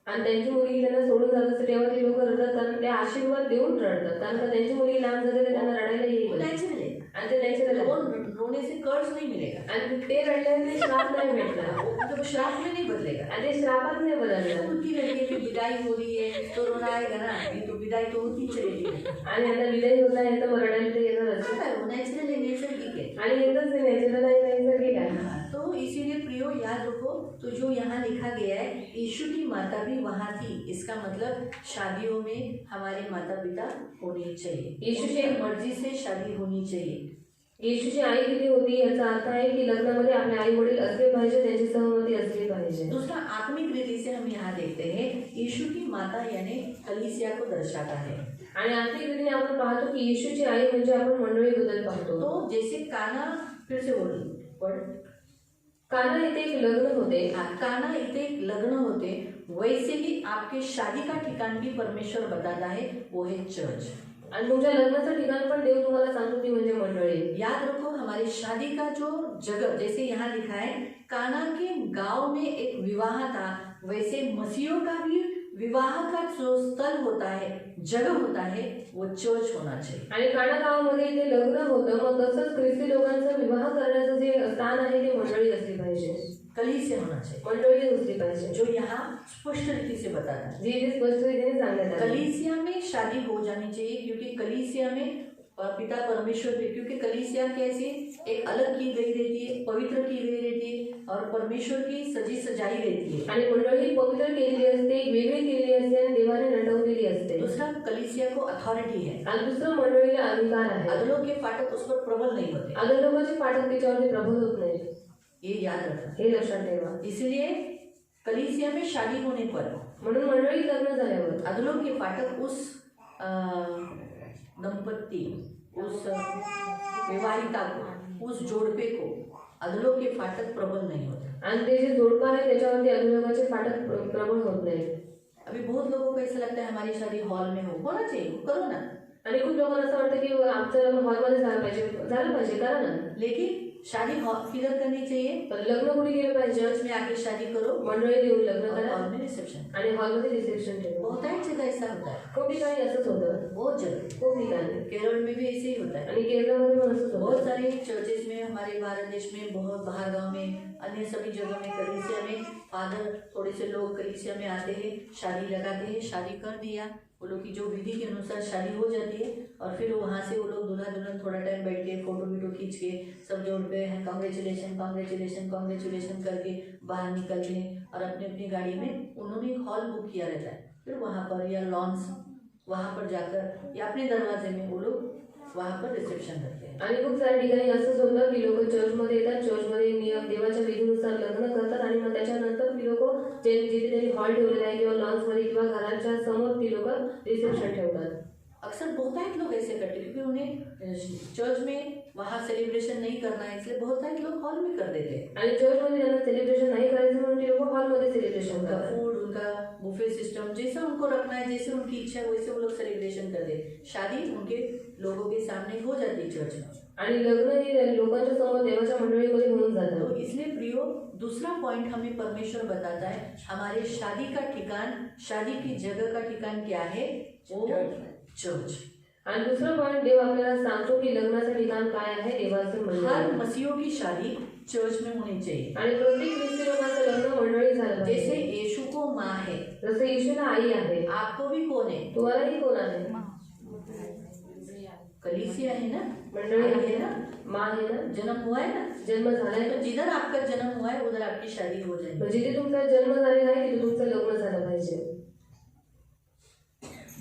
आणि त्यांची मुलगी त्यांना सोडून जात असते तेव्हा ते लोक रडतात कारण ते आशीर्वाद देऊन रडतात कारण का त्यांची मुलगी लांब झाली तर त्यांना रडायला वो येईल नेचुरल है आणि ते नॅचरल वो आहे. रोने से कर्ज नहीं मिलेगा आणि ते रडल्याने श्राप नाही भेटला वो श्राप में नहीं बदलेगा. आणि ते श्रापात नाही बदललं. उनकी लड़की की विदाई हो रही है तो रोना आएगा ना ये तो विदाई तो होती चलेगी आणि आता विदाई होत आहे तर मग रडायला ते येणारच. वो नेचुरल है नैसर्गिक है. आणि येतच ते नॅचरल आहे नैसर्गिक आहे. तो इसीलिए प्रियो याद रखो तो जो यहाँ लिखा गया है यीशु की माता भी वहाँ थी इसका मतलब शादियों में हमारे माता पिता होने चाहिए. यीशु की उनकी मर्जी से शादी होनी चाहिए. येशूची आई किती होती याचा अर्थ आहे की लग्नामध्ये आपले आई वडील असले पाहिजे त्यांची सहमती असली पाहिजे. दूसरा आत्मिक रीति से हम यहाँ देखते हैं यीशु की माता यानी कलीसिया को दर्शाता है. आणि आर्थिक रीतीने आपण पाहतो की येशूची आई म्हणजे आपण मंडळीबद्दल पाहतो. तो जैसे काना फिर से बोल पढ़ काना इथे एक लग्न होते. काना इथे एक लग्न होते वैसे ही आपके शादी का ठिकान भी परमेश्वर बताता है वो है चर्च. आणि तुमच्या लग्नाचं ठिकाण पण देव तुम्हाला सांगतो ती म्हणजे मंडळी. याद रखो हमारी शादी का जो जगह, जैसे यहाँ लिखा है काना के गांव में एक विवाह था, वैसे मसीहों का भी विवाह का जो स्थल होता है, जगह होता है, वो चर्च होना चाहिए. आणि काना गावामध्ये इथे लग्न होतं, मग तसंच ख्रिस्ती लोकांचं विवाह करण्याचं जे स्थान आहे ते मंडळी असली पाहिजे, कलीसिया होना चाहिए, मंडळी असली पाहिजे, जो यहाँ स्पष्ट रीति से बताता है. जी इथे स्पष्ट रीतीने सांगण्यात आलं. कलीसिया में शादी हो जानी चाहिए, क्योंकि कलीसिया में पिता परमेश्वर भी, क्योंकि कलीसिया कैसे एक अलग की गई रहती है, पवित्र की गई रहती है और परमेश्वर की सजी सजाई रहती है. आणि मंडळी पवित्र केलेली असते, वेगळी केलेली असते आणि देवाने नटवलेली असते. दूसरा, कलीसिया को अथॉरिटी है. आणि दुसरं मंडळीला अधिकार आहे. अधलों के फाटक उस पर प्रबल नहीं होते. आदर लोकांचे पाठक त्याच्यावरती प्रबल होत नाही, ये याद रखना. हे लक्षात ठेवा. इसलिए कलीसिया में शादी होने पर म्हणून मंडळी लग्न झाल्यावर अधलों के फाटक उस दंपत्ति, उस विवाहिता को, उस जोड़पे को अधलों के फाटक प्रबल नहीं होते. आणि ते जे जोडपं आहे त्याच्यावरती आदर लोकांचे फाटक प्रबल होत नाही. अभी बहुत लोगों को ऐसा लगता है हमारी शादी हॉल में होना चाहिए, करो ना. आणि खूप लोकांना असं वाटतं की आमचं लग्न हॉलमध्ये झालं पाहिजे करा ना. लेकिन शादी किधर करनी चाहिए? पण लग्न कुठे केलं पाहिजे? चर्च में आके शादी करो, मंडळी देऊन लग्न और करा हॉल में रिसेप्शन. आणि हॉलमध्ये रिसेप्शन ठेवा. बहुत सारी जगह ऐसा होता है, खूप ठिकाणी असंच होतं, बहुत जगह. खूप ठिकाणी. केरल में भी ऐसे ही होता है. आणि केरळमध्ये पण असंच बहुत होतं. सारे चर्चेस में, हमारे भारत देश में, बहुत बाहर गांव में, अन्य सभी जगह में कलीसिया में फादर, थोड़े से लोग कलीसिया में आते हैं, शादी लगाते हैं, शादी कर दिया, वो लोग की जो विधि के अनुसार शादी हो जाती है और फिर वहाँ से वो लोग दूल्हा दुल्हन थोड़ा टाइम बैठ के फोटो वीटो खींच के सब जोड़ पे हैं कांग्रेचुलेशन कांग्रेचुलेशन कांग्रेचुलेशन करके बाहर निकलते हैं और अपनी अपनी गाड़ी में उन्होंने एक हॉल बुक किया रहता है. फिर वहाँ पर या लॉन्स वहाँ पर जाकर या अपने दरवाजे में वो लोग वहाँ पर रिसेप्शन करते हैं. आणि खूप साऱ्या ठिकाणी असंच होतं की लोक चर्चमध्ये येतात, चर्चमध्ये नियम देवाच्या विधीनुसार लग्न करतात आणि मग त्याच्यानंतर ती लोक जिथे त्यांनी हॉल ठेवलेला आहे किंवा लॉन्समध्ये किंवा घराच्या समोर ती लोक रिसेप्शन ठेवतात. अक्सर बहुत सारे लोग ऐसे करते हैं क्योंकि उन्हें चर्च में वहाँ सेलिब्रेशन नहीं करना है, इसलिए बहुत सारे लोग हॉल में कर देते हैं. आणि चर्चमध्ये त्यांना सेलिब्रेशन नाही करायचं म्हणून ते लोक हॉलमध्ये सेलिब्रेशन उनका करतात. फूड, उनका बुफे सिस्टम, जैसा उनको रखना है, जैसे उनकी इच्छा है वैसे वो लोग सेलिब्रेशन कर देते. शादी उनके लोगों के सामने हो जाती है चर्च में. आणि लग्न हे लोकांच्या समोर देवाच्या मंडळीमध्ये होऊन तो जातं. इसलिए प्रियो, दूसरा पॉइंट हमें परमेश्वर बताता है, हमारे शादी का ठिकाण, शादी की जगह का ठिकाण क्या है? वो चर्च. आणि दुसरं पॉईंट देव आपल्याला सांगतो की लग्नाचं ठिकाण काय आहे, देवाचं हर मंडळ. मसीहों की शादी चर्च में होनी चाहिए. आणि प्रत्येक ख्रिस्ती लोकांचं लग्न मंडळी झालं जैसे पाहिजे. यीशु को माँ है, जसं येशूला आई आहे, आपको भी कौन है? तुम्हालाही कोण आहे? कलीसिया है ना, मंडळी आई आहे है ना, ना, माँ आहे ना, जन्म हुआ है ना. जन्म झालाय तो ना. जिधर आपका जन्म हुआ है उधर आपकी शादी हो जाएगी. म्हणजे जिथे तुमचा जन्म झालेला आहे तिथे तुमचं लग्न झालं पाहिजे.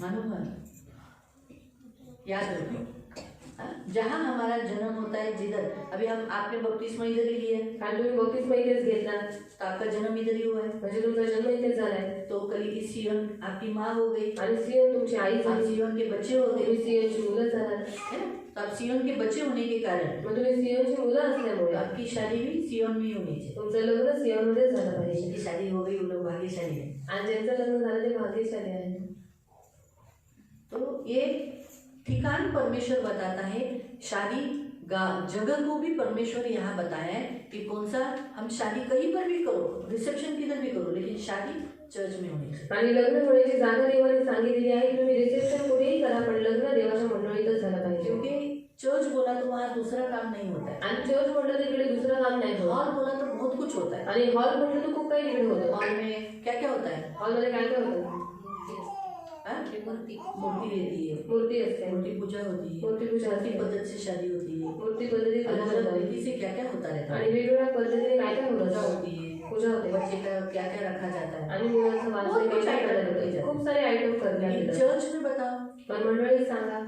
मानो याद रखो, जहाँ हमारा जन्म होता है, जिधर अभी हम आपने बपतिस्मा इधर ही लिया है, कारण तुम्ही बपतिस्मा इथेच घेतला, तो आपका जन्म इधर ही हुआ है. म्हणजे तुमचा जन्म इथेच झालाय. तो कली सियोन आपकी माँ हो गई, आणि सियोन तुमची आई आप झाली, सियोन के बच्चे हो गए, तुम्ही सियोनची मुलं झाला. है ना. तो आप सियोन के बच्चे होने के कारण मग तुम्ही सियोनची मुलं तो असल्यामुळे आपकी शादी भी सियोन में ही होनी चाहिए. तुमचं लग्न सियोनमध्येच झालं पाहिजे. जिनकी शादी हो गई वो लोग भाग्यशाली है. आणि ज्यांचं लग्न झालं ते भाग्यशाली आहे. तो ये ठिकान परमेश्वर बताता है. शादी जगह को भी परमेश्वर यहाँ बताया है कि कौन सा, हम शादी कहीं पर भी करो, रिसेप्शन किधर भी करो, लेकिन शादी चर्च में होनी चाहिए. आणि लग्न होण्याची जागा देवाने सांगितलेली आहे. तुम्ही रिसेप्शन कुठेही करा पण लग्न देवाच्या मंडळीतच झालं पाहिजे. क्योंकि चर्च बोला तो वहाँ दूसरा काम नहीं होता है. आणि चर्च म्हटलं तिकडे दुसरं काम नाही होत. हॉल बोला तो बहुत कुछ होता है. आणि हॉल म्हटलं तर खूप काही तिकडे होतं. हॉल में क्या क्या होता है? हॉलमध्ये काय काय होतं? हाँ? मूर्ति रहती है, मूर्ती असते, मूर्ति पूजा होती है, मूर्ति पूजा मूर्ति होती है. पद्धति से शादी होती है, मूर्ती पद्धती अलग अलग करतात. विधि से क्या क्या होता रहता आणि है. वेगवेगळ्या पद्धतीने काय काय पूजा होतं. होती है, पूजा होते. बच्चे का क्या क्या रखा जाता है. आणि मुलांचं वाचन काय काय करण्यात येतं. खूप सारे आयटम करण्यात लेकिन येतात. चर्च में बताओ, पण मंडळी सांगा,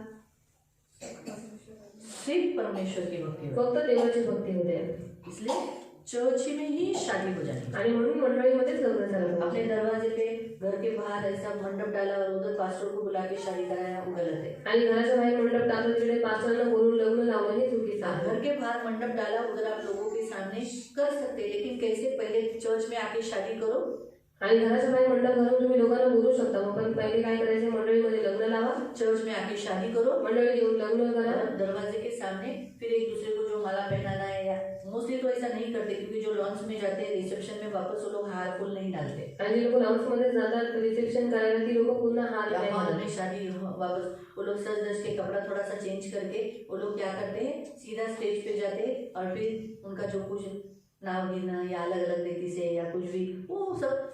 सिर्फ परमेश्वर की भक्ति होती फक्त देवाची भक्ती होते. है. इसलिए चर्च में ही शादी हो जाती है. आणि म्हणून मंडळीमध्येच लग्न झालं अपने पाहिजे. दरवाजे पे घर के बाहर ऐसा मंडप डाला और उधर पास्टर को बुला के शादी कराया, वो गलत है. आणि घराच्या बाहेर मंडप टाकून तिकडे पाचवांना बोलून लग्न लावणं हे चुकीचं आप आहे. घर के बाहर मंडप डाला, उधर आप लोगों के सामने कर सकते हैं, लेकिन कैसे? पहले चर्च में आके शादी करो, आणि घराच्या बाहेर मंडप घालून तुम्ही लोकांना बोलू शकता. मग पण पहिले काय करायचे, मंडळीमध्ये लग्न लावा, चर्च में आके शादी करो, मंडळी घेऊन लग्न करा, और दरवाजे के सामने फिर एक दूसरे को जो माला पहनाना है, या मोस्टली तो ऐसा नहीं करते क्योंकि जो लॉन्च में जाते हैं रिसेप्शन में वापस वो लोग हार फूल नहीं डालते. आणि जे लोक लॉन्समध्ये जातात रिसेप्शन करायला, ती लोक पुन्हा हार या नाही हॉल घालत. में शादी वापस वो लोग सज धज के कपड़ा थोड़ा सा चेंज करके वो लोग क्या करते हैं, सीधा स्टेज पे जाते हैं और फिर उनका जो कुछ नाव गिरना या अलग अलग रीति से या कुछ भी वो सब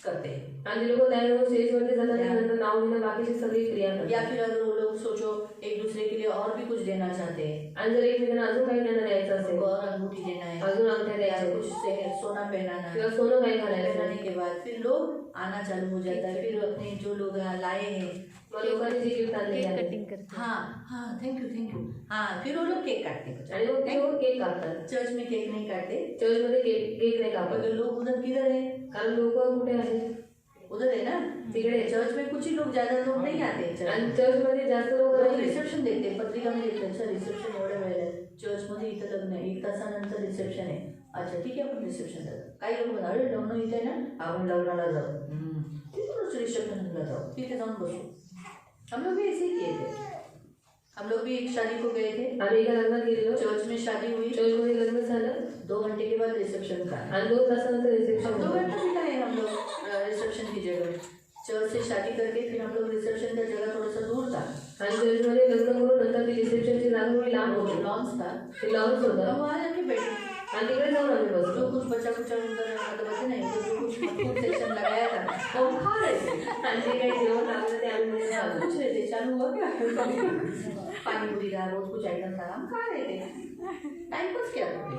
करते हैं. आणि जे लोक त्यावेळेस स्टेजवरती जातात त्यानंतर नाव घेणं बाकीची सगळी क्रिया करतात. या फिर अगर वो लोग सोचो एक दूसरे के लिए और भी कुछ देना चाहते हैं, आणि जर एकमेकांना अजून काही त्यांना द्यायचं असेल, उनको और अंगूठी देना है, अजून अंगठ्या या द्यायच्या कुछ से सोना पहनाना किंवा है, सोनं काही घालायचं, पहनाने के बाद फिर लोग आना चालू हो जाता है. फिर अपने जो लोग लाए हैं मग लोकांनी जे गिफ्ट आणलेले केक आहे कटिंग करते. हाँ हाँ थैंक यू हाँ, फिर वो लोग केक काटते हैं. आणि मग ते लोक केक कापतात. चर्च में केक नहीं काटते, चर्चमध्ये केक नाही कापत, अगर लोग उधर किधर है, कारण लोक कुठे आहेत, उधर है ना तिकडे. चर्च में कुछ ही लोग ज्यादा लोग नहीं आते हैं. आणि चर्चमध्ये जास्त लोक लोक नाही. रिसेप्शन देखते, पत्रिका में देखते अच्छा रिसेप्शन एवढ्या वेळेला आहे, चर्चमध्ये इथं लग्न आहे, 1 तासानंतर रिसेप्शन आहे, अच्छा ठीक आहे आपण रिसेप्शन जातो. काही लोक म्हणतात अरे लग्न इथे आहे ना आपण लग्नाला जाऊ, तिथूनच रिसेप्शनला जाऊ, तिथे जाऊन बसू. हम लोग भी ऐसे ही किए थे. हम लोग भी एक शादी को गए थे, आम्ही एका लग्नात गेलेलो, चर्च में शादी हुई, चर्चमध्ये लग्न झालं 2 घंटे के बाद रिसेप्शन का. आणि 2 तासानंतर रिसेप्शन 2 होतं. घंटा बिताए हम लोग रिसेप्शन की जगह. चर्च से शादी करके फिर हम लोग रिसेप्शन का जगह थोड़ा सा दूर था, आणि चर्चमध्ये लग्न करून नंतर ती रिसेप्शनची जागा थोडी लांब होती, लॉन्च था, ते लॉन्स हम होतं वहाँ जाके बैठे. आणि तिकडे जाऊन आम्ही जो बसलो. कुछ बच्चा कुछ अंदर मतलब बच्चे नहीं जो कुछ फूड सेक्शन लगाया था तो हम खा रहे थे. आणि जे काही जेवण लागलं ते आम्ही मध्ये हाँ, खाल्लं. पूछ रहे थे चालू हुआ क्या पानी पूरी था, बहुत कुछ आइटम था, हम खा रहे थे, टाइम पास किया करते.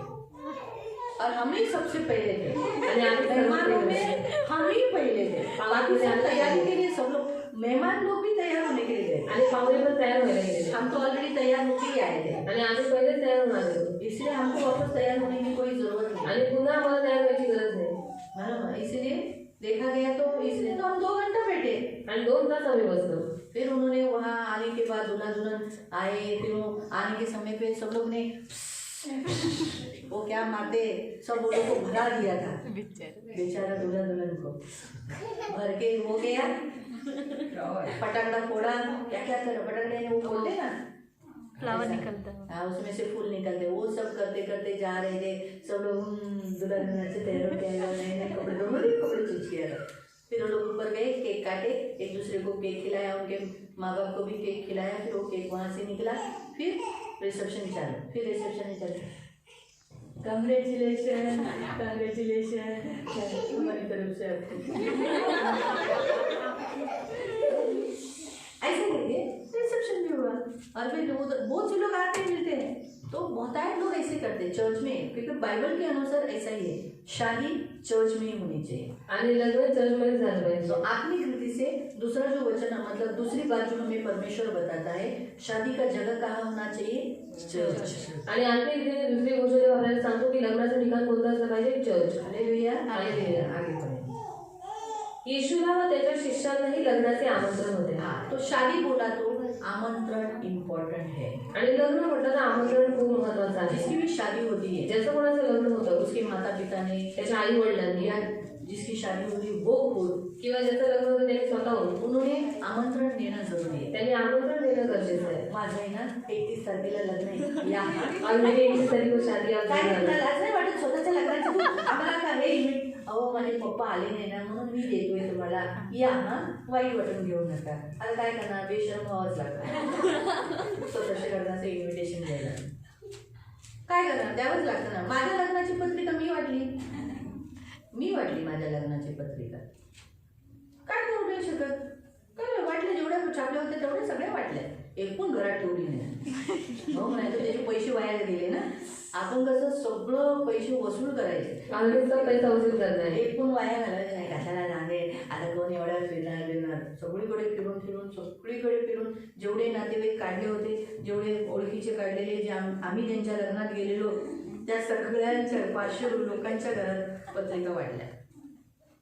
और हम ही सबसे पहले थे, आणि आम्ही मेहमानों में हम ही पहले थे. बाकी सब तैयारी के लिए सब लोग, मेहमान लोग भी तैयार होने के लिए गए, आणि पाहुणे पण तयार व्हायला गेलेले हम तो ऑलरेडी तैयार होके ही आए थे, आणि आम्ही पहिलेच तयार होऊन आलेलो इसलिए हमको वापस तैयार होने की कोई जरूरत नहीं. आणि पुन्हा आम्हाला तयार व्हायची गरज नाही. हाँ, इसलिए देखा गया तो इसलिए तो हम 2 घंटा बैठे. आणि 2 तास आम्ही बसलो. फिर उन्होंने वहाँ आने के बाद दूल्हा दुल्हन आए, फिर वो आने के समय पे सब लोग ने वो क्या मारते सब लोगों को भगा दिया था, बेचारा दूल्हा दुल्हन को भर के हो गया. पटाखा फोड़ा, क्या क्या कर पटाखे ने वो बोलते ना फ्लावर निकलता है. हाँ, उसमें से फूल निकलते, वो सब करते करते जा रहे थे. सब लोग दूल्हा दुल्हन से तैयार होके आए, नए नए कपड़े कपड़े चूज किया था. फिर वो लोग ऊपर गए, केक काटे, एक दूसरे को केक खिलाया, उनके माँ बाप को भी केक खिलाया. फिर वो केक वहाँ से निकला, फिर रिसेप्शन चालू, फिर रिसेप्शन चालू. कांग्रेचुलेशन हमारी तरफ से आपको. ऐसे करके रिसेप्शन भी हुआ. और फिर बहुत से लोग आते मिलते हैं, तो बहुत लोग ऐसे करते हैं चर्च में, क्योंकि बाइबल के अनुसार ऐसा ही है, शादी चर्च में ही होनी चाहिए. आणि लग्न चर्चमध्ये झालं पाहिजे. तो आत्मिक रीति से दूसरा जो वचन मतलब दूसरी बात जो हमें परमेश्वर बताता है, शादी का जगह कहाँ होना चाहिए, चर्च. आणि आत्मिक रीतीने दुसरी गोष्ट जेव्हा आपल्याला सांगतो की लग्नाचं ठिकाण कोणतं असलं पाहिजे, चर्च. हालेलुया. हालेलुया. आगे बढ़े. येशूला व त्याच्या शिष्यांनाही लग्नाचे आमंत्रण होते. हाँ, तो शादी बोला तो आमंत्रण इम्पोर्टेंट है. आणि लग्न म्हटलं तर आमंत्रण खूप महत्वाचं आहे. जिसकी भी शादी होती है, ज्याचं कोणाचं लग्न होतं उसके माता पिता ने त्याच्या आई वडिलांनी, या जिसकी शादी होती वो खुद, किंवा ज्याचं लग्न होतं त्याने स्वतःहून, उन्होंने आमंत्रण देना जरूरी है. त्यांनी आमंत्रण देणं गरजेचं आहे. माझं आहे ना 31 तारखेला लग्न आहे, या. ऑलरेडी 21 तारीख शादी काय आपली झाली. करणार, आज नाही वाटत स्वतःच्या लग्नाची तू आम्हाला का हे इव्हेंट, अहो माझे पप्पा आले नाही ना म्हणून मी देतोय तुम्हाला, या. हा, वाईट वाटून घेऊ नका. आता काय करणार, बेशरम व्हावंच लागतं स्वतःच्या लग्नाचं इन्व्हिटेशन द्यायला. काय करणार, द्यावंच लागतं ना. माझ्या लग्नाची पत्रिका मी वाटली माझ्या लग्नाची पत्रिका. काय करू नाही शकत, काय वाटले, जेवढ्या छापल्या होत्या तेवढ्या सगळ्या वाटल्या, एक पण घरात ठेवली नाही. हो म्हणायचं त्याचे पैसे वाया गेले ना. आपण कसं सगळं पैसे वसूल करायचे, ऑलरेडी पैसा वसूल करणार. एक पण वाया घालायचे नाही. कशाला जाणे, आता कोण एवढ्या फिरणार सगळीकडे फिरून जेवढे नातेवाईक काढले होते, जेवढे ओळखीचे काढलेले, जे आम्ही ज्यांच्या लग्नात गेलेलो त्या सगळ्यांच्या 500 लोकांच्या घरात पत्रिका वाटल्या.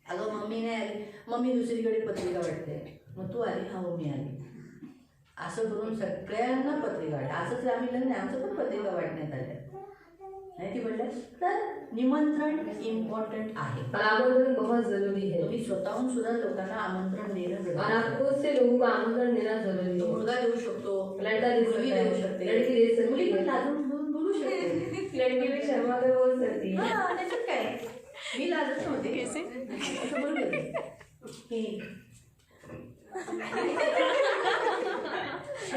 अगं मम्मी नाही आली, मम्मी दुसरीकडे पत्रिका वाटते, मग तू आली, हा मम्मी आली, असं करून सगळ्यांना पत्रिका वाटल्या. असंच आम्ही लग्न आमचं पण पत्रिका वाटण्यात आल्या. माहिती पडलं. तर निमंत्रण इम्पॉर्टंट आहे. और आमंत्रण बहुत जरूरी है तुम्ही स्वतःहून सुद्धा लोकांना आमंत्रण देणं और गरजेचं आहे. आपको से लोगों को आमंत्रण देना जरूरी तो है. मुलगा देऊ शकतो, लड़का दे मुलगी सकता देऊ है, शकते, लड़की दे सकती मुली पण है. लाजून बोलू शकते. लड़की भी शर्मा कर बोल सकती है. हा, त्याच्यात काय, मी लाजत नव्हते असं बोलू शकते.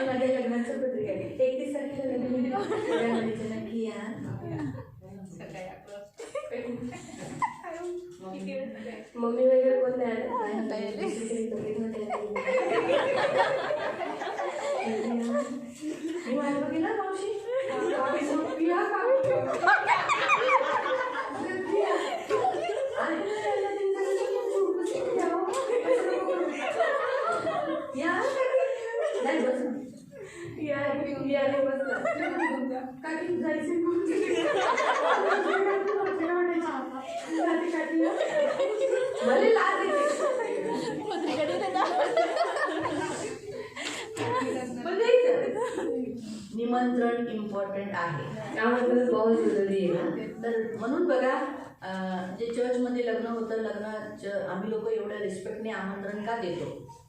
माझ्या लग्नाचं पत्रिका 31 तारखेला लग्न नक्की या. मम्मी वगैरे कोण नाही आलं? मी माझ्या बघितला मावशी मला लाज निमंत्रण इम्पॉर्टंट आहे. आमंत्रण बहुत जरूरी है. तर म्हणून बघा जे चर्चमध्ये लग्न होतं, आम्ही लोक एवढ्या रिस्पेक्टने आमंत्रण का देतो?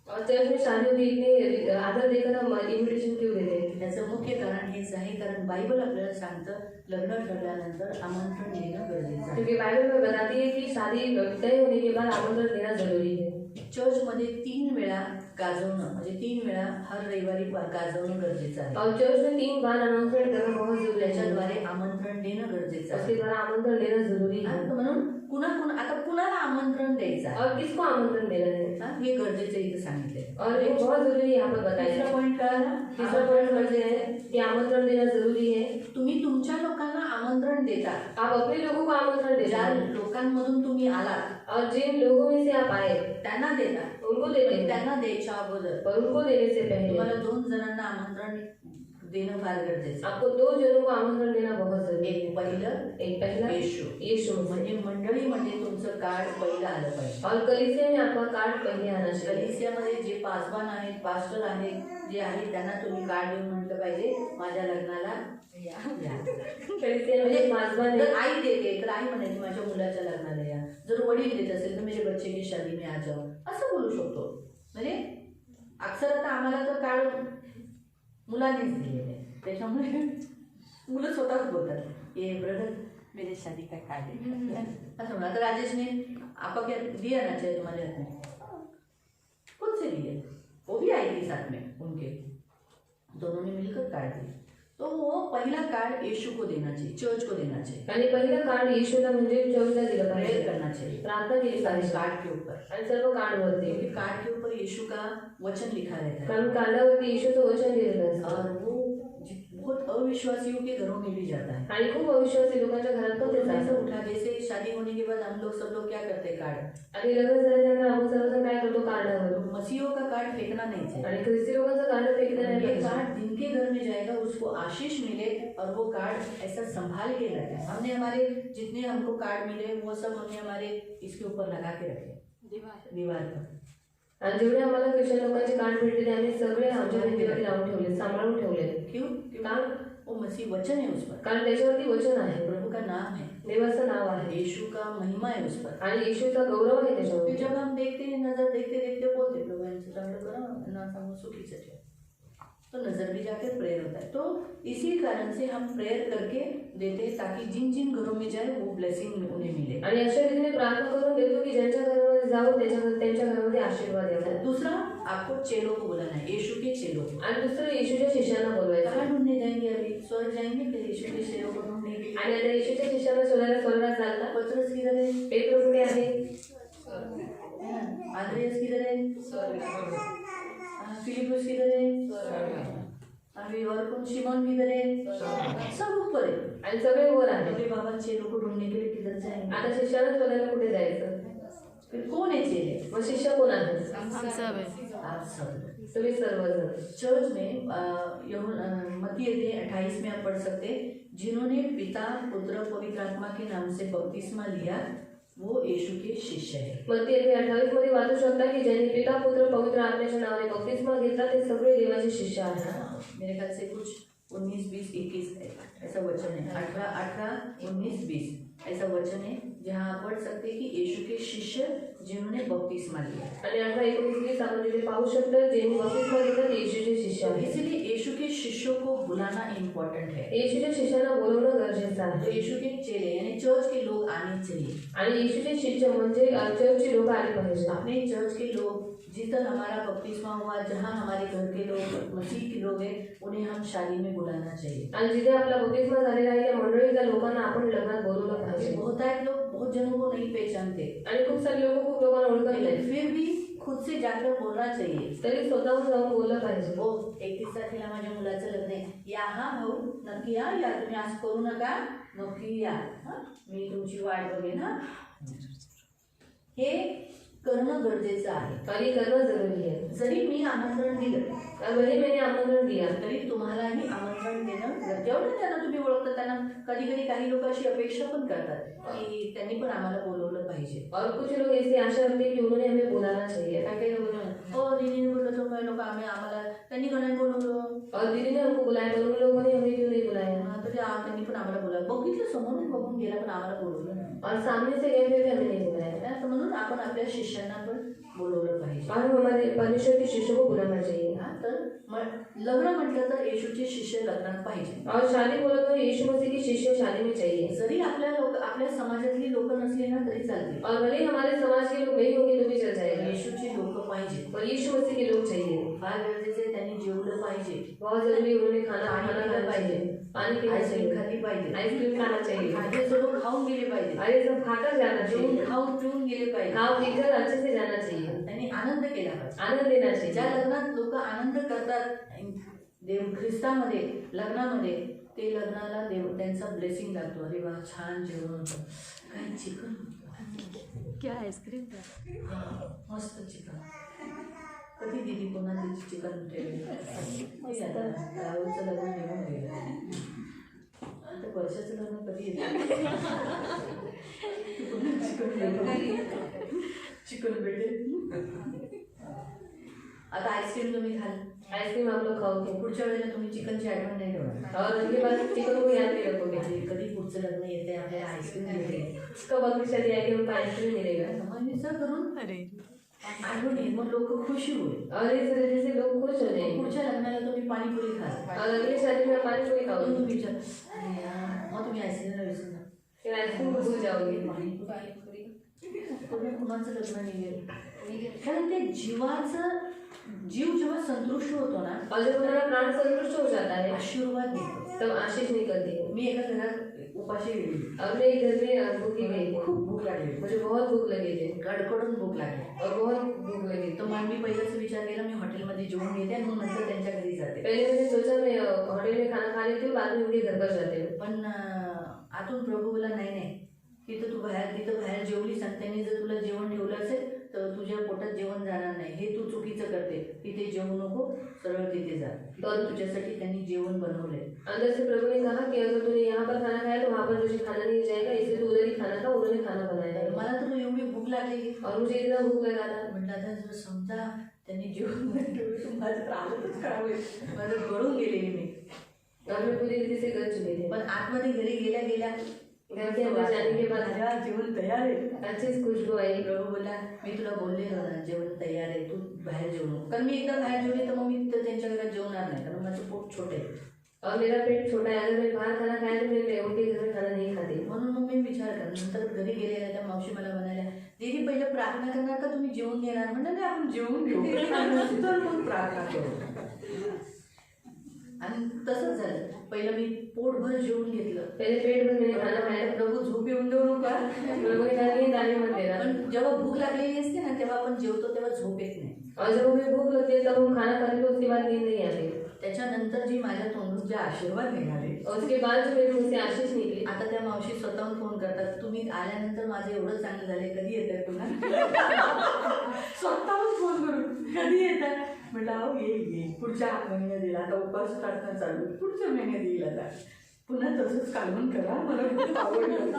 और चर्च में शादी होती इतने आदर देकर हम इन्विटेशन क्यों देते हैं? त्याचं मुख्य कारण हेच आहे, कारण बायबल आपल्याला सांगतं लग्न ठरल्यानंतर आमंत्रण देणं गरजेचं आहे. क्योंकि बाइबल में बताती है कि शादी तय होने के बाद आमंत्रण देना जरूरी है. चर्चमध्ये 3 वेळा गाजवणं, म्हणजे 3 वेळा हर रविवारी गाजवणं गरजेचं आहे. और चर्च में 3 बार अनाउंसमेंट करना बहुत जरूरी है. त्याच्याद्वारे आमंत्रण देणं गरजेचं उसके आहे. द्वारा आमंत्रण देना जरूरी है. म्हणून आता कुणाला आमंत्रण द्यायचं आहे, और किसको आमंत्रण देना है हे गरजेचं इथं सांगितलंय. और ये बहुत जरूरी यहाँ पर बताया तिसरा है. पॉईंट कळाला. तीसरा पॉइंट म्हणजे है कि आमंत्रण देना जरूरी है. तुम्ही तुमच्या लोकांना आमंत्रण देता, आप अपने लोगों को आमंत्रण देते ज्या हैं लोकांमधून तुम्ही आलात और जिन लोगों में से आप आए त्यांना देता. उनको देते हैं. त्यांना द्यायच्या अगोदर और उनको देने से पहले तुम्हाला 2 जणांना आमंत्रण देणं फार गरजेचं आहे. आपको 2 जनों को आमंत्रण देना बहुत जरूरी है. एक पहिलं एक पहला येशू, यीशु म्हणजे मंडळीमध्ये तुमचं कार्ड पहिलं आलं पाहिजे. और कलीसिया में आपका कार्ड पहले आना चाहिए. कलिसियामध्ये जे पासवान आहेत, पास्टर आहेत, जे आहेत त्यांना तुम्ही कार्ड देऊन म्हटलं पाहिजे माझ्या लग्नाला या. कलीसिया में जो पासवान जर है, आई देते तर आई म्हणायची माझ्या मुलाच्या लग्नाला या. जर वडील देत असेल तर मेरे बच्चे की शादी में आ जाओ, असं बोलू शकतो. म्हणजे अक्सर आता आम्हाला तर कार्ड मुलांनीच दिलेले आहे, त्याच्यामुळे मुलं स्वतःच बोलतात ये ब्रदर मेरे शादी का कार्ड है असं म्हणा. तर राजेशने आपा क्या दिया ना चाहिए तुम्हारे हाथ में, खुद से दिए, वो भी आई थी साथ में उनके, दोनों ने मिलकर कार्ड दिया. तो वो पहला कार्ड यीशु को देना चाहिए, चर्च को देना चाहिए. आणि पहिला कार्ड येशूला म्हणजे चर्चला दिलं प्रेयर पाहिजे. करना चाहिए प्रार्थना केली सारे पाहिजे कार्ड के ऊपर, आणि सर्व कार्डवरती, क्योंकि कार्ड के ऊपर यीशु का वचन लिखा रहता है. कारण कार्डावरती येशूचं वचन दिलेलं असतं. और वो बहुत अविश्वासियों के घरों में भी जाता है. आणि खूप अविश्वासी लोकांच्या घरात पण ते तो ऐसा जातं. उठा, जैसे शादी होने के बाद हम लोग सब लोग क्या करते हैं, कार्ड. आणि लग्न झाल्यानंतर आपण सर्वजण काय करतो कार्डावर, मसीहों का कार्ड फेंकना नहीं चाहिए. आणि ख्रिस्ती लोकांचं कार्ड फेकलं नाही ये पाहिजे. कार्ड जिनके घर में जाएगा उसको आशीष मिले और वो कार्ड ऐसा संभाल के रखे. हमने हमारे जितने हमको कार्ड मिले वो सब हमने हमारे इसके ऊपर लगा के रखे दीवार पर. आणि जेवढे आम्हाला ख्रिश्चन लोकांचे कार्ड भेटले ते आम्ही सगळे आमच्या भिंतीवरती लावून ठेवले, सांभाळून ठेवले. क्यों? क्योंकि वो मसीह वचन है उस पर, कारण त्याच्यावरती वचन आहे, प्रभु का नाम है, देवाचं नाव आहे यीशु का महिमा है उस पर. आणि येशूचा गौरव आहे फिर त्याच्यावरती. जब हम देखते हैं, नजर देखते देखते बोलते प्रभु यांचं चांगलं करा ना, सांगू सुखीचं ठेव. तो नजर भी जाके प्रेयर होता है. तो इसी कारण से हम प्रेयर करके देते हैं ताकि जिन जिन घरों में जाए वो ब्लेसिंग उन्हें मिले. आणि अशा रीतीने प्रार्थना करून देतो की ज्यांच्या घरामध्ये जाऊ त्यांच्या घरामध्ये आशीर्वाद येतात. दूसरा, आपको चेलों को बुलाना है, यीशु के चेलों को. आणि दुसरं येशूच्या शिष्यांना बोलवायचं. कहाँ ढूंढने जाएंगे? अभी स्वर्ग जाएंगे फिर यीशु के चेलों को ढूंढने. आणि आता येशूच्या शिष्यांना शोधायला स्वर्गात चालतात. पतरस किधर है? पेत्र कुठे आहे? आंद्रेयस किधर है? फिलिपस किधर है? अभी और कौन? शिमोन किधर है? सब ऊपर है. आणि सगळे वर आहे. अभी बाबा चेलों को ढूंढने के लिए किधर जाएंगे? आता शिष्याला शोधायला कुठे जायचं? फिर कौन है चेले? मग शिष्य कोण आहे? हम सब है. आप सब. तुम्ही सर्वजण. चर्च में मत्ती अध्याय 28 में आप पढ़ सकते हैं, जिन्होंने पिता पुत्र पवित्र आत्मा के नाम से बपतिस्मा लिया वो यीशु के शिष्य है. मत्ती अध्याय 28 मध्ये वाचू शकता की ज्यांनी पिता पुत्र पवित्र आत्म्याच्या नावाने बपतिस्मा घेतला ते सगळे देवाचे शिष्य आहेत. मेरे ख्याल से कुछ 19, 20, 21 ऐसा वचन है। 18, 19, 20 ऐसा वचन है जहाँ आप पढ़ सकते हैं कि यीशु के शिष्य जिन्होंने बपतिस्मा लिया। आणि 18-19 आपण तिथे पाहू शकतो ज्यांनी बपतिस्मा घेतला ते येशूचे शिष्य आहेत. इसलिए यीशु के शिष्यों को बुलाना इम्पोर्टेंट है। येशूच्या शिष्यांना बोलवणं गरजेचं तो आहे. यीशु के चेले यानी चर्च के लोग आने चाहिए। आणि येशूचे शिष्य म्हणजे चर्चचे लोक आले पाहिजे. अपने चर्च के लोग जिधर हमारा बपतिस्मा हुआ, जहाँ हमारे घर के लोग मसीह के लोग हैं, उन्हें हम शादी में बुलाना चाहिए। आणि जिथे आपला बपतिस्मा झालेला आहे त्या मंडळीच्या लोकांना आपण लग्नात बोलवलं पाहिजे. बहुत लोग बहुत जनों को नहीं पहचानते, आणि खूप सारे लोक खूप लोकांना ओळखत नाही, लेकिन फिर भी खुद से जाकर बोलना चाहिए। तरी स्वतःहून जाऊन बोललं पाहिजे. हो 31 तारखेला माझ्या मुलाचं लग्न आहे, या हा भाऊ नक्की या तुम्ही आज करू नका, नक्की या मी तुमची वाट बघेन हा। हे करणं गरजेचं आहे आणि करणं जरुरी आहे. जरी मी आमंत्रण दिलं भले मैंने आमंत्रण दिया तरी तुम्हालाही आमंत्रण देणं जेवढं त्यांना तुम्ही ओळखता त्यांना कधी कधी काही लोक अशी अपेक्षा पण करतात की त्यांनी पण आम्हाला बोलवलं पाहिजे। और कुछ लोग ऐसी आशा रखते हैं कि उन्होंने हमें बुलाना चाहिए. काही काही लोक हो दीदीने बोललं तो काही लोक आम्हाला त्यांनी कोणाला बोलवलं और दीदी ने हमको बुलाया पर उन लोगों ने हमें क्यों नहीं बुलाया. तरी त्यांनी पण आम्हाला बोलावलं, बघितलं समोरून बघून गेला पण आम्हाला बोलवलं नाही। और सामने से गए फिर भी हमें नहीं बुलाया. तर म्हणून आपण आपल्या शिष्यांना पण बोलवलं पाहिजे। और हम हमारे परमेश्वर के शिष्यों को बुलाना चाहिए. तर लग्न म्हटलं तर येशूचे शिष्य लग्नात पाहिजे। और शादी बोला तो यीशु मसीह के शिष्य शादी में चाहिए. जरी आपल्या समाजातली लोक नसली ना तरी चालते, और भले हमारे समाज के लोग नहीं होंगे तो भी चल जाएगा. येशूची लोक पाहिजे, और यीशु मसीह के लोग चाहिए. फार गरजेचं आहे त्यांनी जेवलं पाहिजे, बहुत जरूरी उन्होंने खाना पाणी खाना पिलं खाना पाहिजे, चाहिए, पानी पीना आईस्क्रीम चाहिए, खाल्ली पाहिजे, आइसक्रीम खाना चाहिए. खाद्य सर्व खाऊन गेले पाहिजे, और ये सब खाकर जाना जेवून चाहिए. खाऊन पिऊन गेले पाहिजे, खाओ पीकर अच्छे से जाना चाहिए. त्यांनी आनंद केला पाहिजे। आनंद देना चाहिए. ज्या लग्नात लोक आनंद करतात देव ख्रिस्तामध्ये लग्नामध्ये, ते लग्नाला देव त्यांचा ब्लेसिंग लागतो। अरे वा छान जेवण होतं, काही चिकन होतं, क्या आइसक्रीम मस्त चिकन, कधी दिदी कोणा तिची चिकन ठेवली राहुलचं लग्न निघून गेलं, आता वर्षाचं लग्न कधी येतं चिकन भेटेल। आता आईस्क्रीम तुम्ही खाल, आइसक्रीम आप लोग खाओगे पुढच्या वेळेला तुम्ही चिकनची आठवण नाही ठेवणार, और उसके बाद चिकन को याद नहीं रखोगे. कधी पुढचं लग्न येते आपल्याला आईस्क्रीम भेटेल, कब अगली शादी आएगी हमको आइसक्रीम मिलेगा. मग विचार करून अरे आठवण येईल, मग लोक खुशी होईल। और इस वजह से लोग खुश हो जाएंगे. पुढच्या लग्नाला तुम्ही पाणीपुरी खाल, और अगली शादी में पानी पूरी मग खाओगे, तुम्ही विचार अरे यार, मग तुम्ही आईस्क्रीमला विसरणार, फिर आइसक्रीम भूल जाओगे. तुम्ही कुणाचं लग्न निघेल, कारण ते जीव जेव्हा संतुष्ट होतो ना, और जब हमारा प्राण संतुष्ट हो जाता है आशीर्वाद देतो। तब आशीष निकलती है. मी एका घरात उपाशी गेली, और मैं एक घर में भूखी गई, खूप भूक लागली, मुझे बहुत भूक लगी थी कडकडून भूक लागली, और बहुत भूक लगी तो मग मी पहिलाच विचार केला मी हॉटेलमध्ये जेवून घेते आणि मग नंतर त्यांच्या घरी जाते। पहले मैंने सोचा मैं होटल में खाना खा लेती हूँ, बाद में उनके घर पर जाते हूँ. पण आतून प्रभू बोला नाही तिथं बाहेर जेवलीस आणि त्यांनी जर तुला जेवण ठेवलं असेल तर तुझ्या पोटात जेवण जाणार नाही, हे तू चुकीचं करते, तिथे जेवू नको, सरळ तिथे जा, तर तुझ्यासाठी त्यांनी जेवण बनवलंय। अंदर से प्रभु ने कहा कि अगर तूने यहाँ पर खाना खाया तो वहाँ पर तुझे खाना नहीं जाएगा, इसलिए तू उधर ही खाना खा. उन्होंने खाना बनाया है मला तर एवढी भूक लागली, और मुझे इतना भूक लगा था. म्हटलं आता जर समजा त्यांनी जेवण नाही ठेवलं तर माझं तर हालतच खराब होईल, माझं गळून गेलेली मी, और मैं पूरी रीति से कर चुकी थी. पण आतमध्ये घरी गेल्या घर के अंदर जाने के बाद माझ्या जेवण तयार आहे, अच्छी सी खुशबू आई. प्रभू बोला मी तुला बोललेलो ना जेवण तयार आहे, तू बाहेर जेवू नको, कारण मी एकदा बाहेर जेवली तर मग मी तर त्यांच्या घरात जेवणार नाही, कारण माझं पोट छोटं आहे और मेरा पेट छोटा है, अगर मैं बाहर खाना खाया तो मैं उनके घर में खाना नहीं खाती. म्हणून मग मी विचार कर, नंतर घरी गेलेल्या त्या मावशी मला म्हणाल्या दीदी पहिलं प्रार्थना करणार का तुम्ही जेवून घेणार, म्हणलं नाही आपण जेवून घेऊ नंतर मग प्रार्थना करू। आणि तसंच झालं, पहिलं मी पोटभर जेवून घेतलं, पहले पेट भर मैंने खाना खाया. प्रभू झोप येऊन देऊ नका, प्रभु ने कहा नींद आने मत देना. पण जेव्हा भूक लागलेली असते ना तेव्हा आपण जेवतो तेव्हा झोप येत नाही, और जब हमें भूख लगती है तब हम खाना खाते हैं तो उसके बाद नींद नहीं आती. त्याच्यानंतर जी माझ्या तोंडून जे आशीर्वाद निघाले, और उसके बाद जो मेरे मुंह से आशीष निकली. आता त्या मावशी स्वतःहून फोन करतात, तुम्ही आल्यानंतर माझं एवढं चांगलं झालंय, कधी येतात पुन्हा स्वतःहून फोन करून कधी येतात, म्हटलं अहो येईल पुढच्या महिन्यात येईल, आता उपास प्रार्थना चालू पुढच्या महिन्यात येईल, आता पुन्हा तसंच कालवण करा, मला खूप आवडलं.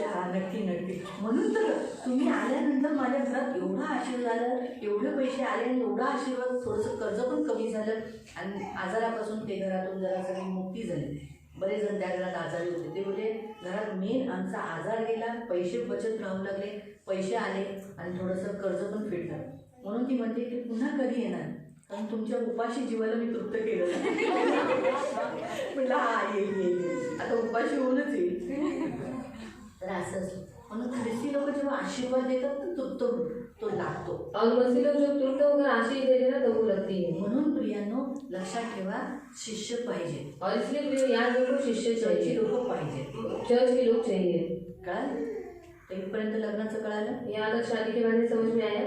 हा नक्की नक्की. म्हणून तर तुम्ही आल्यानंतर माझ्या घरात एवढा आशीर्वाद झाला, एवढे पैसे आले आणि एवढा आशीर्वाद, थोडंसं कर्ज पण कमी झालं आणि आजारापासून ते घरातून जरा सगळी मुक्ती झाली. बरेच जण त्या घरात आजारी होते, ते बोलले घरात मेन आमचा आजार गेला, पैसे बचत राहू लागले, पैसे आले आणि थोडंसं कर्ज पण फिटलं. म्हणून ती म्हणते की पुन्हा कधी येणार, कारण तुमच्या उपाशी जीवाला मी तृप्त केलं. म्हटलं हा येईल, आता उपाशी होऊनच येईल. तर असंच म्हणून ख्रिस्ती लोक जेव्हा आशीर्वाद देतात ना, तो लागतो. और मसीह लोग जब तुरंत होकर आशीष देते ना तो वो लगती है. म्हणून प्रियांनो लक्षात ठेवा, शिष्य पाहिजे, और इसलिए प्रिय याद रखो शिष्य चर्चची चाहिए, लोक पाहिजे. चर्च के लोग चाहिए. कळालं? तर इथपर्यंत लग्नाचं कळालं. यहाँ तक शादी के बारे में समझ में आया.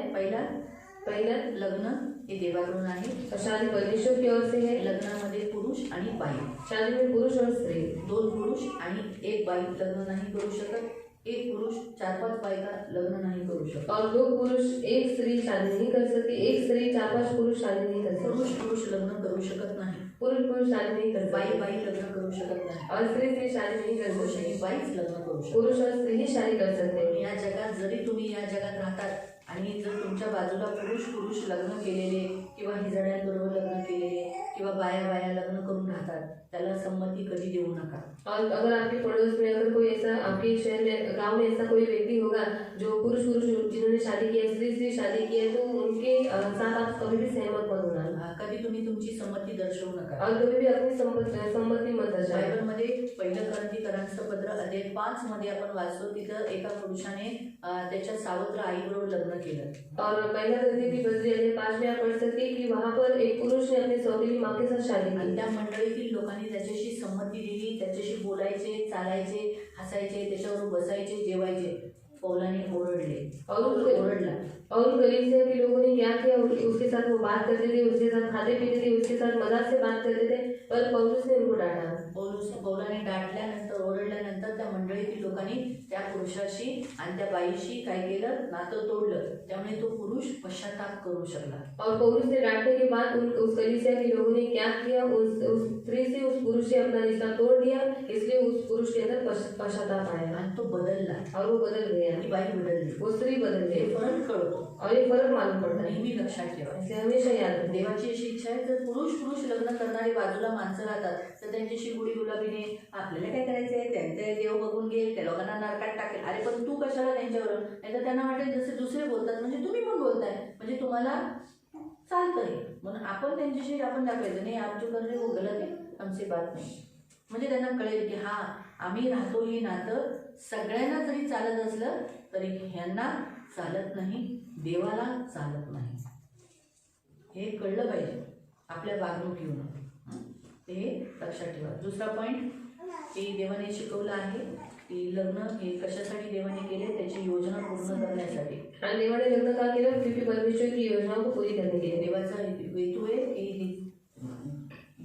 पहिला लग्न हे देवाकडून आहे. और शादी परमेश्वर की ओर से है. लग्नामध्ये पुरुष आणि बाई, शादी में पुरुष और स्त्री, 2 पुरुष आणि 1 बाई लग्न नाही करू शकत. 1 पुरुष 4-5 बायका लग्न नाही करू शकत. और 2 पुरुष 1 स्त्री शादी नहीं कर सकती, 1 स्त्री 4-5 पुरुष शादी नहीं कर सकती. पुरुष लग्न करू शकत नाही, पुरुष शादी नहीं कर सकते, बाई लग्न करू शकत नाही, और स्त्री शादी नहीं कर पुरुष सकते. आणि बाईच लग्न करू शकत. पुरुष और स्त्री ही शादी कर सकते हैं. या जगात जरी तुम्ही या जगात राहतात आणि जर तुमच्या बाजूला पुरुष लग्न केलेले किंवा हिजड्यांबरोबर लग्न केलेले किंवा बाया लग्न करून राहतात, त्याला संमती कधी देऊ नका. और अगर आपके पड़ोस में अगर कोई ऐसा, आपके शहर में गांव में ऐसा कोई व्यक्ति होगा जो पुरुष जिन्होंने शादी की है, स्त्री शादी की है, तो उनके साथ आप कभी भी सहमत मत होना. कधी तुम्ही तुमची संमती दर्शवू नका. और कभी भी अपनी संमति मत दर्शाएं. बायबलमध्ये पहिलं ग्रंथीकरांचं पत्र अध्याय 5 मध्ये आपण वाचतो, तिथं एका पुरुषाने त्याच्या सावत्र आईबरोबर लग्न केलं. और पहला ग्रंथी की बद्री अध्याय 5 में आप पढ़ सकते हैं कि वहाँ पर एक पुरुष ने अपनी सौतेली माँ के साथ शादी आणि की. त्या मंडळीतील लोकांनी त्याच्याशी संमती दिली, त्याच्याशी बोलायचे, चालायचे, हसायचे, त्याच्यावर बसायचे, जेवायचे. पौलाने ओरडले और ओरडला. और कलीसिया के लोगों ने क्या किया, उसके साथ वो बात करते थे, उसके साथ खाते पीते थे, उसके साथ मजाक से बात करते थे, पर पौलुस ने उनको डांटा. पौलाने डांटल्यानंतर, ओरडल्यानंतर त्या मंडळीतील लोकांनी त्या पुरुषाशी आणि त्या बाईशी काय केलं, नातं तोडलं. त्यामुळे तो पुरुष पश्चाताप करू शकला. और पौलुस ने डांटने के बाद उस कलीसिया के लोगों ने क्या किया, उस स्त्री से, उस पुरुष से अपना रिश्ता तोड़ दिया. इसलिए उस पुरुष के अंदर पश्चाताप आया आणि तो बदलला, और वो बदल गया. ती बाई बदलली. वो स्त्री बदल हे गई. फरक कळतो. और ये फर्क मालूम पड़ता है. नेहमी लक्षात ठेवा. इसलिए हमेशा याद रखें. देवाची अशी इच्छा आहे, जर पुरुष लग्न करणारे बाजूला माणसं राहतात तर त्यांच्याशी गुडी गुलाबीने आपल्याला काय करायचंय, त्यांचे देव बघून घेईल, त्या लोकांना नरकात टाकेल. अरे पण तू कशाला त्यांच्यावर, नाही तर त्यांना वाटेल जसे दुसरे बोलतात म्हणजे तुम्ही पण बोलताय, म्हणजे तुम्हाला चालतंय. म्हणून आपण त्यांच्याशी आपण दाखवायचं नाही, आप जो कर रहे वो गलत आहे, हमसे बात नाही. म्हणजे त्यांना कळेल की हा आम्ही राहतो हे नातं सगळ्यांना जरी चालत असलं तरी ह्यांना चालत नाही, देवाला चालत नाही. हे कळलं पाहिजे आपल्या वागणुकीवरून. हे लक्षात ठेवा. दुसरा पॉईंट की देवाने शिकवलं आहे की लग्न हे कशासाठी देवाने केले, त्याची योजना पूर्ण करण्यासाठी. आणि देवाने लग्न का केलं, क्योंकि परमेश्वर की योजना को पूरी करने के लिए. देवाचा हेतू आहे की हे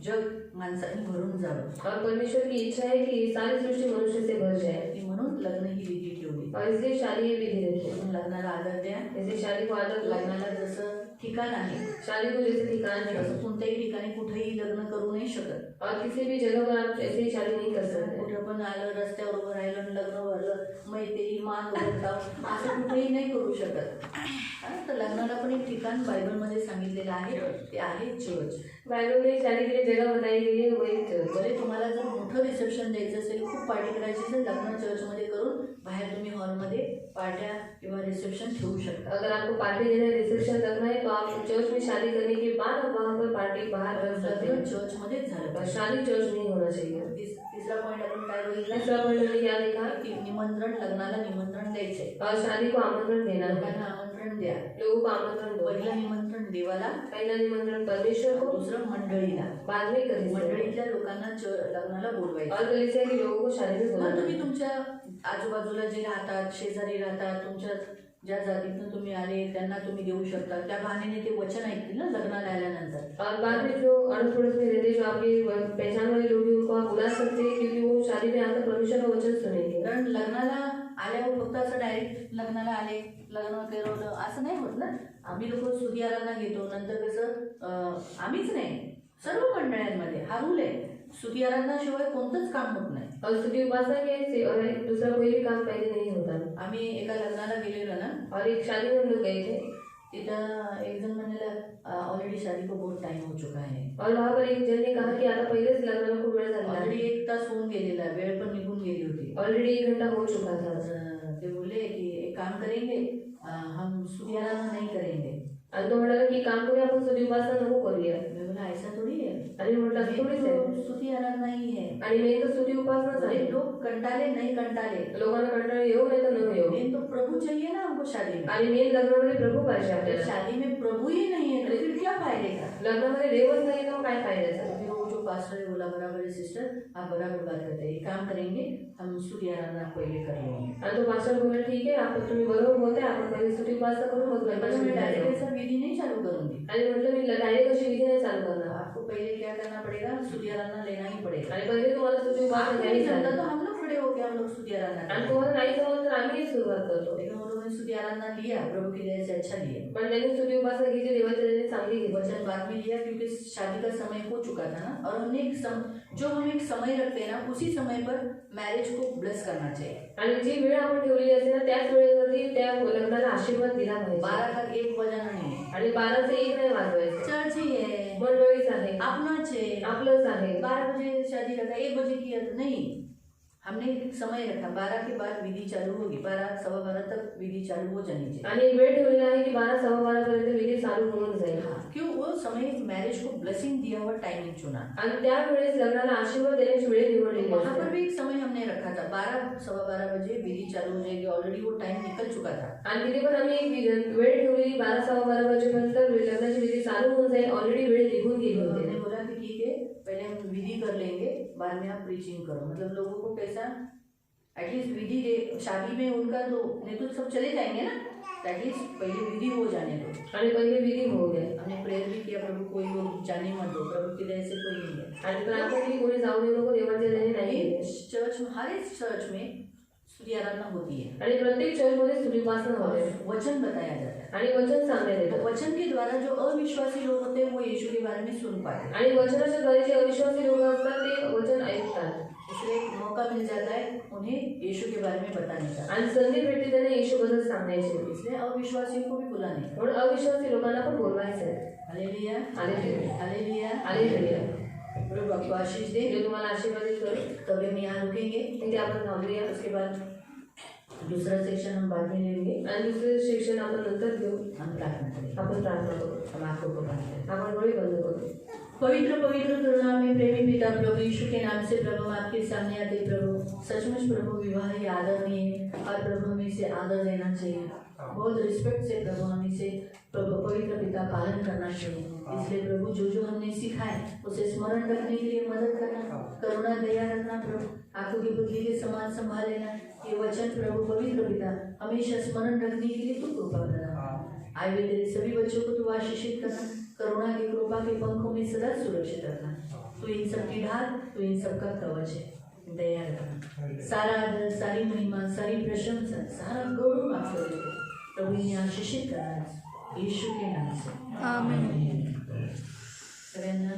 जग माणसाने भरून जावं. और परमेश्वर की इच्छा है कि सारी सृष्टि मनुष्य से भर जाए. म्हणून लग्न ही विधी ठेवली. और इसलिए शादी ही विधि रखी. म्हणून लग्नाला आदर द्या. जैसे शादी को आदर, लग्नाला जसं ठिकाण आहे, शादी को जैसे ठिकान है, असं कोणत्याही ठिकाणी कुठेही लग्न करू नाही शकत. और किसी भी जगह पर आप ऐसे ही शादी नहीं कर सकते. कुठं पण आलं, रस्त्यावर उभं राहिलं आणि लग्न भरलं, मैत्री मान उघडताव, असं कुठेही नाही करू शकत. तर लग्नाला पण एक ठिकाण बायबलमध्ये सांगितलेलं आहे, ते आहे चर्च. बाइबल में शादी के लिए जगह बताई गई है, वही चर्च. बरे तुम्हाला जर मोठं रिसेप्शन द्यायचं असेल, खूप पार्टी करायची असेल, लग्न चर्चमध्ये करून बाहेर तुम्ही हॉलमध्ये पार्ट्या किंवा रिसेप्शन ठेवू शकता. अगर आपको पार्टी देना है, रिसेप्शन रखना है, तो आप चर्च में शादी करने के बाद आप वहाँ पर पार्टी बाहर रख सकते लग्न हैं. चर्चमध्येच झालं पर पाहिजे. शादी चर्च नहीं होना चाहिए. तिसरा पॉईंट आपण काय बघितला, तीसरा पॉइंट हमने क्या देखा, की निमंत्रण, लग्नाला निमंत्रण द्यायचंय. और शादी को आमंत्रण देना है. लोकांना आमंत्रण द्या. लोगों को आमंत्रण दो. पहिलं निमंत्रण देवाला, पहला निमंत्रण परमेश्वर को, दुसरं मंडळीला. बाद में कलीसिया. मंडळीतल्या लोकांना लग्नाला बोलवायचं. और कलीसिया के लोगों को शादी में मग बुलाना. तुम्ही तुमच्या आजूबाजूला जे राहतात, शेजारी राहतात, तुमच्या ज्या जातीतून तुम्ही आले त्यांना तुम्ही देऊ शकता. त्या बहाण्याने ते वचन ऐकतील ना लग्नाला आल्यानंतर. और बाद में जो अड़ोस पड़ोस में रहते, जो आपके पहचान वाले लोग हैं, उनको आप बुला सकते हैं, क्योंकि वो शादी में आकर परमेश्वर का वचन सुनेंगे. कारण लग्नाला आल्यावर फक्त असं डायरेक्ट लग्नाला आले, लग्न केलं असं नाही होत ना. आम्ही लोक सुदियारांना घेतो, नंतर कसं आम्हीच नाही, सर्व मंडळांमध्ये हा रूल आहे. स्तुती आराधनाशिवाय कोणतंच काम होत नाही. और स्तुति उपासना के सिवाय दूसरा कोई भी काम पहले नहीं होता. आम्ही एका लग्नाला गेलेलो ना, और एक शादी में हम लोग गए थे तिथं एक जण म्हणाला ऑलरेडी शादी को बहुत टाइम हो चुका है. और वहाँ पर एक जन ने कहा कि आता पहिलेच लग्नाला खूप वेळ झाला ऑलरेडी आहे. 1 तास होऊन गेलेला, वेळ पण निघून गेली होती. ऑलरेडी 1 घंटा हो चुका था. ते बोलले की एक काम करेंगे, हम स्तुति आराधना नहीं करेंगे. आणि तो म्हणाला की काम करूया आपण स्तुति उपासना नको करूया. मैं बोला ऐसा थोड़ी है, आणि म्हटलं असं थोडीच आहे. तो स्तुति आराधना ही है. आणि मेन तर स्तुति उपासनाच आहे. लोग कंटाले नहीं कंटाले, लोकांना कंटाळा येऊ नाही तर न येऊ. मेन तो प्रभु चाहिए ना हमको शादी में. आणि मेन लग्नामध्ये प्रभू पाहिजे अगर आपल्याला. शादी में प्रभु ही नहीं है तो फिर क्या फायदे का. लग्नामध्ये देवच नाही तर मग काय फायद्याचं. फिर वो जो पास्टर है बोला बराबर है सिस्टर, आप बराबर बात करते हैं, एक काम करेंगे हम स्तुति आराधना पहले कर लेंगे. आणि तो पास्टर बोलला ठीक आहे आपण तुम्ही बरोबर बोलताय आपण पहिले स्तुति उपासना करू मग मैं लग्नाची डायरेक्ट विधी. ऐसा विधि नहीं चालू करूंगी. आणि म्हटलं मी डायरेक्ट अशी विधी नाही चालू करणार. आपको पहले क्या करना पड़ेगा, स्तुति आराधना लेना ही पड़ेगा. आणि पहिले तुम्हाला स्तुति उपासना आपको घ्यावी नहीं जमता लागेल. तो हम लोग खड़े होके हम लोग स्तुति आराधना आणि करेंगे. तुम्हाला नाही जमत तर आम्ही सुरुवात करतो. लेकिन वो लोगों ने स्तुति आराधना लिया, प्रभु की दया से अच्छा लिया. पण त्यांनी स्तुति उपासना घेतली देवाच्या दयेने चांगली घेतली. वचन बाद में लिया क्योंकि शादी का समय हो चुका था ना, और हमने जो हम एक समय रखते हैं ना, उसी समय पर मैरिज को ब्लेस करना चाहिए. आणि जी वेळ आपण ठेवलेली असते ना त्याच वेळेवरती त्या लग्नाला आशीर्वाद दिला पाहिजे. 12 का 1 बजाना नहीं है. आणि 12चं 1 नाही वाजवायचं. चर्च ही है, मंडळीच आहे अपना है, आपलंच आहे. 12 बजे शादी रखा, 1 बजे किया तो नहीं. हमने एक समय रखा, 12 के बाद विधि चालू होगी, 12 सवा 12 तक विधि चालू हो जानी चाहिए. आणि एक वेळ ठेवलेला आहे की 12 सव्वा 12 पर्यंत विधी चालू होऊन जाईल. हाँ, क्यों वो समय मैरिज को ब्लेसिंग दिया हुआ टाइमिंग चुना. आणि त्यावेळेस लग्नाला आशीर्वाद देण्याची वेळ निवडलेली वहां पर असते. भी एक समय हमने रखा था, 12 सवा 12 बजे विधि चालू हो जाएगी, ऑलरेडी वो टाइम निकल चुका था. आणि तिथे पण आम्ही एक वेळ ठेवलेली 12 सव्वा 12 वाजेपर्यंत लग्नाची विधी चालू होऊन जाईल. ऑलरेडी वेळ निघून गेली तो होती. हमने बोला कि ठीक है, पहले हम विधि कर लेंगे, बाद में आप प्रीचिंग करो. मतलब लोगों को कैसा एटलीस्ट विधि दे, शादी में उनका तो नहीं तो सब चले जाएंगे ना, एटलीस्ट पहले विधि हो जाने दो. आणि पहिले विधी होऊ द्या. हमने प्रेयर भी किया, प्रभु कोई लोग जाने मत दो, प्रभु की दया से कोई नहीं है. आणि प्रार्थना केली कोणी जाऊ देऊ नको देवाच्या दयेने नाही. चर्च में, हर एक चर्च में स्तुति आराधना होती है आणि प्रत्येक चर्चमध्ये स्तुति उपासना और होते. वचन बताया जाता है. आणि वचन सांगण्यात तो येतं. वचन के द्वारा जो अविश्वासी लोग होते हैं वो यीशु के बारे में सुन पाते हैं. आणि वचनाच्या द्वारे जे अविश्वासी लोक असतात ते वचन ऐकतात. इसलिए एक मौका मिल जाता है उन्हें यीशु के बारे में बताने का. आणि संधी भेटते त्यांना येशूबद्दल सांगण्याची. इसलिए अविश्वासियों को भी बुलाने. म्हणून अविश्वासी लोकांना पण बोलवायचं आहे. Hallelujah, hallelujah, hallelujah. हालेलुया. प्रभु आपको आशीष दे. जे तुम्हाला आशीर्वादित करू. तभी हम यहाँ रुकेंगे. तिथे आपण थांबूया. उसके बाद दूसरा सेक्शन हम बाद में लेंगे. आणि दुसरे शिक्षण आपण नंतर घेऊ. हम प्रार्थना करेंगे. आपण प्रार्थना करू. हम आंखों को बंद करें. आपण डोळे बंद करू. पवित्र पवित्र करुणा में प्रेमी पिता प्रभु यीशु के नाम से प्रभु हम आपके सामने आते प्रभु. सचमुच प्रभु विवाह ये आदरणीय है और प्रभु हमें इसे आदर देना चाहिए. बहुत रिस्पेक्ट से प्रभु हम इसे प्रभु पवित्र पिता पालन करना चाहिए. इसलिए प्रभु जो जो हमने सीखा है उसे स्मरण रखने के लिए मदद करना, करुणा दया रखना प्रभु. आंखों की पुतली के समान संभाल लेना. ये वचन प्रभु पवित्र पिता हमेशा स्मरण रखने के लिए तू कृपा करना. आए हुए तेरे सभी बच्चों को तू आशीषित करना, करुणा की कृपा के पंखों में सदा सुरक्षित रखना. तू इन सब की ढाल, तू इन सब का कवच है. दया रखना. सारा आदर, सारी महिमा, सारी प्रशंसा, सारा गौरव आप कर दे प्रभु. इन्हें आशीषित करना यीशु के नाम से. आमीन. सगळ्यांना